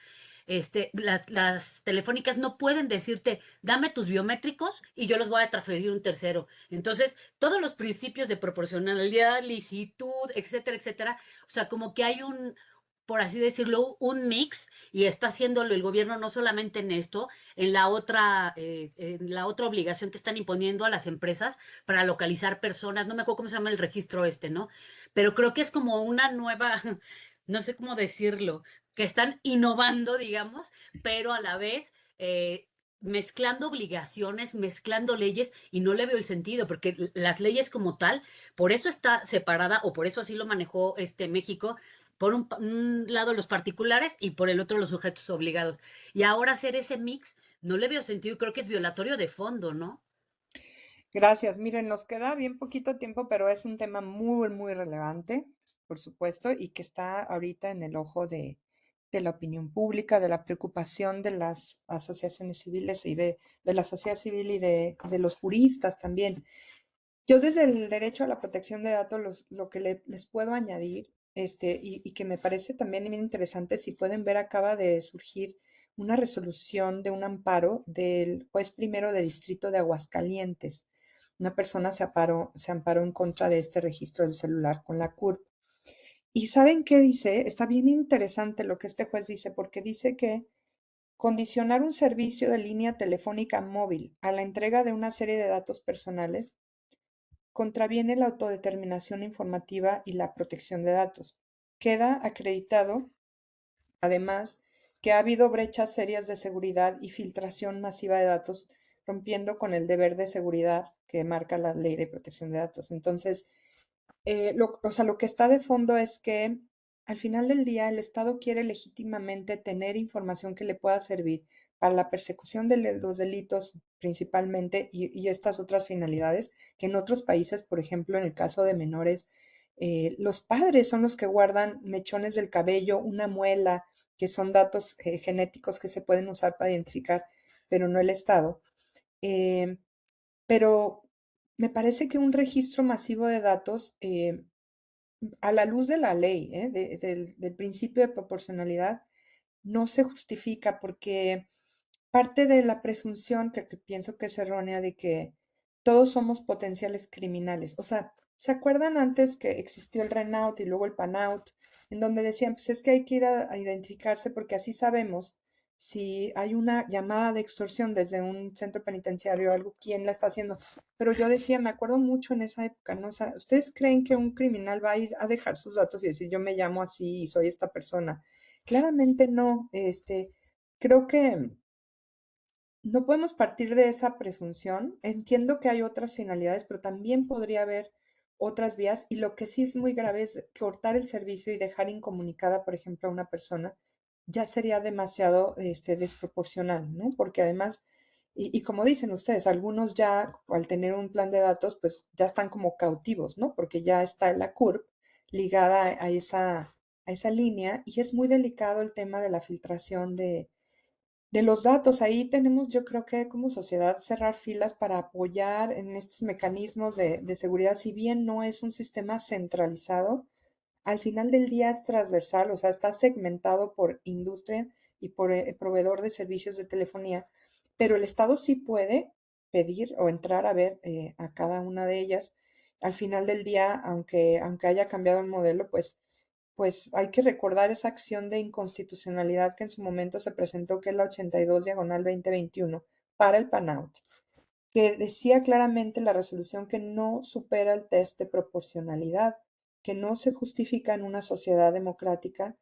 las telefónicas no pueden decirte, dame tus biométricos y yo los voy a transferir a un tercero. Entonces, todos los principios de proporcionalidad, licitud, etcétera, etcétera, o sea, como que hay por así decirlo, un mix y está haciéndolo el gobierno no solamente en esto, en la otra obligación que están imponiendo a las empresas para localizar personas, no me acuerdo cómo se llama el registro ¿no? Pero creo que es como una nueva, no sé cómo decirlo, que están innovando, digamos, pero a la vez mezclando obligaciones, mezclando leyes y no le veo el sentido, porque las leyes como tal, por eso está separada o por eso así lo manejó México, por un lado los particulares y por el otro los sujetos obligados. Y ahora hacer ese mix no le veo sentido y creo que es violatorio de fondo, ¿no? Gracias. Miren, nos queda bien poquito tiempo, pero es un tema muy, muy relevante, por supuesto, y que está ahorita en el ojo de la opinión pública, de la preocupación de las asociaciones civiles y de la sociedad civil y de los juristas también. Yo desde el derecho a la protección de datos, lo que les puedo añadir, y que me parece también bien interesante, si pueden ver, acaba de surgir una resolución de un amparo del juez primero de distrito de Aguascalientes. Una persona se amparó en contra de este registro del celular con la CURP. ¿Y saben qué dice? Está bien interesante lo que este juez dice, porque dice que condicionar un servicio de línea telefónica móvil a la entrega de una serie de datos personales contraviene la autodeterminación informativa y la protección de datos. Queda acreditado, además, que ha habido brechas serias de seguridad y filtración masiva de datos, rompiendo con el deber de seguridad que marca la Ley de Protección de Datos. Entonces, lo que está de fondo es que al final del día el Estado quiere legítimamente tener información que le pueda servir para la persecución de los delitos principalmente y estas otras finalidades que en otros países, por ejemplo, en el caso de menores, los padres son los que guardan mechones del cabello, una muela, que son datos genéticos que se pueden usar para identificar, pero no el Estado. Eh, pero me parece que un registro masivo de datos, a la luz de la ley, del principio de proporcionalidad, no se justifica porque parte de la presunción que pienso que es errónea de que todos somos potenciales criminales. O sea, ¿se acuerdan antes que existió el RENAUT y luego el PANAUT, en donde decían, pues es que hay que ir a identificarse porque así sabemos si hay una llamada de extorsión desde un centro penitenciario o algo, quién la está haciendo? Pero yo decía, me acuerdo mucho en esa época, ¿no? O sea, ¿ustedes creen que un criminal va a ir a dejar sus datos y decir, yo me llamo así y soy esta persona? Claramente no. Creo que no podemos partir de esa presunción. Entiendo que hay otras finalidades, pero también podría haber otras vías. Y lo que sí es muy grave es cortar el servicio y dejar incomunicada, por ejemplo, a una persona. Ya sería demasiado desproporcional, ¿no? Porque además, y como dicen ustedes, algunos ya al tener un plan de datos, pues ya están como cautivos, ¿no? Porque ya está la CURP ligada a esa línea y es muy delicado el tema de la filtración de los datos. Ahí tenemos, yo creo que como sociedad, cerrar filas para apoyar en estos mecanismos de seguridad. Si bien no es un sistema centralizado, al final del día es transversal, o sea, está segmentado por industria y por proveedor de servicios de telefonía, pero el Estado sí puede pedir o entrar a ver a cada una de ellas. Al final del día, aunque haya cambiado el modelo, pues hay que recordar esa acción de inconstitucionalidad que en su momento se presentó, que es la 82/2021 para el PANAUT, que decía claramente la resolución que no supera el test de proporcionalidad, que no se justifica en una sociedad democrática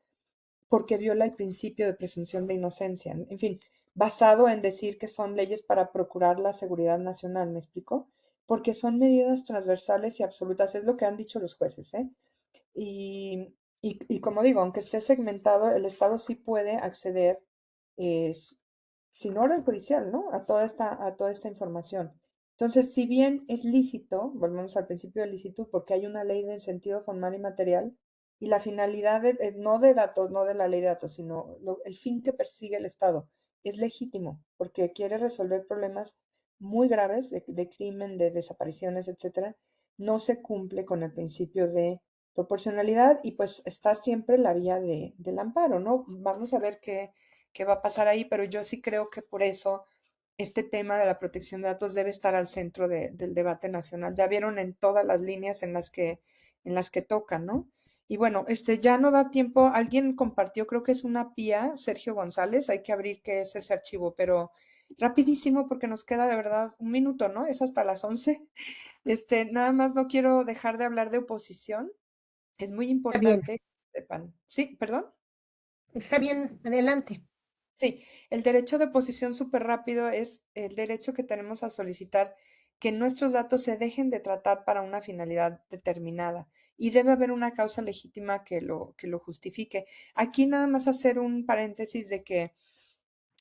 porque viola el principio de presunción de inocencia. En fin, basado en decir que son leyes para procurar la seguridad nacional, ¿me explico? Porque son medidas transversales y absolutas, es lo que han dicho los jueces, ¿eh? Y como digo, aunque esté segmentado, el Estado sí puede acceder sin orden judicial, ¿no? A toda esta información. Entonces, si bien es lícito, volvemos al principio de licitud, porque hay una ley de sentido formal y material, y la finalidad no de datos, no de la ley de datos, sino el fin que persigue el Estado es legítimo, porque quiere resolver problemas muy graves de crimen, de desapariciones, etcétera, no se cumple con el principio de proporcionalidad y pues está siempre la vía del amparo, ¿no? Vamos a ver qué va a pasar ahí, pero yo sí creo que por eso este tema de la protección de datos debe estar al centro del debate nacional. Ya vieron en todas las líneas en las que tocan, ¿no? Y bueno, ya no da tiempo. Alguien compartió, creo que es una pía, Sergio González. Hay que abrir qué es ese archivo, pero rapidísimo porque nos queda de verdad un minuto, ¿no? Es hasta las 11. Nada más no quiero dejar de hablar de oposición. Es muy Está bien, importante que sepan. Sí, perdón. está bien, adelante. Sí, el derecho de oposición súper rápido es el derecho que tenemos a solicitar que nuestros datos se dejen de tratar para una finalidad determinada y debe haber una causa legítima que lo justifique. Aquí nada más hacer un paréntesis de que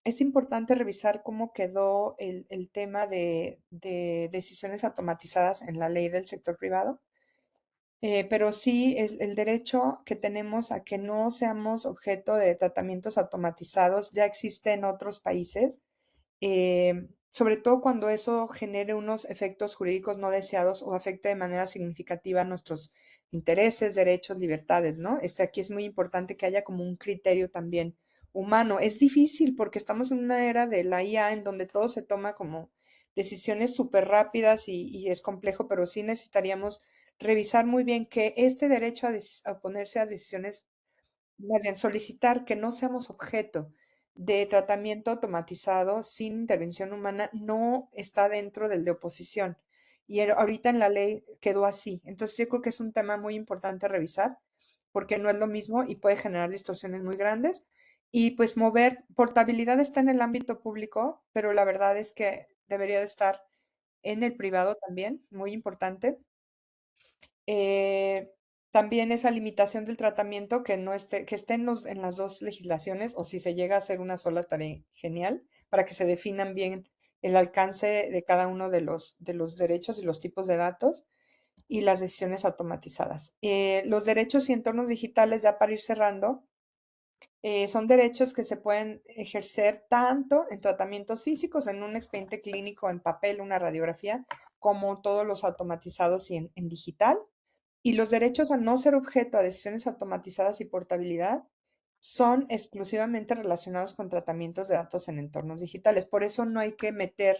es importante revisar cómo quedó el tema de decisiones automatizadas en la ley del sector privado. Pero sí es el derecho que tenemos a que no seamos objeto de tratamientos automatizados ya existe en otros países, sobre todo cuando eso genere unos efectos jurídicos no deseados o afecte de manera significativa nuestros intereses, derechos, libertades, ¿no? Aquí es muy importante que haya como un criterio también humano. Es difícil porque estamos en una era de la IA en donde todo se toma como decisiones súper rápidas y es complejo, pero sí necesitaríamos revisar muy bien que este derecho a oponerse a decisiones, más bien solicitar que no seamos objeto de tratamiento automatizado sin intervención humana, no está dentro del de oposición. Y ahorita en la ley quedó así. Entonces yo creo que es un tema muy importante revisar, porque no es lo mismo y puede generar distorsiones muy grandes. Y pues portabilidad está en el ámbito público, pero la verdad es que debería de estar en el privado también, muy importante. Eh, También esa limitación del tratamiento que no esté, que esté en las dos legislaciones, o si se llega a hacer una sola, estaría genial, para que se definan bien el alcance de cada uno de los derechos y los tipos de datos y las decisiones automatizadas. Los derechos y entornos digitales, ya para ir cerrando, son derechos que se pueden ejercer tanto en tratamientos físicos, en un expediente clínico, en papel, una radiografía, como todos los automatizados y en digital. Y los derechos a no ser objeto a decisiones automatizadas y portabilidad son exclusivamente relacionados con tratamientos de datos en entornos digitales. Por eso no hay que meter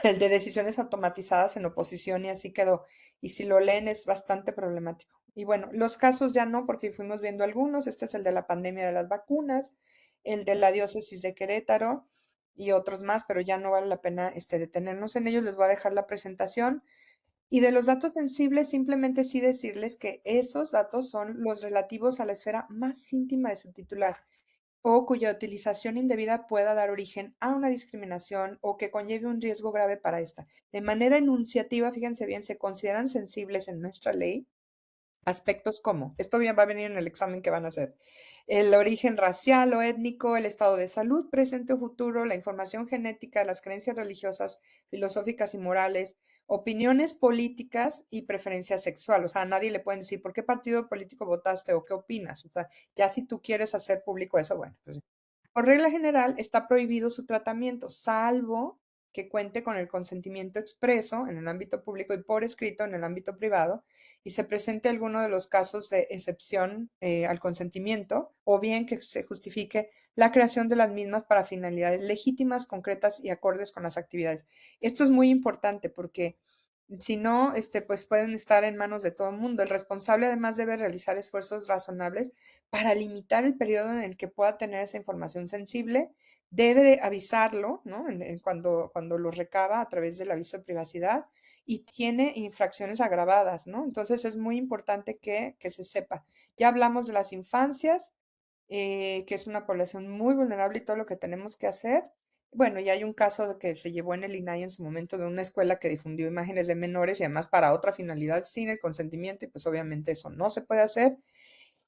el de decisiones automatizadas en oposición y así quedó. Y si lo leen es bastante problemático. Y bueno, los casos ya no, porque fuimos viendo algunos. Este es el de la pandemia de las vacunas, el de la diócesis de Querétaro y otros más, pero ya no vale la pena detenernos en ellos. Les voy a dejar la presentación. Y de los datos sensibles, simplemente sí decirles que esos datos son los relativos a la esfera más íntima de su titular o cuya utilización indebida pueda dar origen a una discriminación o que conlleve un riesgo grave para esta. De manera enunciativa, fíjense bien, se consideran sensibles en nuestra ley aspectos como, esto bien va a venir en el examen que van a hacer, el origen racial o étnico, el estado de salud presente o futuro, la información genética, las creencias religiosas, filosóficas y morales, opiniones políticas y preferencia sexual. O sea, a nadie le pueden decir por qué partido político votaste o qué opinas. O sea, ya si tú quieres hacer público eso, bueno, pues por regla general está prohibido su tratamiento, salvo que cuente con el consentimiento expreso en el ámbito público y por escrito en el ámbito privado y se presente alguno de los casos de excepción al consentimiento o bien que se justifique la creación de las mismas para finalidades legítimas, concretas y acordes con las actividades. Esto es muy importante porque si no, pues pueden estar en manos de todo el mundo. El responsable además debe realizar esfuerzos razonables para limitar el periodo en el que pueda tener esa información sensible. Debe de avisarlo, ¿no? Cuando lo recaba a través del aviso de privacidad y tiene infracciones agravadas, ¿no? Entonces es muy importante que se sepa. Ya hablamos de las infancias, que es una población muy vulnerable y todo lo que tenemos que hacer. Bueno, y hay un caso de que se llevó en el INAI en su momento de una escuela que difundió imágenes de menores y además para otra finalidad sin el consentimiento y pues obviamente eso no se puede hacer.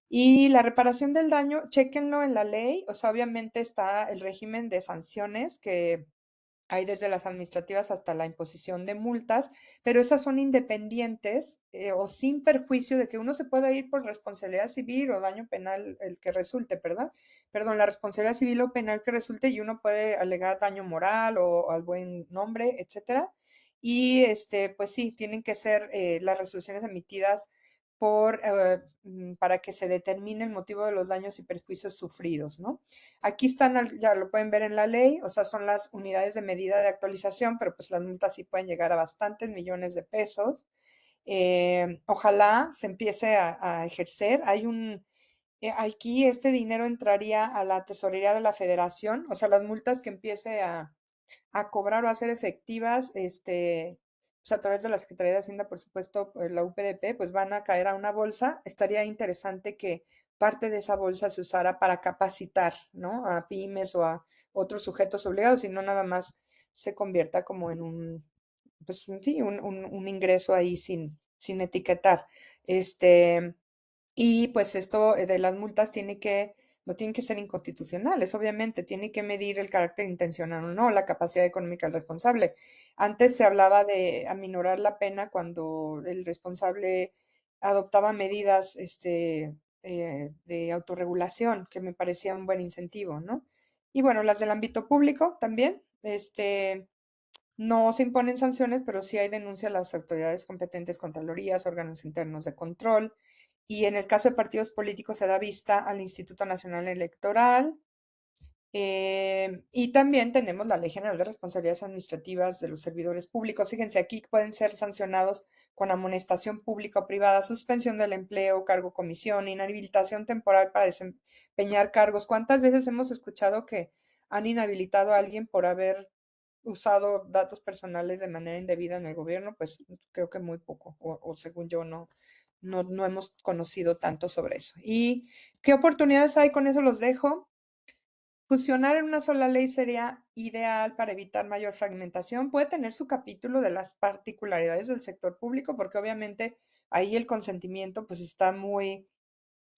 Y la reparación del daño, chéquenlo en la ley, o sea, obviamente está el régimen de sanciones que hay desde las administrativas hasta la imposición de multas, pero esas son independientes o sin perjuicio de que uno se pueda ir por responsabilidad civil o daño penal, el que resulte, ¿verdad? Perdón, la responsabilidad civil o penal que resulte y uno puede alegar daño moral o al buen nombre, etcétera. Y pues sí, tienen que ser las resoluciones emitidas para que se determine el motivo de los daños y perjuicios sufridos, ¿no? Aquí están, ya lo pueden ver en la ley, o sea, son las unidades de medida de actualización, pero pues las multas sí pueden llegar a bastantes millones de pesos. Ojalá se empiece a ejercer. Aquí este dinero entraría a la tesorería de la federación, o sea, las multas que empiece a cobrar o a ser efectivas, pues a través de la Secretaría de Hacienda, por supuesto, la UPDP, pues van a caer a una bolsa. Estaría interesante que parte de esa bolsa se usara para capacitar, ¿no? A pymes o a otros sujetos obligados y no nada más se convierta como en pues sí, un ingreso ahí sin etiquetar. Y pues esto de las multas no tienen que ser inconstitucionales, obviamente, tiene que medir el carácter intencional o no, la capacidad económica del responsable. Antes se hablaba de aminorar la pena cuando el responsable adoptaba medidas de autorregulación, que me parecía un buen incentivo, ¿no? Y bueno, las del ámbito público también, no se imponen sanciones, pero sí hay denuncia a las autoridades competentes, contralorías, órganos internos de control. Y en el caso de partidos políticos se da vista al Instituto Nacional Electoral. Y también tenemos la Ley General de Responsabilidades Administrativas de los Servidores Públicos. Fíjense, aquí pueden ser sancionados con amonestación pública o privada, suspensión del empleo, cargo comisión, inhabilitación temporal para desempeñar cargos. ¿Cuántas veces hemos escuchado que han inhabilitado a alguien por haber usado datos personales de manera indebida en el gobierno? Pues creo que muy poco, o según yo no hemos conocido tanto sobre eso. ¿Y qué oportunidades hay? Con eso los dejo. Fusionar en una sola ley sería ideal para evitar mayor fragmentación. Puede tener su capítulo de las particularidades del sector público, porque obviamente ahí el consentimiento pues está muy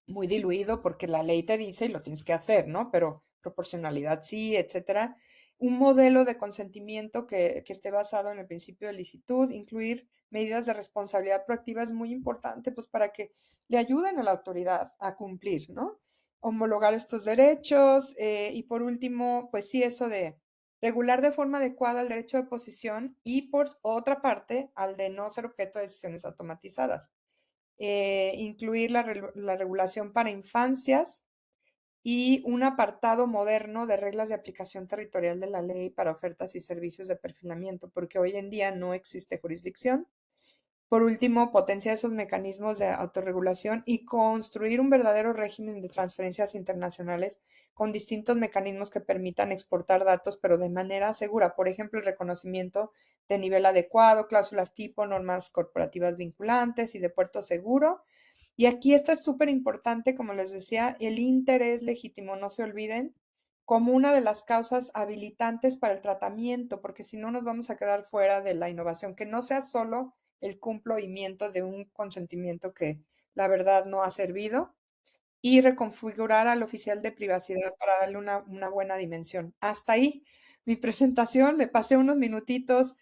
diluido porque la ley te dice y lo tienes que hacer, ¿no? Pero proporcionalidad sí, etcétera. Un modelo de consentimiento que esté basado en el principio de licitud, incluir medidas de responsabilidad proactiva es muy importante, pues para que le ayuden a la autoridad a cumplir, ¿no? Homologar estos derechos y por último, pues sí, eso de regular de forma adecuada el derecho de oposición y por otra parte, al de no ser objeto de decisiones automatizadas. Incluir la regulación para infancias y un apartado moderno de reglas de aplicación territorial de la ley para ofertas y servicios de perfilamiento, porque hoy en día no existe jurisdicción. Por último, potenciar esos mecanismos de autorregulación y construir un verdadero régimen de transferencias internacionales con distintos mecanismos que permitan exportar datos, pero de manera segura. Por ejemplo, el reconocimiento de nivel adecuado, cláusulas tipo, normas corporativas vinculantes y de puerto seguro. Y aquí está súper importante, como les decía, el interés legítimo, no se olviden, como una de las causas habilitantes para el tratamiento, porque si no nos vamos a quedar fuera de la innovación, que no sea solo el cumplimiento de un consentimiento que la verdad no ha servido, y reconfigurar al oficial de privacidad para darle una buena dimensión. Hasta ahí mi presentación, le pasé unos minutitos,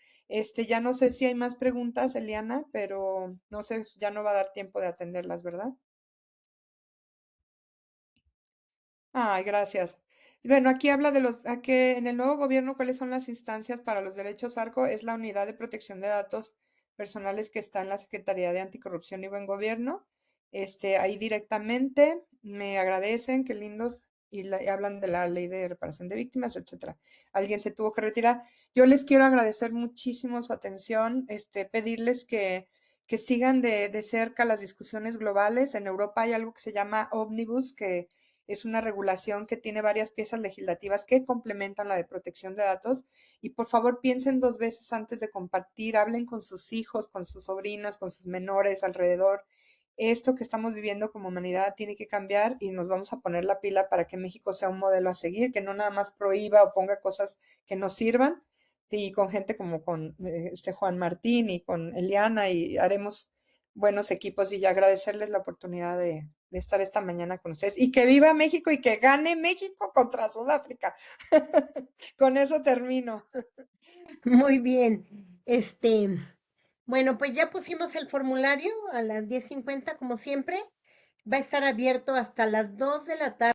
ya no sé si hay más preguntas, Eliana, pero no sé, ya no va a dar tiempo de atenderlas, ¿verdad? Ay, gracias. Bueno, aquí habla de aquí en el nuevo gobierno, ¿cuáles son las instancias para los derechos ARCO? Es la Unidad de Protección de Datos Personales que está en la Secretaría de Anticorrupción y Buen Gobierno. Ahí directamente me agradecen, qué lindos, y hablan de la ley de reparación de víctimas, etcétera. Alguien se tuvo que retirar. Yo les quiero agradecer muchísimo su atención, pedirles que sigan de cerca las discusiones globales. En Europa hay algo que se llama Omnibus, que es una regulación que tiene varias piezas legislativas que complementan la de protección de datos. Y por favor piensen 2 veces antes de compartir, hablen con sus hijos, con sus sobrinos, con sus menores alrededor. Esto que estamos viviendo como humanidad tiene que cambiar y nos vamos a poner la pila para que México sea un modelo a seguir, que no nada más prohíba o ponga cosas que no sirvan. Sí, con gente como con Juan Martín y con Eliana, y haremos buenos equipos, y ya agradecerles la oportunidad de estar esta mañana con ustedes. Y que viva México y que gane México contra Sudáfrica. Con eso termino. Muy bien. Bueno, pues ya pusimos el formulario a las 10:50, como siempre. Va a estar abierto hasta las 2 de la tarde.